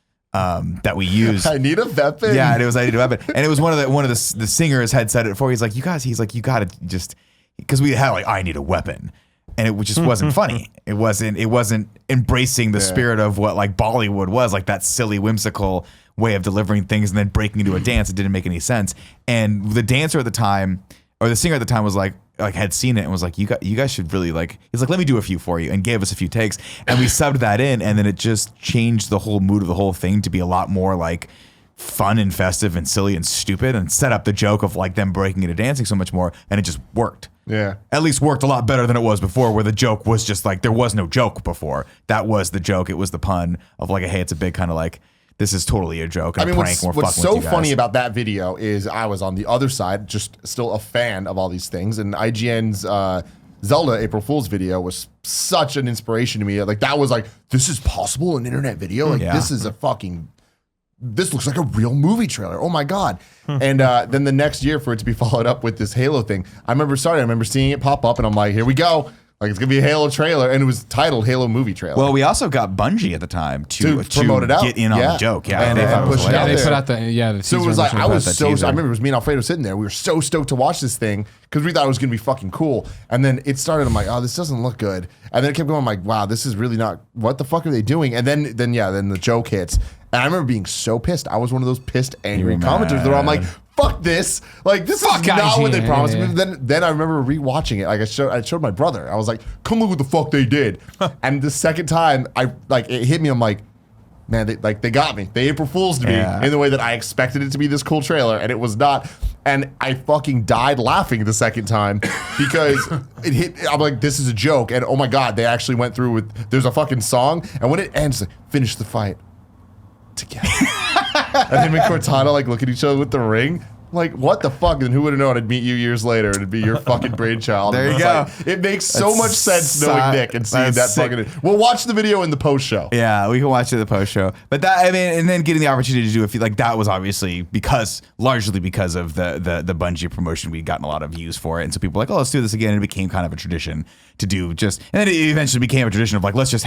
that we used. I need a weapon. Yeah, and it was I need a weapon, and it was one of the singers had said it before. He's like, you gotta just, because we had like I need a weapon, and it just wasn't funny. It wasn't embracing the spirit of what like Bollywood was, like that silly whimsical way of delivering things and then breaking into a dance. It didn't make any sense. And the dancer at the time, or the singer at the time, was like had seen it and was like, you guys should really like, he's like, let me do a few for you, and gave us a few takes, and we subbed that in, and then it just changed the whole mood of the whole thing to be a lot more like fun and festive and silly and stupid, and set up the joke of like them breaking into dancing so much more, and it just worked. Yeah. At least worked a lot better than it was before, where the joke was just like, there was no joke before. That was the joke. It was the pun of like, hey, it's a big kind of like, this is totally a joke. And what's so funny about that video is I was on the other side, just still a fan of all these things. And IGN's Zelda April Fool's video was such an inspiration to me. Like that was like, this is possible in internet video. Like this is this looks like a real movie trailer. Oh my God. And then the next year for it to be followed up with this Halo thing, I remember seeing it pop up and I'm like, here we go. Like it's gonna be a Halo trailer, and it was titled Halo Movie Trailer. Well, we also got Bungie at the time to promote it out, get in on the joke. Yeah, and they pushed it out there. They put out the so it was like I remember it was me and Alfredo sitting there. We were so stoked to watch this thing because we thought it was gonna be fucking cool. And then it started. I'm like, oh, this doesn't look good. And then it kept going. I'm like, wow, this is really not. What the fuck are they doing? And then the joke hits. And I remember being so pissed. I was one of those pissed, angry commenters where I'm like, fuck this. Like, this is not what they promised me. Then I remember rewatching it. Like, I showed my brother. I was like, come look what the fuck they did. And the second time, it hit me. I'm like, man, they got me. They April Fools to me in the way that I expected it to be this cool trailer, and it was not. And I fucking died laughing the second time because it hit. I'm like, this is a joke. And oh my God, they actually went through with, there's a fucking song. And when it ends, like, finish the fight together. And him and Cortana like look at each other with the ring. Like, what the fuck? And who would have known I'd meet you years later and it'd be your fucking brainchild. There you go. Like, it makes so much sense knowing Nick and seeing that fucking. We'll watch the video in the post show. Yeah, we can watch it in the post show. But that, I mean, and then getting the opportunity to do it, like that was obviously largely because of the Bungie promotion. We'd gotten a lot of views for it, and so people were like, oh, let's do this again. And it became kind of a tradition to do and then it eventually became a tradition of like, let's just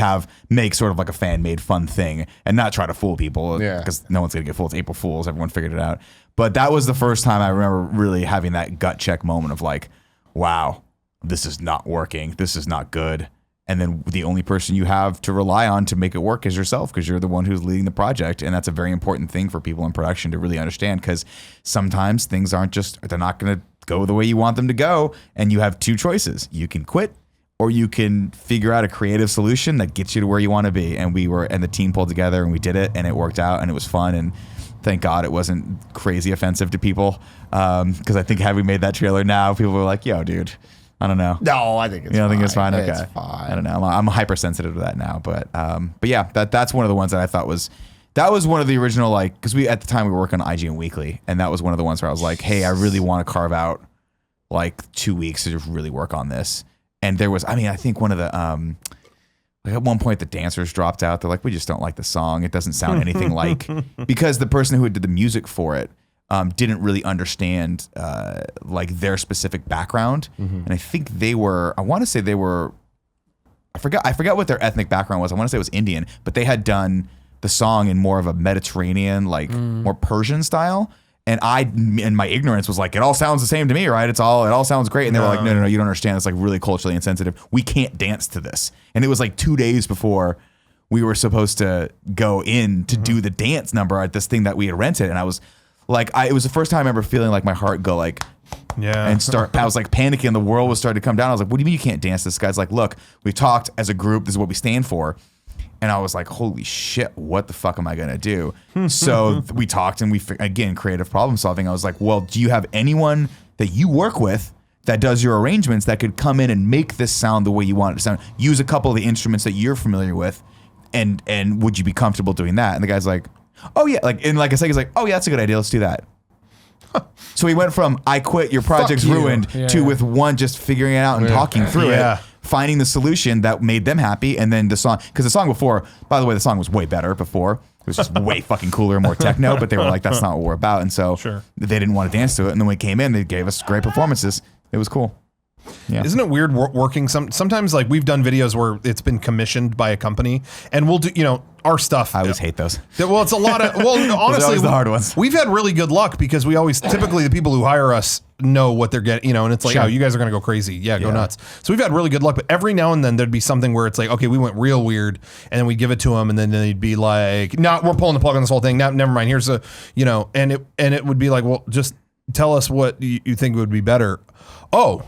make sort of like a fan-made fun thing and not try to fool people. Yeah. Because no one's gonna get fooled. It's April Fools. Everyone figured it out. But that was the first time I remember really having that gut check moment of like, wow, this is not working. This is not good. And then the only person you have to rely on to make it work is yourself, because you're the one who's leading the project. And that's a very important thing for people in production to really understand, because sometimes things they're not going to go the way you want them to go. And you have two choices. You can quit, or you can figure out a creative solution that gets you to where you want to be. And the team pulled together and we did it, and it worked out, and it was fun. And thank God it wasn't crazy offensive to people. Because I think had we made that trailer now, people were like, yo, dude, I don't know. No, I think it's. You don't fine. think it's fine? Okay. It's fine. I don't know. I'm hypersensitive to that now, but yeah, that's one of the ones that I thought was. That was one of the original, like, because we at the time we were working on IGN Weekly, and that was one of the ones where I was like, hey, I really want to carve out like 2 weeks to just really work on this. And there was, I mean, I think one of the like at one point the dancers dropped out. They're like, we just don't like the song. It doesn't sound anything like, because the person who did the music for it didn't really understand like their specific background. And I think they were, I want to say they were, I forgot what their ethnic background was. I want to say it was Indian, but they had done the song in more of a Mediterranean, like more Persian style. And I, in my ignorance, was like, it all sounds the same to me, right? It all sounds great. And they were like, no, you don't understand. It's like really culturally insensitive. We can't dance to this. And it was like 2 days before we were supposed to go in to do the dance number at this thing that we had rented. And I was like, it was the first time I remember feeling like my heart go like, and I was like panicking. The world was starting to come down. I was like, what do you mean you can't dance? This guy's like, look, we talked as a group. This is what we stand for. And I was like, holy shit, what the fuck am I going to do? So we talked and again, creative problem solving. I was like, well, do you have anyone that you work with that does your arrangements that could come in and make this sound the way you want it to sound? Use a couple of the instruments that you're familiar with. And would you be comfortable doing that? And the guy's like, oh yeah. Like, and like I said, he's like, oh yeah, that's a good idea. Let's do that. So we went from I quit, your project's ruined, to with one just figuring it out and talking through it, finding the solution that made them happy, and then the song, because the song before, by the way, the song was way better before. It was just way fucking cooler, more techno, but they were like, that's not what we're about. And so they didn't want to dance to it. And then when we came in, they gave us great performances. It was cool. Yeah. Isn't it weird working sometimes like we've done videos where it's been commissioned by a company and we'll do, our stuff. I always hate those. Well, it's a lot of, honestly, the hard ones. We've had really good luck because we always, typically the people who hire us know what they're getting, and it's like, oh, you guys are going to go crazy. Yeah, go nuts. So we've had really good luck, but every now and then there'd be something where it's like, okay, we went real weird, and then we'd give it to them, and then they'd be like, no, we're pulling the plug on this whole thing. Now, never mind. Here's a, and it would be like, well, just tell us what you think would be better. Oh,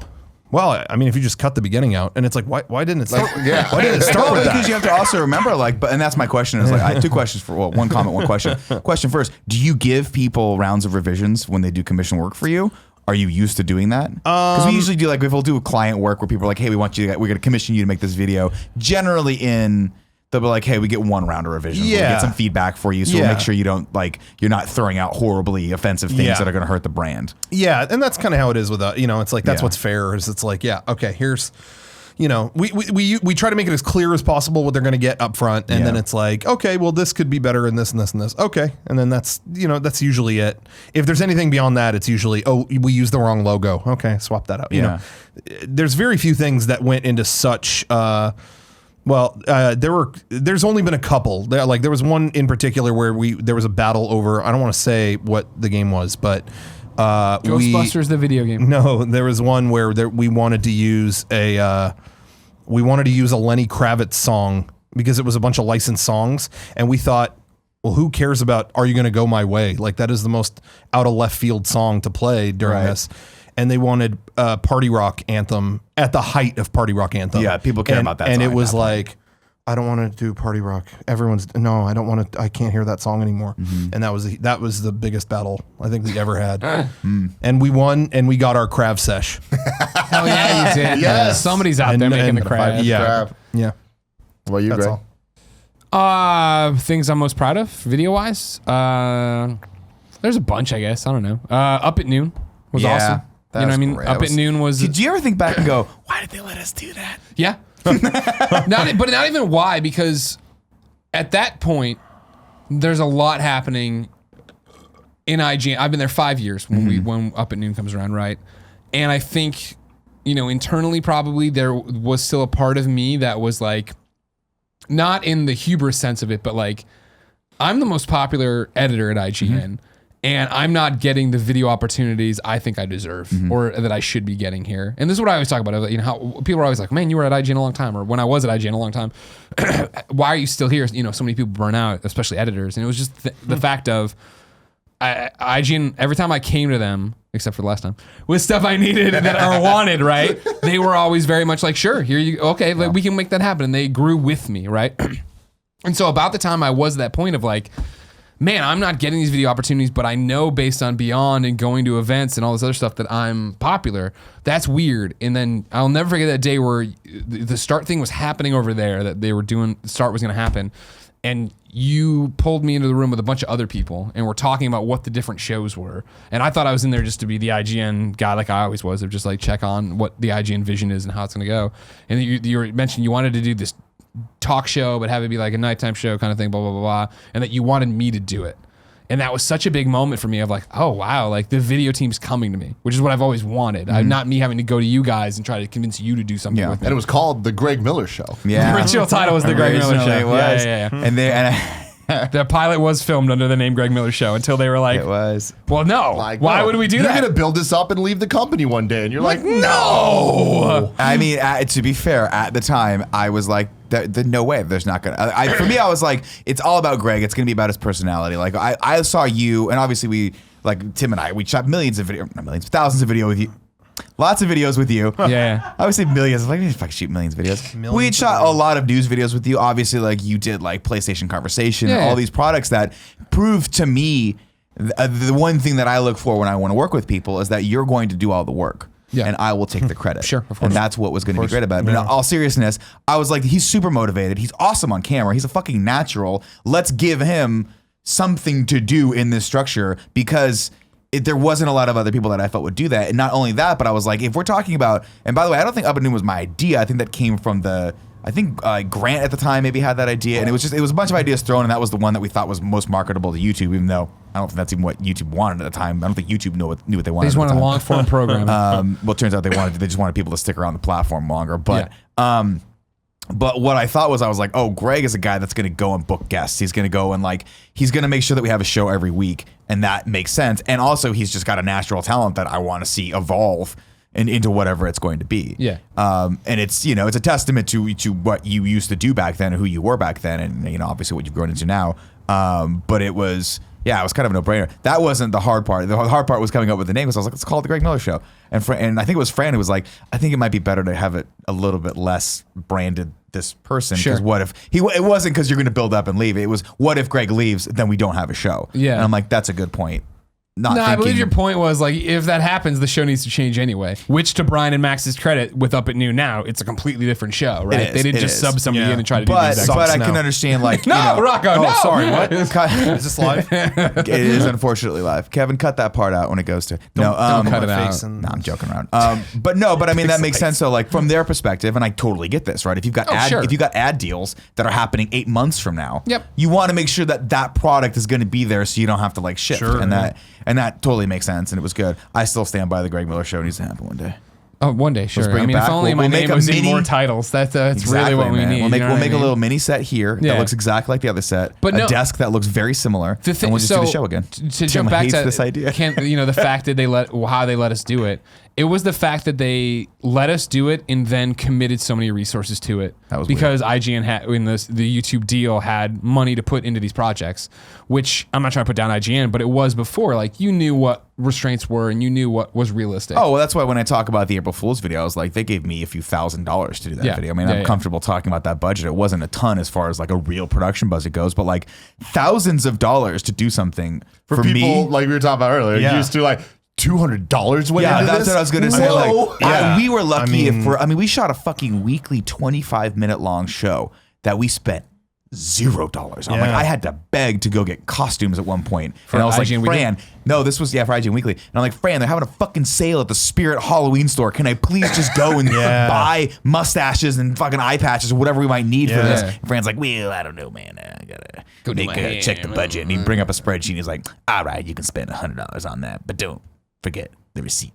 well, I mean, if you just cut the beginning out, and it's like, why didn't it start? Why didn't it start with that? Because you have to also remember, like, and that's my question. Is like, I have two questions one comment, one question. Question first: do you give people rounds of revisions when they do commission work for you? Are you used to doing that? Because we usually do, like, if we'll do a client work where people are like, hey, we're going to commission you to make this video. Generally, they'll be like, hey, we get one round of revisions. We'll get some feedback for you, so we'll make sure you don't, like, you're not throwing out horribly offensive things that are going to hurt the brand. Yeah, and that's kind of how it is with it's like, that's what's fair, is it's like, okay, here's, we try to make it as clear as possible what they're going to get up front, and then it's like, okay, well, this could be better in this and this and this. Okay, and then that's, that's usually it. If there's anything beyond that, it's usually, oh, we used the wrong logo. Okay, swap that out. You know, there's very few things that went into such, there's only been a couple. There was one in particular where there was a battle over, I don't want to say what the game was, but Ghostbusters, the video game. No, there was one where we wanted to use a Lenny Kravitz song because it was a bunch of licensed songs, and we thought, well, who cares about Are You Gonna Go My Way? Like, that is the most out of left field song to play during this. And they wanted Party Rock Anthem at the height of Party Rock Anthem. Yeah, people care about that and song. It was like, I don't want to do Party Rock. I can't hear that song anymore. And that was the biggest battle I think we ever had. And we won, and we got our Krav sesh. Hell yeah, you did. Yes. Somebody's out there making the Krav. Yeah. What about you, Greg? Things I'm most proud of, video wise. There's a bunch, I guess. I don't know. Up at Noon was awesome. You know what I mean? Up at Noon was. Did you ever think back and go, why did they let us do that? Yeah. Not even why, because at that point, there's a lot happening in IGN. I've been there 5 years when Up at Noon comes around, right? And I think, internally probably there was still a part of me that was like, not in the hubris sense of it, but like, I'm the most popular editor at IGN. And I'm not getting the video opportunities I think I deserve or that I should be getting here. And this is what I always talk about. How people are always like, man, you were at IGN a long time. Or when I was at IGN a long time, why are you still here? So many people burn out, especially editors. And it was just the fact of IGN, every time I came to them, except for the last time, with stuff I needed that or wanted, right? They were always very much like, sure, here you go. Okay, like, we can make that happen. And they grew with me, right? And so about the time I was at that point of like, man, I'm not getting these video opportunities, but I know based on Beyond and going to events and all this other stuff that I'm popular. That's weird. And then I'll never forget that day where the start thing was happening over there, that they were doing, the start was going to happen. And you pulled me into the room with a bunch of other people and we're talking about what the different shows were. And I thought I was in there just to be the IGN guy like I always was, of just like check on what the IGN vision is and how it's going to go. And you mentioned you wanted to do this talk show, but have it be like a nighttime show kind of thing, blah, blah, blah, blah. And that you wanted me to do it. And that was such a big moment for me of like, oh, wow, like the video team's coming to me, which is what I've always wanted. Not me having to go to you guys and try to convince you to do something with me. And it was called The Greg Miller Show. Yeah. The original title was The Greg Miller Show. It was. Yeah. And the pilot was filmed under the name Greg Miller Show until they were like, it was. Well, no. Like, why no, would we do you're that? You're going to build this up and leave the company one day. And you're like, no. I mean, to be fair, at the time, I was like, no way. There's not going to. For me, I was like, it's all about Greg. It's going to be about his personality. Like, I saw you, and obviously we, like Tim and I, we shot thousands of video with you. Lots of videos with you. Yeah. I would say millions. Like, if I could shoot millions of videos. We shot a lot of news videos with you. Obviously, like you did like PlayStation Conversation, all these products that prove to me the one thing that I look for when I want to work with people is that you're going to do all the work. Yeah. And I will take the credit. Sure, of course. And that's what was going to be great about it. But in all seriousness, I was like, he's super motivated. He's awesome on camera. He's a fucking natural. Let's give him something to do in this structure because there wasn't a lot of other people that I felt would do that. And not only that, but I was like, if we're talking about, and by the way, I don't think Up and Noon was my idea. I think that came from I think Grant at the time maybe had that idea. And it was a bunch of ideas thrown, and that was the one that we thought was most marketable to YouTube, even though I don't think that's even what YouTube wanted at the time. I don't think YouTube knew what they wanted. They just wanted a long form program. Well, it turns out they just wanted people to stick around the platform longer. But but what I thought was, I was like, oh, Greg is a guy that's going to go and book guests. He's going to go and like, he's going to make sure that we have a show every week. And that makes sense. And also he's just got a natural talent that I want to see evolve into whatever it's going to be. Yeah. And it's, it's a testament to what you used to do back then and who you were back then. And, obviously what you've grown into now. But it was kind of a no-brainer. That wasn't the hard part. The hard part was coming up with the name, because I was like, let's call it The Greg Miller Show. And I think it was Fran who was like, I think it might be better to have it a little bit less branded this person. Sure. Because what if it wasn't because you're going to build up and leave. It was, what if Greg leaves, then we don't have a show. Yeah. And I'm like, that's a good point. I believe your point was like, if that happens, the show needs to change anyway. Which, to Brian and Max's credit, with Up at Noon now, it's a completely different show, right? They didn't just sub somebody in and try to do the exact But I same. can understand, like, Rocco, no. Sorry, what? Is this live? It is unfortunately live. Kevin, cut that part out when it goes to. Don't cut it out. No, I'm joking around. But I mean, that makes sense. So, like, from their perspective, and I totally get this, right? If you've got ad deals that are happening 8 months from now, you want to make sure that product is going to be there, so you don't have to like shift. Sure, and that totally makes sense, and it was good. I still stand by the Greg Miller Show. Needs to happen one day. Oh, one day, sure. bring I it mean, back. if only my name was in more titles. That's really what we need. We'll make a little mini set here that looks exactly like the other set. But a desk that looks very similar. And we'll just do the show again. To jump back to this idea. The fact that how they let us do it. It was the fact that they let us do it and then committed so many resources to it. That was because weird. IGN had, in the YouTube deal, had money to put into these projects, which I'm not trying to put down IGN, but it was before. Like, you knew what restraints were and you knew what was realistic. Oh, well, that's why when I talk about the April Fool's video, I was like, they gave me a few $1,000s to do that video. I mean, I'm comfortable talking about that budget. It wasn't a ton as far as like a real production budget goes, but like thousands of dollars to do something for people, me. Like we were talking about earlier, used to like $200 went into that's this? what I was going to say. Like, we were lucky we shot a fucking weekly 25-minute long show that we spent $0 on. Like, I had to beg to go get costumes at one point. And I was IGN like, Fran, no, this was, for IGN Weekly. And I'm like, Fran, they're having a fucking sale at the Spirit Halloween store. Can I please just go and buy mustaches and fucking eye patches or whatever we might need for this? And Fran's like, well, I don't know, man. I gotta check the budget. And he'd bring up a spreadsheet and he's like, all right, you can spend $100 on that, but don't forget the receipt.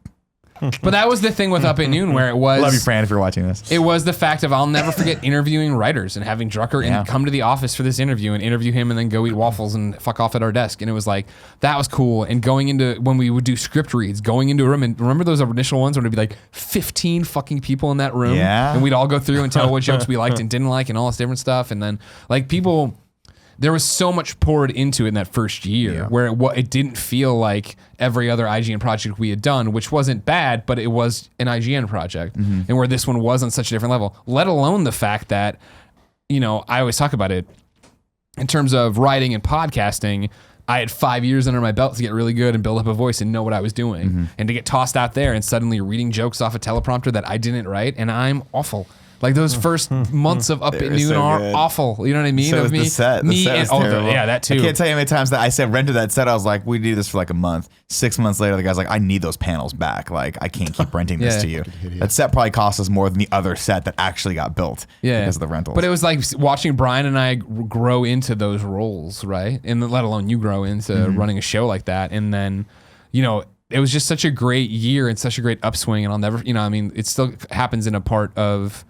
But that was the thing with Up at Noon, where it was... Love you, Fran, if you're watching this. It was the fact of, I'll never forget interviewing writers and having Drucker come to the office for this interview and interview him and then go eat waffles and fuck off at our desk. And it was like, that was cool. And going into, when we would do script reads, going into a room, and remember those initial ones when it'd be like 15 fucking people in that room? Yeah. And we'd all go through and tell what jokes we liked and didn't like and all this different stuff. And then, like, people... There was so much poured into it in that first year where it didn't feel like every other IGN project we had done, which wasn't bad, but it was an IGN project. And where this one was on such a different level, let alone the fact that, I always talk about it in terms of writing and podcasting. I had 5 years under my belt to get really good and build up a voice and know what I was doing. And to get tossed out there and suddenly reading jokes off a teleprompter that I didn't write, and I'm awful. Like those first months of Up at Noon so are good. awful. You know what I mean? So of was me, the set. The set was terrible. yeah, that too. I can't tell you how many times that I said rented that set. I was like, we do this for like a month. 6 months later, the guy's like, I need those panels back. Like, I can't keep renting this to you. That set probably cost us more than the other set that actually got built because of the rentals. But it was like watching Brian and I grow into those roles, right? And let alone you grow into running a show like that. And then, you know, it was just such a great year and such a great upswing. And I'll never, you know, I mean, it still happens in a part of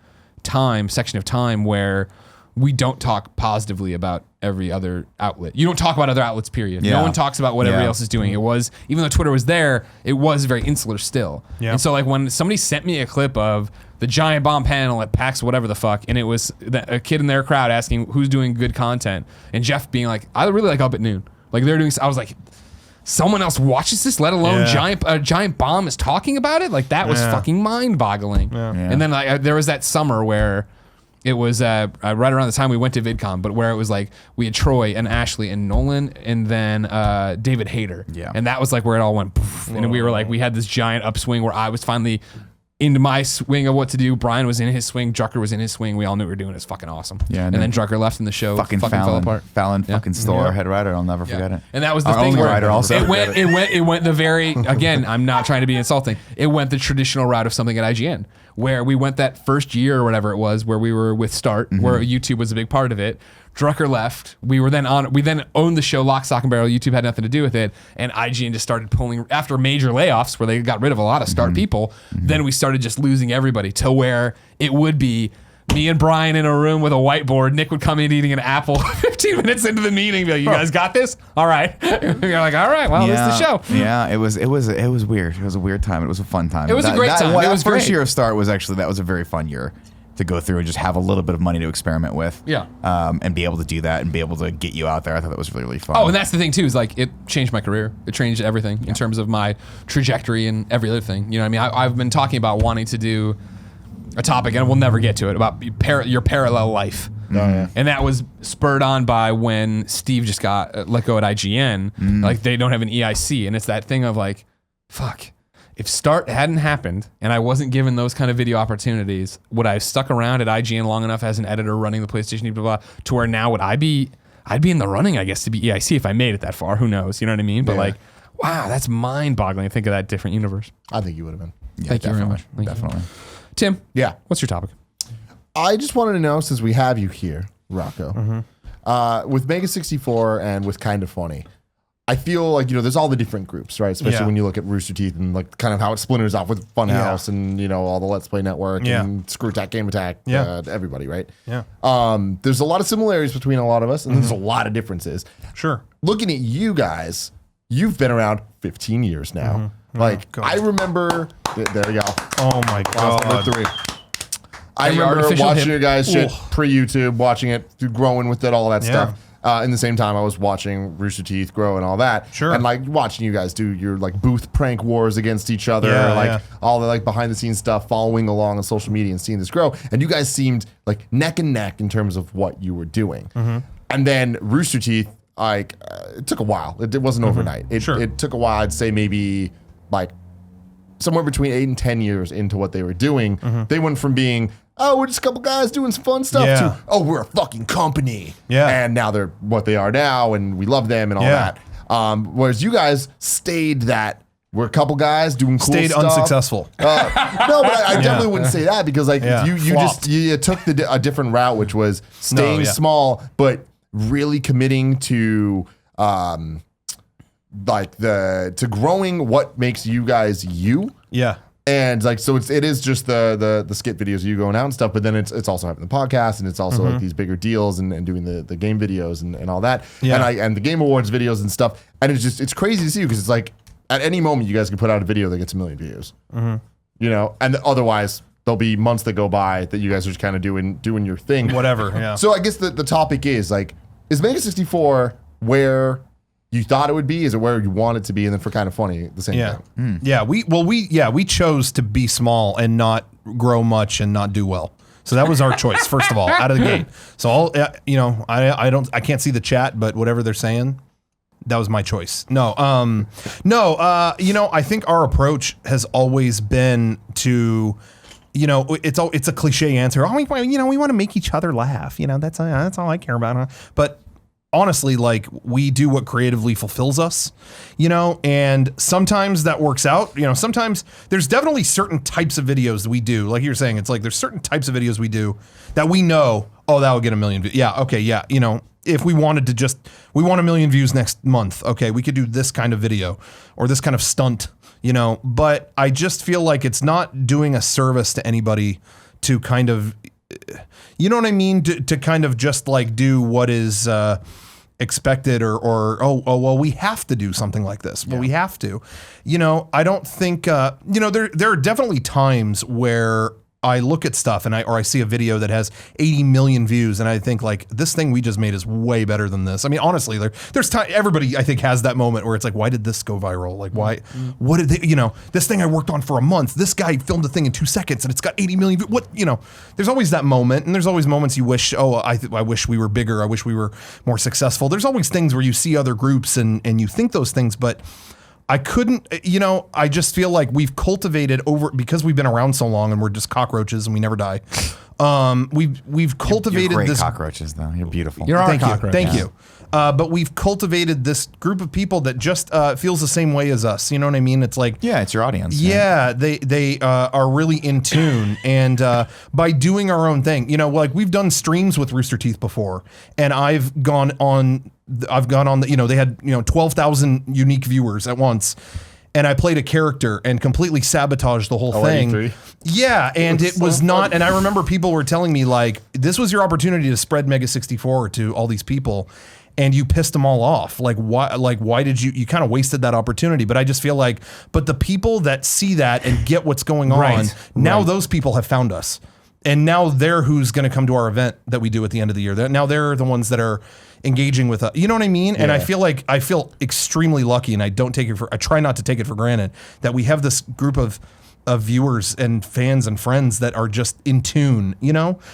section of time where we don't talk positively about every other outlet. You don't talk about other outlets, period. No one talks about what everybody else is doing. It was, even though Twitter was there, it was very insular still. And so like when somebody sent me a clip of the Giant Bomb panel at PAX whatever the fuck, and it was a kid in their crowd asking who's doing good content, and Jeff being like, I really like Up at Noon. Like they're doing, I was like, someone else watches this, let alone Giant Bomb is talking about it. Like that was fucking mind-boggling. And then like there was that summer where it was right around the time we went to VidCon, but where it was like we had Troy and Ashley and Nolan and then David Hayter. And that was like where it all went poof, and we were like, we had this giant upswing where I was finally into my swing of what to do. Brian was in his swing. Drucker was in his swing. We all knew we were doing it. It's fucking awesome. Yeah, and then Drucker left in the show. Fucking fell apart. Fallon fucking stole our head writer. I'll never forget it. And that was the Our thing only where writer also. it went the very, again, I'm not trying to be insulting. It went the traditional route of something at IGN, where we went that first year or whatever it was, where we were with Start, where YouTube was a big part of it. Drucker left. We then owned the show Lock, Stock, and Barrel. YouTube had nothing to do with it. And IGN just started pulling, after major layoffs where they got rid of a lot of Start people, then we started just losing everybody to where it would be me and Brian in a room with a whiteboard. Nick would come in eating an apple 15 minutes into the meeting and be like, you guys got this? All right. You're like, all right, well, this is the show. Yeah, it was weird. It was a weird time. It was a fun time. It was a great time. It was first great. year of Start was actually, that was a very fun year to go through and just have a little bit of money to experiment with. And be able to do that and be able to get you out there. I thought that was really, really fun. Oh, and that's the thing too, is like it changed my career. It changed everything in terms of my trajectory and every other thing. You know what I mean? I've been talking about wanting to do a topic, and we'll never get to it, about your parallel life. And that was spurred on by when Steve just got let go at IGN. Like they don't have an EIC, and it's that thing of like, fuck. If Start hadn't happened and I wasn't given those kind of video opportunities, would I have stuck around at IGN long enough as an editor running the PlayStation, blah, blah, blah, to where now would I'd be in the running, I guess, to be EIC if I made it that far. Who knows? You know what I mean? But like, wow, that's mind-boggling to think of that different universe. I think you would have been. Yeah, Thank you very much. Definitely. Tim, What's your topic? I just wanted to know, since we have you here, Rocco, with Mega64 and with Kind of Funny, I feel like, you know, there's all the different groups, right? Especially when you look at Rooster Teeth and like kind of how it splinters off with Funhouse and, you know, all the Let's Play Network and Screw Attack, Game Attack, everybody, right? There's a lot of similarities between a lot of us, and there's a lot of differences. Sure. Looking at you guys, you've been around 15 years now. Like, I remember, there you go. Oh my God. Number 3. I remember watching you guys shit pre-YouTube, watching it, growing with it, all that stuff. In the same time, I was watching Rooster Teeth grow and all that. Sure. And like watching you guys do your like booth prank wars against each other, all the like behind the scenes stuff, following along on social media and seeing this grow. And you guys seemed like neck and neck in terms of what you were doing. And then Rooster Teeth, like it took a while. It wasn't overnight. It took a while. I'd say maybe like somewhere between 8 and 10 years into what they were doing. They went from being, oh, we're just a couple guys doing some fun stuff to, oh, we're a fucking company. And now they're what they are now, and we love them and all that. Whereas you guys stayed that, we're a couple guys doing cool stuff. Stayed unsuccessful. No, but I definitely wouldn't say that, because like you took a different route, which was staying small, but really committing to to growing what makes you guys you. And like, so it is just the skit videos of you going out and stuff, but then it's also having the podcast, and it's also like these bigger deals and doing the game videos and all that. And the Game Awards videos and stuff. And it's crazy to see, because it's like at any moment you guys can put out a video that gets 1 million views. You know, and otherwise there'll be months that go by that you guys are just kind of doing your thing. Whatever. So I guess the topic is like, is Mega64 where you thought it would be? Is it where you want it to be? And then for Kind of Funny, the same thing. We chose to be small and not grow much and not do well. So that was our choice, first of all, out of the gate. So I can't see the chat, but whatever they're saying, that was my choice. No, I think our approach has always been to, it's a cliche answer. Oh, we want to make each other laugh. That's all I care about. Huh? But honestly, like, we do what creatively fulfills us, and sometimes that works out. Sometimes there's definitely certain types of videos that we do. Like you're saying, it's like there's certain types of videos we do that we know, oh, that will get 1 million views. Yeah, okay, yeah, if we wanted to we want 1 million views next month, okay, we could do this kind of video or this kind of stunt, but I just feel like it's not doing a service to anybody to kind of, you know what I mean? To kind of just like do what is expected or well, we have to do something like this. Well, we have to, I don't think, there are definitely times where I look at stuff and I see a video that has 80 million views and I think like, this thing we just made is way better than this. I mean, honestly, there's time, everybody I think has that moment where it's like, why did this go viral? Like, why, what did they, this thing I worked on for a month, this guy filmed the thing in 2 seconds and it's got 80 million views. There's always that moment, and there's always moments you wish, I wish we were bigger. I wish we were more successful. There's always things where you see other groups and you think those things, but I couldn't, I just feel like we've cultivated because we've been around so long and we're just cockroaches and we never die. We've cultivated You're great this cockroaches though. You're beautiful. You're our Thank cockroach. you. Thank you. But we've cultivated this group of people that just feels the same way as us. You know what I mean? It's like, Yeah, it's your audience. yeah, they are really in tune, and by doing our own thing, like we've done streams with Rooster Teeth before, and I've gone on the, they had 12,000 unique viewers at once. And I played a character and completely sabotaged the whole thing. 83? Yeah, and it was not. And I remember people were telling me like, this was your opportunity to spread Mega64 to all these people, and you pissed them all off. Like, why? Like, why did you kind of wasted that opportunity? But I just feel like, but the people that see that and get what's going on now, those people have found us, and now they're who's going to come to our event that we do at the end of the year. Now they're the ones that are engaging with us. You know what I mean? Yeah. And I feel extremely lucky, and I try not to take it for granted that we have this group of viewers and fans and friends that are just in tune,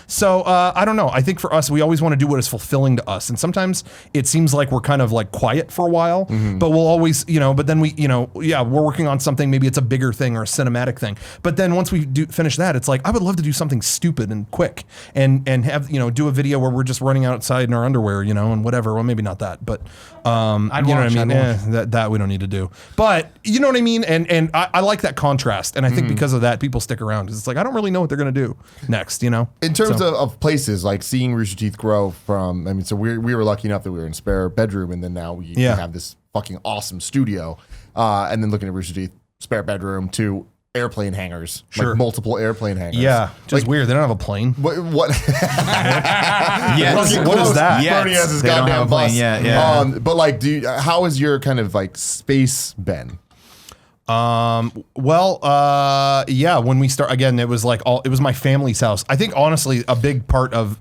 So I don't know. I think for us, we always want to do what is fulfilling to us. And sometimes it seems like we're kind of like quiet for a while, but we'll always, but then we, we're working on something. Maybe it's a bigger thing or a cinematic thing. But then once we finish that, it's like, I would love to do something stupid and quick and have, do a video where we're just running outside in our underwear, and whatever. Well, maybe not that, but I'd you know watch, what I mean? That we don't need to do. But you know what I mean? And I like that contrast. And I think because of that, people stick around because it's like, I don't really know what they're going to do next, In terms of places, like seeing Rooster Teeth grow from, so we were lucky enough that we were in spare bedroom, and then now we have this fucking awesome studio. And then looking at Rooster Teeth, spare bedroom to airplane hangars, like multiple airplane hangars. Yeah, just weird. They don't have a plane. What? Yes. What is that? Yes. Bernie has his They don't goddamn have a plane. bus. Yeah. But like, how has your kind of like space been? When we start again, it was my family's house. I think honestly, a big part of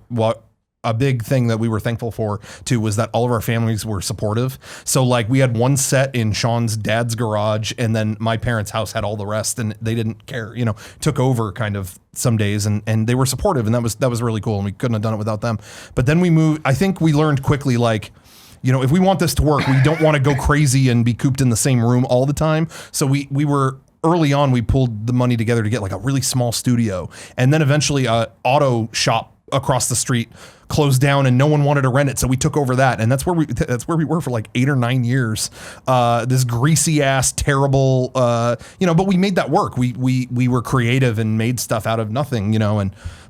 a big thing that we were thankful for too was that all of our families were supportive. So like we had one set in Sean's dad's garage, and then my parents' house had all the rest, and they didn't care, took over kind of some days, and they were supportive, and that was really cool, and we couldn't have done it without them. But then we moved. I think we learned quickly, like, if we want this to work, we don't want to go crazy and be cooped in the same room all the time. So we were early on, we pulled the money together to get like a really small studio, and then eventually a auto shop across the street closed down and no one wanted to rent it, so we took over that, and that's where we were for like 8 or 9 years. This greasy ass terrible, but we made that work. We were creative and made stuff out of nothing,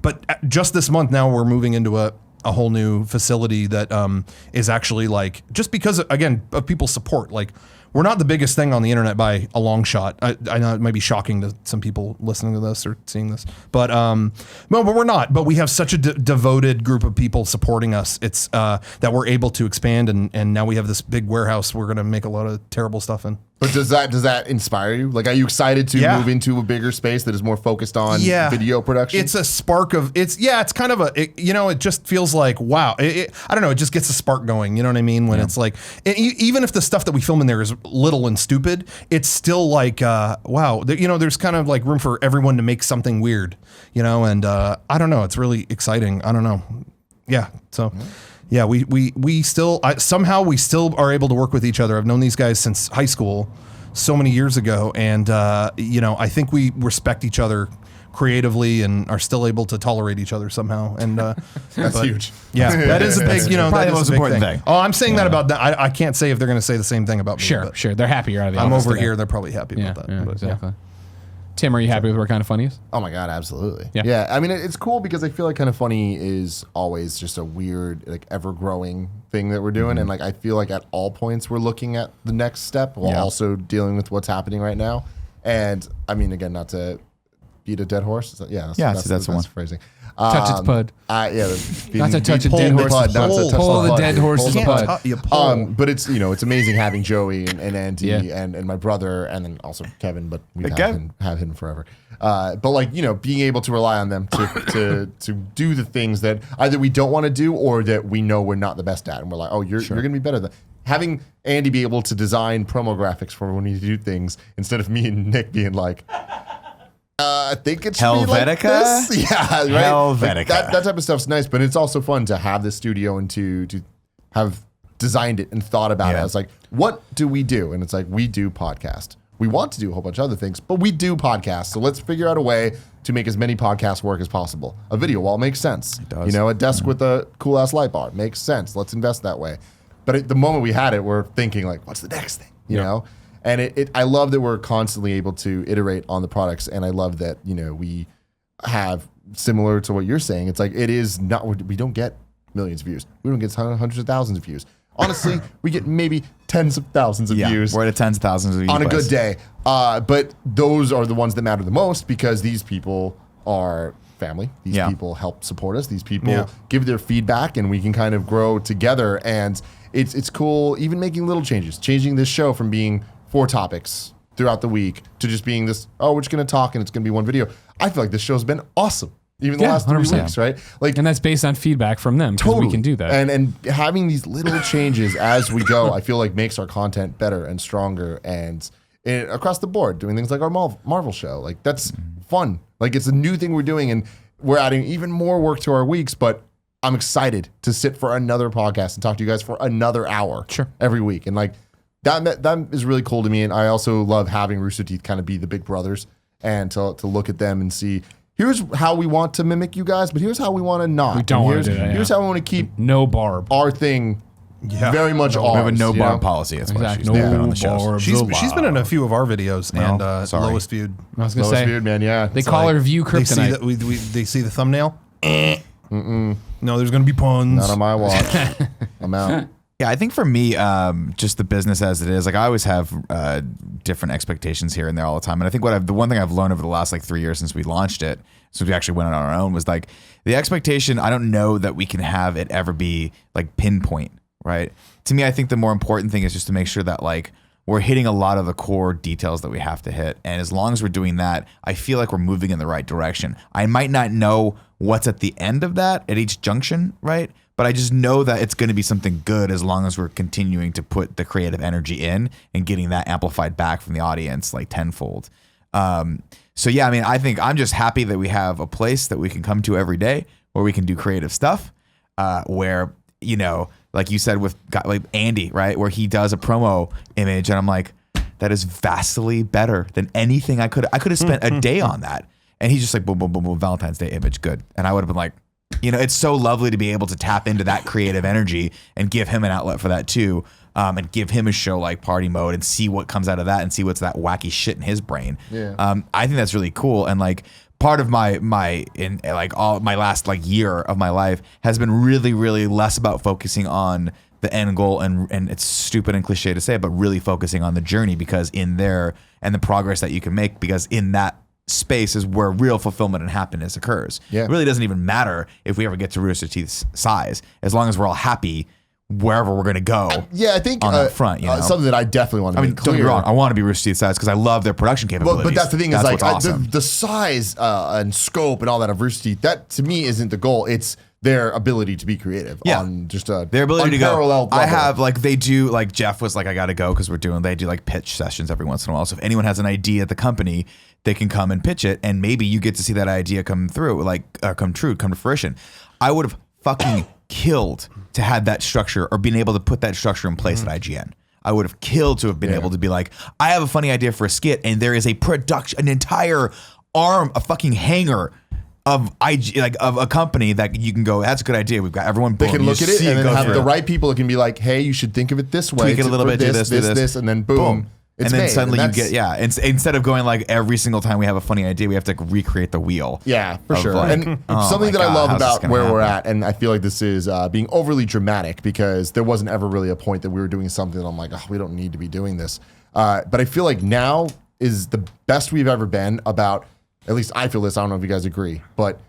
but just this month now we're moving into a whole new facility that is actually like, just because again of people's support, like we're not the biggest thing on the internet by a long shot. I know it might be shocking to some people listening to this or seeing this, but no, but we're not. But we have such a devoted group of people supporting us. It's that we're able to expand, and now we have this big warehouse we're going to make a lot of terrible stuff in. But does that inspire you? Like, are you excited to move into a bigger space that is more focused on video production? It's a spark of it's kind of it just feels like, wow. I don't know. It just gets a spark going. You know what I mean? When it's like, even if the stuff that we film in there is little and stupid, it's still like, wow. There's kind of like room for everyone to make something weird. And I don't know. It's really exciting. I don't know. Yeah. So. Yeah, we still somehow we still are able to work with each other. I've known these guys since high school, so many years ago, and I think we respect each other creatively and are still able to tolerate each other somehow. And That's huge. Yeah, that is a big, probably that the is most a big important thing. Oh, I'm saying that about that. I can't say if they're going to say the same thing about me. Sure, but sure. They're happy you're out of the I'm office over today. here. They're probably happy Yeah, about that. yeah, but, exactly. Tim, are you happy with where Kind of Funny is? Oh my God, absolutely. Yeah. I mean, it's cool because I feel like Kind of Funny is always just a weird, like ever growing thing that we're doing. And like, I feel like at all points we're looking at the next step while also dealing with what's happening right now. And I mean, again, not to beat a dead horse. That's the one. phrasing. Touch its pud. Not to touch a dead horse. Pull the dead horse's bud. But it's it's amazing having Joey and Andy and my brother and then also Kevin, but we have him forever. But like being able to rely on them to do the things that either we don't want to do or that we know we're not the best at, and we're like, oh, you're gonna be better than. Having Andy be able to design promo graphics for when we do things instead of me and Nick being like. I think it should be like this. Yeah, right. Helvetica. Like that type of stuff's nice, but it's also fun to have the studio and to have designed it and thought about it. It's like, what do we do? And it's like, we do podcast. We want to do a whole bunch of other things, but we do podcasts. So let's figure out a way to make as many podcasts work as possible. A video wall makes sense. It does. A desk with a cool ass light bar makes sense. Let's invest that way. But at the moment we had it, we're thinking like, what's the next thing? You know? And I love that we're constantly able to iterate on the products, and I love that we have similar to what you're saying. It's like it is not. We don't get millions of views. We don't get hundreds of thousands of views. Honestly, we get maybe tens of thousands of views. We're at tens of thousands of views on a good day. But those are the ones that matter the most because these people are family. These people help support us. These people give their feedback, and we can kind of grow together. And it's cool, even making little changes, changing this show from being 4 topics throughout the week to just being this, we're just going to talk and it's going to be one video. I feel like this show's been awesome. Even the last 3 weeks, right? Like, and that's based on feedback from them because we can do that. And having these little changes as we go, I feel like makes our content better and stronger and across the board, doing things like our Marvel show. Like that's fun. Like it's a new thing we're doing and we're adding even more work to our weeks, but I'm excited to sit for another podcast and talk to you guys for another hour every week. And like, that is really cool to me, and I also love having Rooster Teeth kind of be the big brothers and to look at them and see here's how we want to mimic you guys, but here's how we want to not. We don't want to do that. Here's how we want to keep no barb our thing very much ours. We have a no barb policy. That's why she's been on the show. She's been in a few of our videos and lowest viewed. I was gonna say viewed, man. Yeah, they call her View Kryptonite. They see the thumbnail. No, there's gonna be puns. Not on my watch. I'm out. Yeah, I think for me, just the business as it is, like I always have different expectations here and there all the time. And I think the one thing I've learned over the last like 3 years since we launched it, since we actually went on our own, was like the expectation. I don't know that we can have it ever be like pinpoint, right? To me, I think the more important thing is just to make sure that like we're hitting a lot of the core details that we have to hit. And as long as we're doing that, I feel like we're moving in the right direction. I might not know what's at the end of that at each junction, right? But I just know that it's going to be something good as long as we're continuing to put the creative energy in and getting that amplified back from the audience like tenfold. So yeah, I mean, I think I'm just happy that we have a place that we can come to every day where we can do creative stuff, where, like you said with like Andy, right? Where he does a promo image and I'm like, that is vastly better than anything I could have spent a day on that. And he's just like, boom, boom, boom, boom, Valentine's Day image. Good. And I would have been like, it's so lovely to be able to tap into that creative energy and give him an outlet for that too. And give him a show like Party Mode and see what comes out of that and see what's that wacky shit in his brain. Yeah. I think that's really cool. And like part of my last like year of my life has been really, really less about focusing on the end goal and it's stupid and cliche to say, but really focusing on the journey because in there and the progress that you can make because in that space is where real fulfillment and happiness occurs. Yeah. It really doesn't even matter if we ever get to Rooster Teeth's size, as long as we're all happy wherever we're going to go. I think on the front, something that I definitely want to make clear. Don't get me wrong, I want to be Rooster Teeth's size because I love their production capabilities. But that's the thing that's is like awesome. the size and scope and all that of Rooster Teeth, that to me isn't the goal. It's their ability to be creative on just their ability to go. Level. I have like they do like Jeff was like I got to go because they do like pitch sessions every once in a while. So if anyone has an idea at the company, they can come and pitch it, and maybe you get to see that idea come through, come to fruition. I would have fucking killed to have that structure or been able to put that structure in place at IGN. I would have killed to have been able to be like, I have a funny idea for a skit, and there is a production, an entire arm, a fucking hangar of of a company that you can go, that's a good idea. We've got everyone. They can look at it and then have the right people that can be like, hey, you should think of it this way. Tweak it a little bit, do this, and then boom. And then suddenly you get, instead of going like every single time we have a funny idea, we have to recreate the wheel. Yeah, for sure. Like, and something that I love about where we're at, and I feel like this is being overly dramatic because there wasn't ever really a point that we were doing something that I'm like, oh, we don't need to be doing this. But I feel like now is the best we've ever been about, at least I feel this, I don't know if you guys agree, but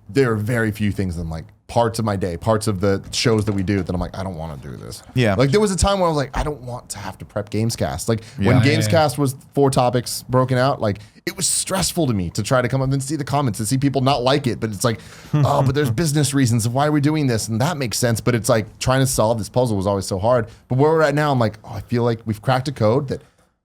there are very few things that I'm like, parts of my day, parts of the shows that we do that I'm like, I don't want to do this. Yeah. Like there was a time where I was like, I don't want to have to prep Gamescast. Like when Gamescast was 4 topics broken out, like it was stressful to me to try to come up and see the comments and see people not like it. But it's like, oh, but there's business reasons of why we're doing this. And that makes sense. But it's like trying to solve this puzzle was always so hard. But where we're at now, I'm like, oh, I feel like we've cracked a code that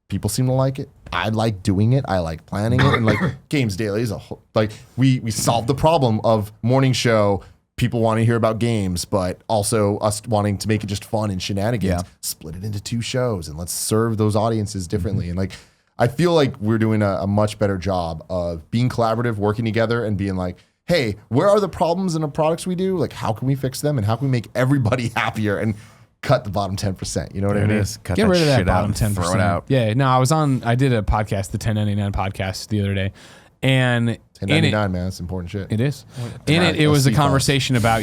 people seem to like it. I like doing it. I like planning it. And like Games Daily is like we solved the problem of morning show. People want to hear about games, but also us wanting to make it just fun and shenanigans. Yeah. Split it into 2 shows and let's serve those audiences differently. And like, I feel like we're doing a much better job of being collaborative, working together, and being like, hey, where are the problems in the products we do? Like, how can we fix them? And how can we make everybody happier and cut the bottom 10%? You know what I mean? Get rid of that bottom 10%. Throw it out. Yeah, no, I did a podcast, the 1099 podcast the other day. And 1099, man, that's important shit. It is. In it was a conversation about,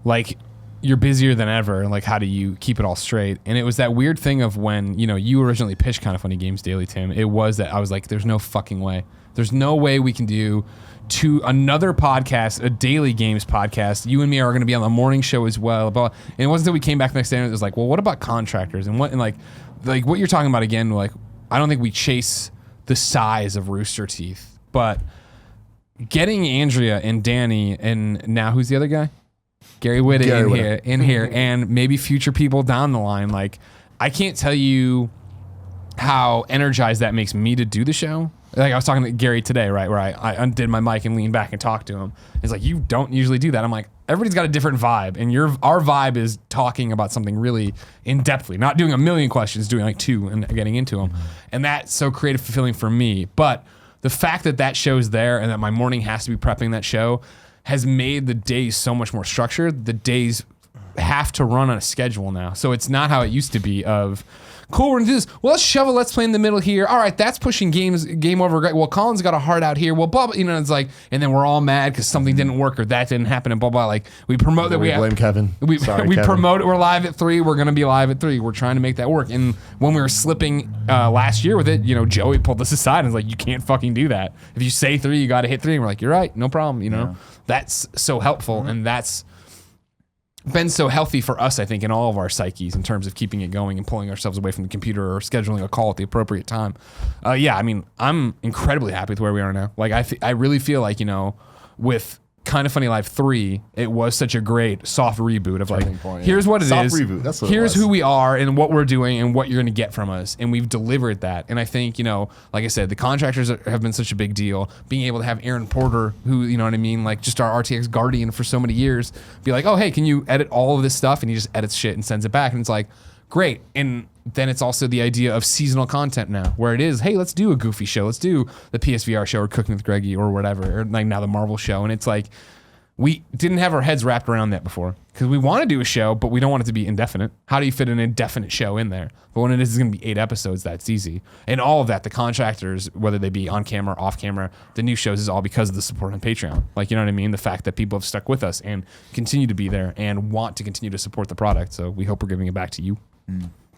like you're busier than ever, and like how do you keep it all straight? And it was that weird thing of when, you originally pitched Kind of Funny Games Daily, Tim. It was that I was like, there's no fucking way. There's no way we can do another podcast, a daily games podcast. You and me are going to be on the morning show as well. And it wasn't until we came back the next day and it was like, well, what about contractors? And like what you're talking about again, like, I don't think we chase the size of Rooster Teeth, but getting Andrea and Danny and now who's the other guy? Gary Whitta in here and maybe future people down the line. Like, I can't tell you how energized that makes me to do the show. Like I was talking to Gary today, right, where I undid my mic and leaned back and talked to him. It's like, you don't usually do that. I'm like, everybody's got a different vibe, and our vibe is talking about something really in-depthly, not doing a million questions, doing like 2 and getting into them. And that's so creative, fulfilling for me. But the fact that show's there and that my morning has to be prepping that show has made the days so much more structured. The days have to run on a schedule now. So it's not how it used to be of, cool, we're gonna do this. Well, let's shove a Let's Play in the middle here. All right, that's pushing game over. Well, Colin's got a heart out here. Well, blah, blah, it's like, and then we're all mad because something didn't work or that didn't happen and blah, blah. Like, we promote that we blame Kevin. We Kevin. promote it. We're live at 3. We're going to be live at 3. We're trying to make that work. And when we were slipping last year with it, Joey pulled us aside and was like, you can't fucking do that. If you say 3, you got to hit 3. And we're like, you're right. No problem. That's so helpful. And that's been so healthy for us, I think, in all of our psyches in terms of keeping it going and pulling ourselves away from the computer or scheduling a call at the appropriate time. I'm incredibly happy with where we are now. Like, I really feel like, with Kind of Funny Live 3, it was such a great soft reboot of like, here's what it soft is. Reboot. That's what here's who we are and what we're doing and what you're going to get from us. And we've delivered that. And I think, like I said, the contractors have been such a big deal. Being able to have Aaron Porter, who, you know what I mean, like just our RTX guardian for so many years, be like, oh, hey, can you edit all of this stuff? And he just edits shit and sends it back. And it's like, great. And then it's also the idea of seasonal content now, where it is, hey, let's do a Goofy show. Let's do the PSVR show or Cooking with Greggy or whatever, or like now the Marvel show. And it's like, we didn't have our heads wrapped around that before because we want to do a show, but we don't want it to be indefinite. How do you fit an indefinite show in there? But when it is going to be 8 episodes, that's easy. And all of that, the contractors, whether they be on camera, off camera, the new shows is all because of the support on Patreon. Like, you know what I mean? The fact that people have stuck with us and continue to be there and want to continue to support the product. So we hope we're giving it back to you.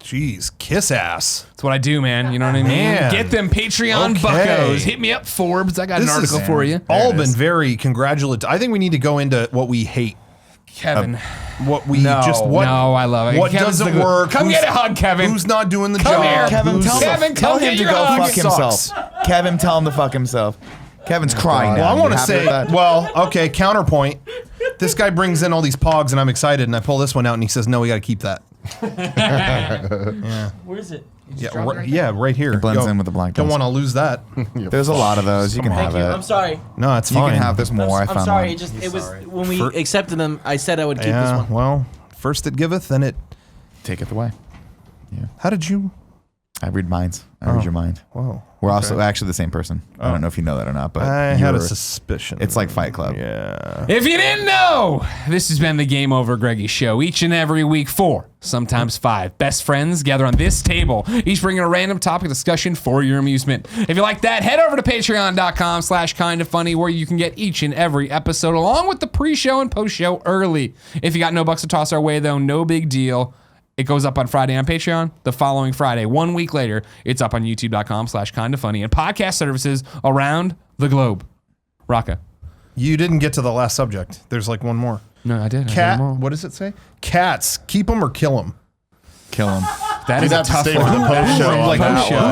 Jeez, kiss ass. That's what I do, man. You know what I mean? Man. Get them Patreon buckos. Hit me up, Forbes. I got an article for you. All been very congratulatory. I think we need to go into what we hate. Kevin. What we No, I love it. What Kevin's doesn't the- work. Come get a hug, Kevin. Who's not doing the Come job? here. Kevin, tell him get to your go hug. fuck himself. Kevin, tell him to fuck himself. Kevin's crying now. Well, I You want to happy say, with that? well, okay, counterpoint. This guy brings in all these pogs and I'm excited and I pull this one out and he says, no, we got to keep that. Where is it? Yeah, right here. It blends Go. in with the black. Don't want to lose that. There's a lot of those. You can have Thank you. it. I'm sorry. No, it's You fine. can have this more. I I'm found sorry. one. It was when we accepted them. I said I would keep this Yeah, one. well, first it giveth, then it. Take it away. How did you? I read minds. I read your mind. Whoa. We're also actually the same person. I don't know if you know that or not, but I had a you're- suspicion. It's like Fight Club. Yeah. If you didn't know, this has been the Game Over Greggy show. Each and every week, 4, sometimes 5 best friends gather on this table, each bringing a random topic discussion for your amusement. If you like that, head over to patreon.com/kindafunny, where you can get each and every episode along with the pre-show and post-show early. If you got no bucks to toss our way, though, no big deal. It goes up on Friday on Patreon. The following Friday, 1 week later, it's up on youtube.com/kindafunny and podcast services around the globe. Rocco. You didn't get to the last subject. There's like one more. No, I did. Cat. What does it say? Cats. Keep them or kill them. Kill him. That is You'd a have to tough stay with the one. post show. Like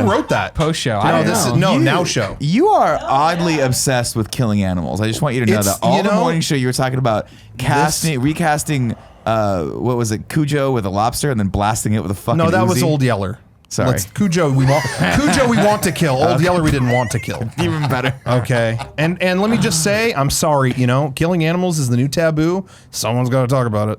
who wrote that? Post show. No, this is now show. You are oddly obsessed with killing animals. I just want you to know It's- that all you the know, morning show you were talking about recasting. What was it? Cujo with a lobster and then blasting it with a fucking. No, that was Uzi? Old Yeller. Sorry. Cujo. We want to kill. Old Yeller. We didn't want to kill. Even better. Okay. And let me just say, I'm sorry. You know, killing animals is the new taboo. Someone's got to talk about it.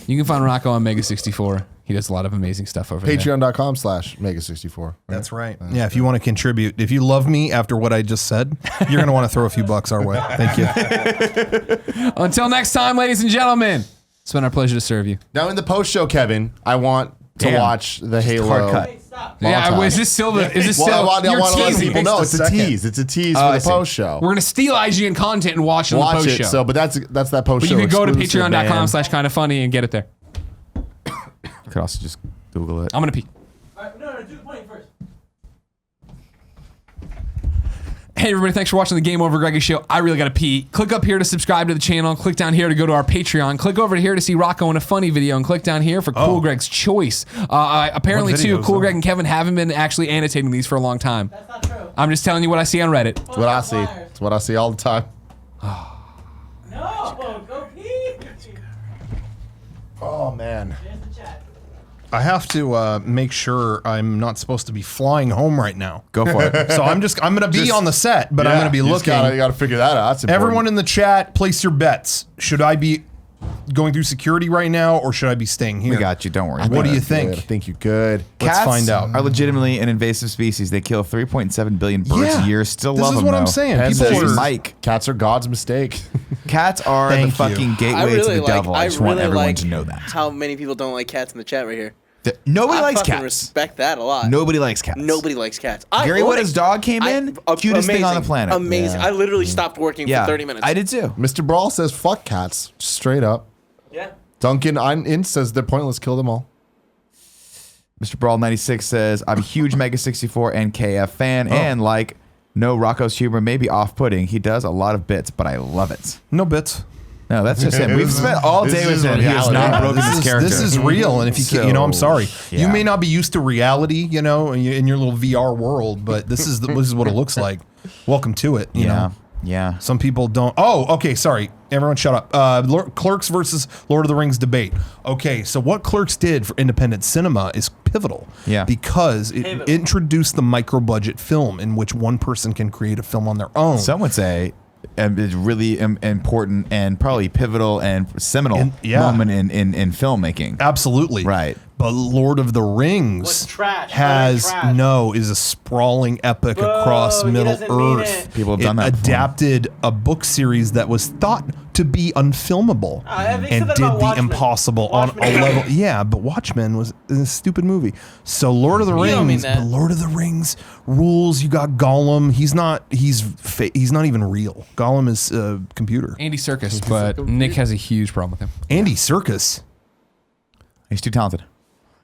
You can find Rocco on Mega64. He does a lot of amazing stuff over there. Patreon.com/Mega64. That's right. Yeah, if you want to contribute, if you love me after what I just said, you're going to want to throw a few bucks our way. Thank you. Until next time, ladies and gentlemen, it's been our pleasure to serve you. Now in the post show, Kevin, I want to Damn. watch the Halo. hard cut. Hey, stop. Yeah, montage. is this still the? Is this Well, still? I want to your let teasing? people know it's a Second. tease. It's a tease I for the see. post show. We're gonna steal IGN content and watch it on the Watch post it. show. So, but that's that post But show. you can go to exclusive, man. patreon.com/kindafunny and get it there. You could also just Google it. I'm gonna pee. All right, no, do the point first. Hey everybody, thanks for watching the Game Over Greggy show. I really gotta pee. Click up here to subscribe to the channel. Click down here to go to our Patreon. Click over here to see Rocco in a funny video, and click down here for Cool Greg's Choice. Apparently What too, videos, Cool though? Greg and Kevin haven't been actually annotating these for a long time. That's not true. I'm just telling you what I see on Reddit. It's what I see. It's what I see all the time. No, go pee. Oh man. There's the chat. I have to make sure I'm not supposed to be flying home right now. Go for it. So I'm going to be on the set, but I'm going to be you just looking. You gotta figure that out. That's important. Everyone in the chat, place your bets. Should I be going through security right now, or should I be staying here? We got you. Don't worry. What do you Good. think? I think you're good. Let's Cats find out. are legitimately an invasive species. They kill 3.7 billion birds a year. Still this love is them, what I'm though. saying. And People this are is Mike. Cats are God's mistake. Cats are Thank the you. fucking gateway to the devil. I just want everyone to know that. How many people don't like cats in the chat right here? Nobody I likes fucking cats. respect that a lot. Nobody likes cats. Nobody likes cats. Gary own Whitta's dog came in. Cutest thing on the planet. Amazing. Yeah. I literally stopped working Yeah, for 30 minutes. I did too. Mr. Brawl says fuck cats. Straight up. Yeah. Duncan in says they're pointless. Kill them all. Mr. Brawl 96 says, I'm a huge Mega64 and KF fan, and like, no, Rocco's humor may be off-putting. He does a lot of bits, but I love it. No bits. No, that's just him. We've spent all This day with is him. He has reality. not broken his character. This is real, and if you So, you know, I'm sorry. You yeah. may not be used to reality, you know, in your little VR world, but this is what it looks like. Welcome to it. You know. Yeah. Some people don't. Oh, okay. Sorry. Everyone shut up. Clerks versus Lord of the Rings debate. Okay. So what Clerks did for independent cinema is pivotal. Yeah. Because it introduced the micro budget film in which one person can create a film on their own. Some would say it's really important and probably pivotal and seminal moment in filmmaking. Absolutely. Right. But Lord of the Rings What's trash? has Trash. is a sprawling epic across he Middle doesn't mean Earth. it. People have done that before. Adapted a book series that was thought to be unfilmable they said and that did about the Watchmen. impossible Watchmen on a is level. okay. Yeah, but Watchmen was a stupid movie. So Lord of the You don't mean Rings, that. but Lord of the Rings rules. You got Gollum. He's not even real. Gollum is a computer. Andy Serkis, but Nick has a huge problem with him. Andy Serkis. He's too talented.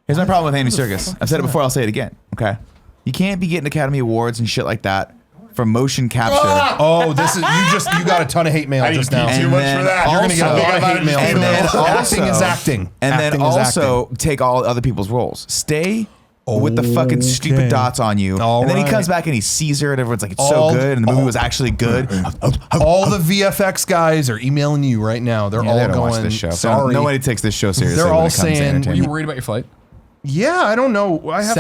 Here's my problem with Andy Serkis. I've said it before, I'll say it again. Okay? You can't be getting Academy Awards and shit like that for motion capture. Oh, this is you got a ton of hate mail I just didn't now. pee too much for that. You're gonna get a lot of hate mail. And for then that. Acting is acting. And Acting then is also acting. take all other people's roles. Stay with the fucking stupid Okay. dots on you. All and then he right. comes back and he sees her and everyone's like, it's All- so good. And the movie was actually good. All the VFX guys are emailing you right now. They're Yeah, all they don't going. watch this show. Sorry. Nobody takes this show seriously. They're when all it comes to saying, Were entertainment. you worried about your flight? Yeah, I don't know. I have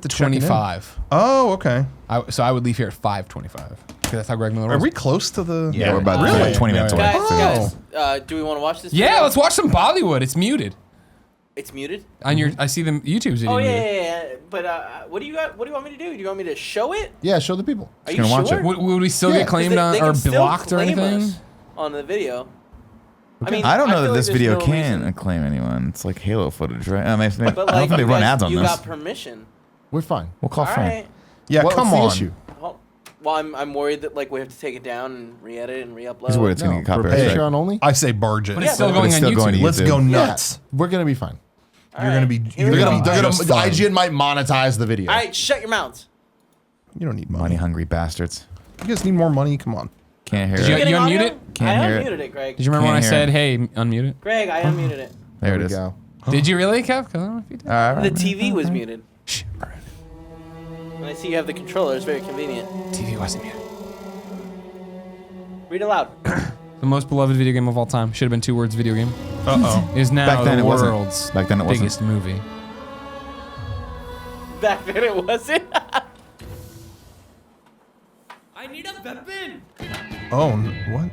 to check it in. 7:25. Oh, okay. So I would leave here at 5:25. Okay, that's how Greg Miller Are was. we close to the? Yeah, we're about really 20 minutes away. Guys, do we want to watch this? Yeah, video? let's watch some Bollywood. It's muted. It's muted. On your, I see the YouTube video. Oh muted. yeah. But what do you got? What do you want me to do? Do you want me to show it? Yeah, show the people. Are you gonna watch sure? it. Would we still get claimed They on can or still blocked or claim anything? us on the video. I mean, I don't know feel that like this there's video no can reason. claim anyone. It's like Halo footage, right? I mean, But I don't think they run ads on you this. got permission. We're fine. We'll call All Frank. right. Yeah, What's come the on. issue? Well, I'm worried that like we have to take it down and re-edit and re-upload. He's worried it's gonna No, get for copyright strike. Patreon only. I say barge it. But it's still But going it's on still YouTube. going to Let's YouTube. go Yeah, nuts. we're gonna be fine. All You're gonna be. Here You're we gonna go. be just fine. IGN might monetize the video. All right, shut your mouths. You don't need money. Money hungry bastards. You guys need more money. Come on. Can't hear Did you it. get- Getting unmute audio? it? Can't I hear it. unmuted it, Greg. Did you remember when I Can't said, hear "Hey, unmute it"? Greg, I unmuted it. There it we is. go. Did you really, Kev? 'Cause I don't know if you did. All right. The TV was muted. Shh. And I see you have the controller. It's very convenient. TV wasn't muted. Read aloud. The most beloved video game of all time. Should have been 2 words. Video game is now Back then the it wasn't. world's Back then it wasn't. biggest movie. Back then it wasn't. I need a weapon. Oh, what?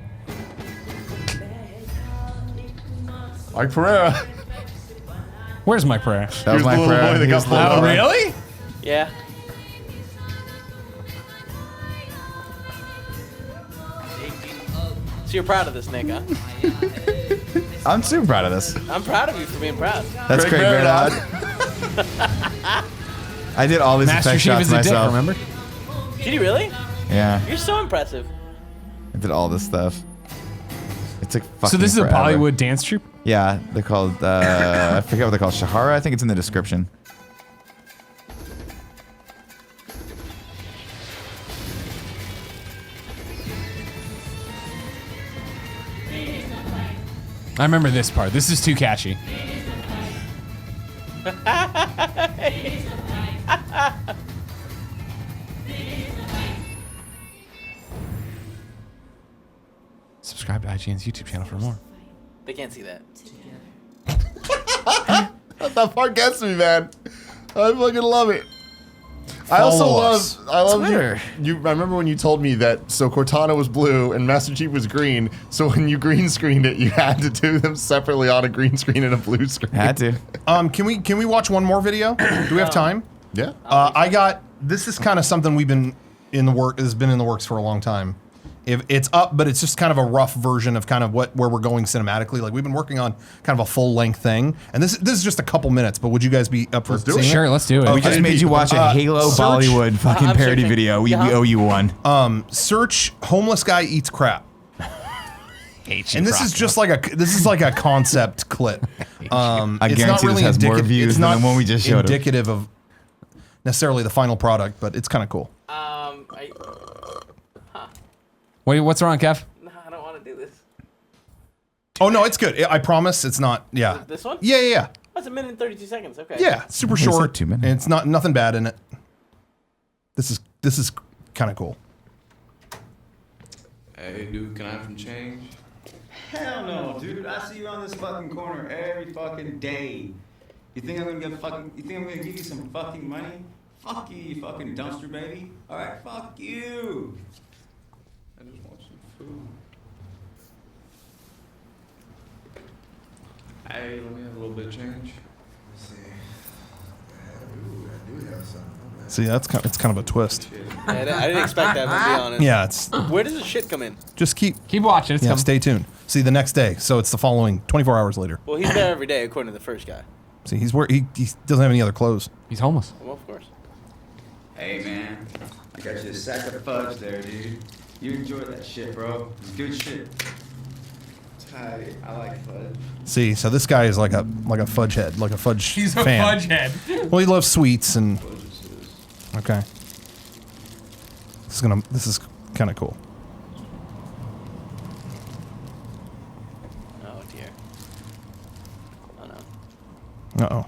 Like Pereira. Where's my prayer? That was my Here's the little prayer. boy that Here's got the pulled little over. boy. Really? Yeah. So you're proud of this, Nick, huh? I'm super proud of this. I'm proud of you for being proud. That's Craig great, Bernard. I did all these Master effect Chief shots is a dick, myself. remember? Did you really? Yeah, You're so impressive. I did all this stuff. It's like fucking So this is a forever. Bollywood dance troupe? Yeah, they're called. I forget what they're called. Shahara. I think it's in the description. I remember this part. This is too catchy. Subscribe to IGN's YouTube channel for more. They can't see that. That part gets me, man. I fucking love it. I also Follow love. us. I love Twitter. you. I remember when you told me that. So Cortana was blue and Master Chief was green. So when you green screened it, you had to do them separately on a green screen and a blue screen. Had to. Can we watch one more video? Do we have time? Yeah. I got. This is kind of something we've been in the work. Has been in the works for a long time. If it's up, but it's just kind of a rough version of kind of where we're going cinematically. Like we've been working on kind of a full length thing, and this is just a couple minutes. But would you guys be up for Let's do it. seeing Sure, let's do it. We just made you watch a Halo search- Bollywood fucking I'm parody searching. video. We Yeah. owe you one. Search homeless guy eats crap. And this is just like a concept clip. I It's guarantee not really this has more indicative- views it's than not the one we just showed. indicative of necessarily the final product, but it's kind of cool. Wait, what's wrong, Kev? No, I don't want to do this. Oh no, it's good. I promise it's not. Yeah. This one? Yeah. That's a minute and 32 seconds. Okay. Yeah, super He said short. 2 minutes. And it's nothing bad in it. This is kind of cool. Hey, dude, can I have some change? Hell no, dude. I see you on this fucking corner every fucking day. You think I'm gonna give you some fucking money? Fuck you, you fucking dumpster baby. Alright, fuck you. I just want some food. Hey, let me have a little bit of change. Let's see. I do have some. See, it's kind of a twist. I didn't expect that, to be honest. Yeah, it's Where does the shit come in? just keep watching. It's coming. stay tuned. See the next day. So it's the following 24 hours later. Well, he's there every day, according to the first guy. See, he doesn't have any other clothes. He's homeless. Well, of course. Hey, man. I got you a sack of fudge there, dude. You enjoy that shit, bro. It's good shit. Tight. I like fudge. See, so this guy is like a fudge head, like a fudge fan. head. Well, he loves sweets and okay. This is kind of cool. Oh, dear. Oh, no. Uh-oh.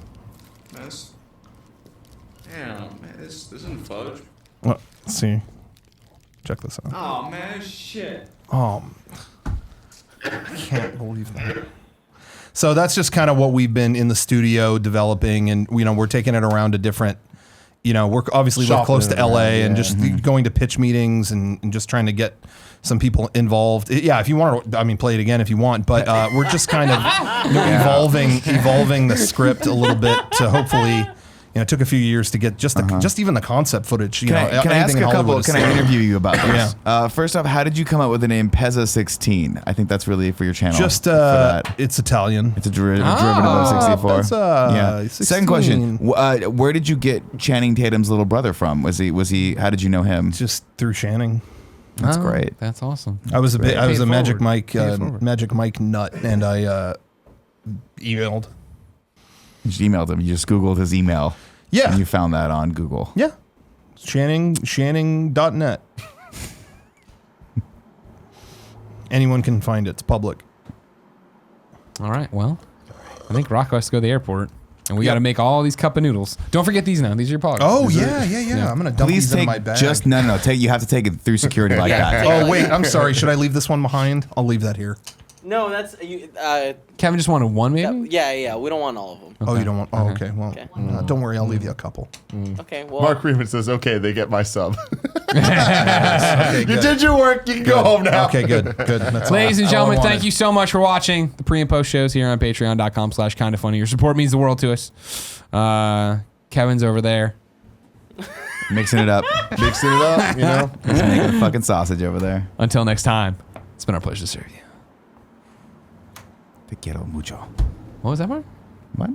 Damn, man, this isn't fudge. Let's see. Check this out. Oh, man, shit. I can't believe that. So that's just kind of what we've been in the studio developing, and we're taking it around to different. We're obviously live close to LA and just going to pitch meetings and just trying to get some people involved. Yeah, if you want to, play it again if you want. But we're just kind of evolving the script a little bit to hopefully. It took a few years to get just even the concept footage. Can I ask a couple? Can I interview you about this? Yeah. First off, how did you come up with the name Pezza16? I think that's really for your channel. Just it's Italian. It's a derivative of 64. That's, yeah. 16. Second question: where did you get Channing Tatum's little brother from? Was he? How did you know him? Just through Channing. That's great. That's awesome. I was a Magic Mike nut, and I emailed. You just emailed him. You just Googled his email. Yeah. And you found that on Google. Yeah. Channing.net. Anyone can find it. It's public. All right. Well, I think Rocco has to go to the airport. And we got to make all these cup of noodles. Don't forget these now. These are your pogs. Oh, yeah. I'm going to dump these in my bag. No. You have to take it through security like that. Oh, wait. I'm sorry. Should I leave this one behind? I'll leave that here. No, that's you. Kevin just wanted one, maybe. Yeah. We don't want all of them. Okay. Oh, you don't want? Oh, okay. Well, don't worry. I'll leave you a couple. Okay. Well, Mark Freeman says, "Okay, they get my sub." Okay, you did your work. You can go home now. Okay, good. That's Ladies and gentlemen, thank you so much for watching the pre and post shows here on Patreon.com/kindafunny. Your support means the world to us. Kevin's over there. Mixing it up. Mixing it up, He's making a fucking sausage over there. Until next time, it's been our pleasure to serve you. Te quiero mucho. What was that word? What?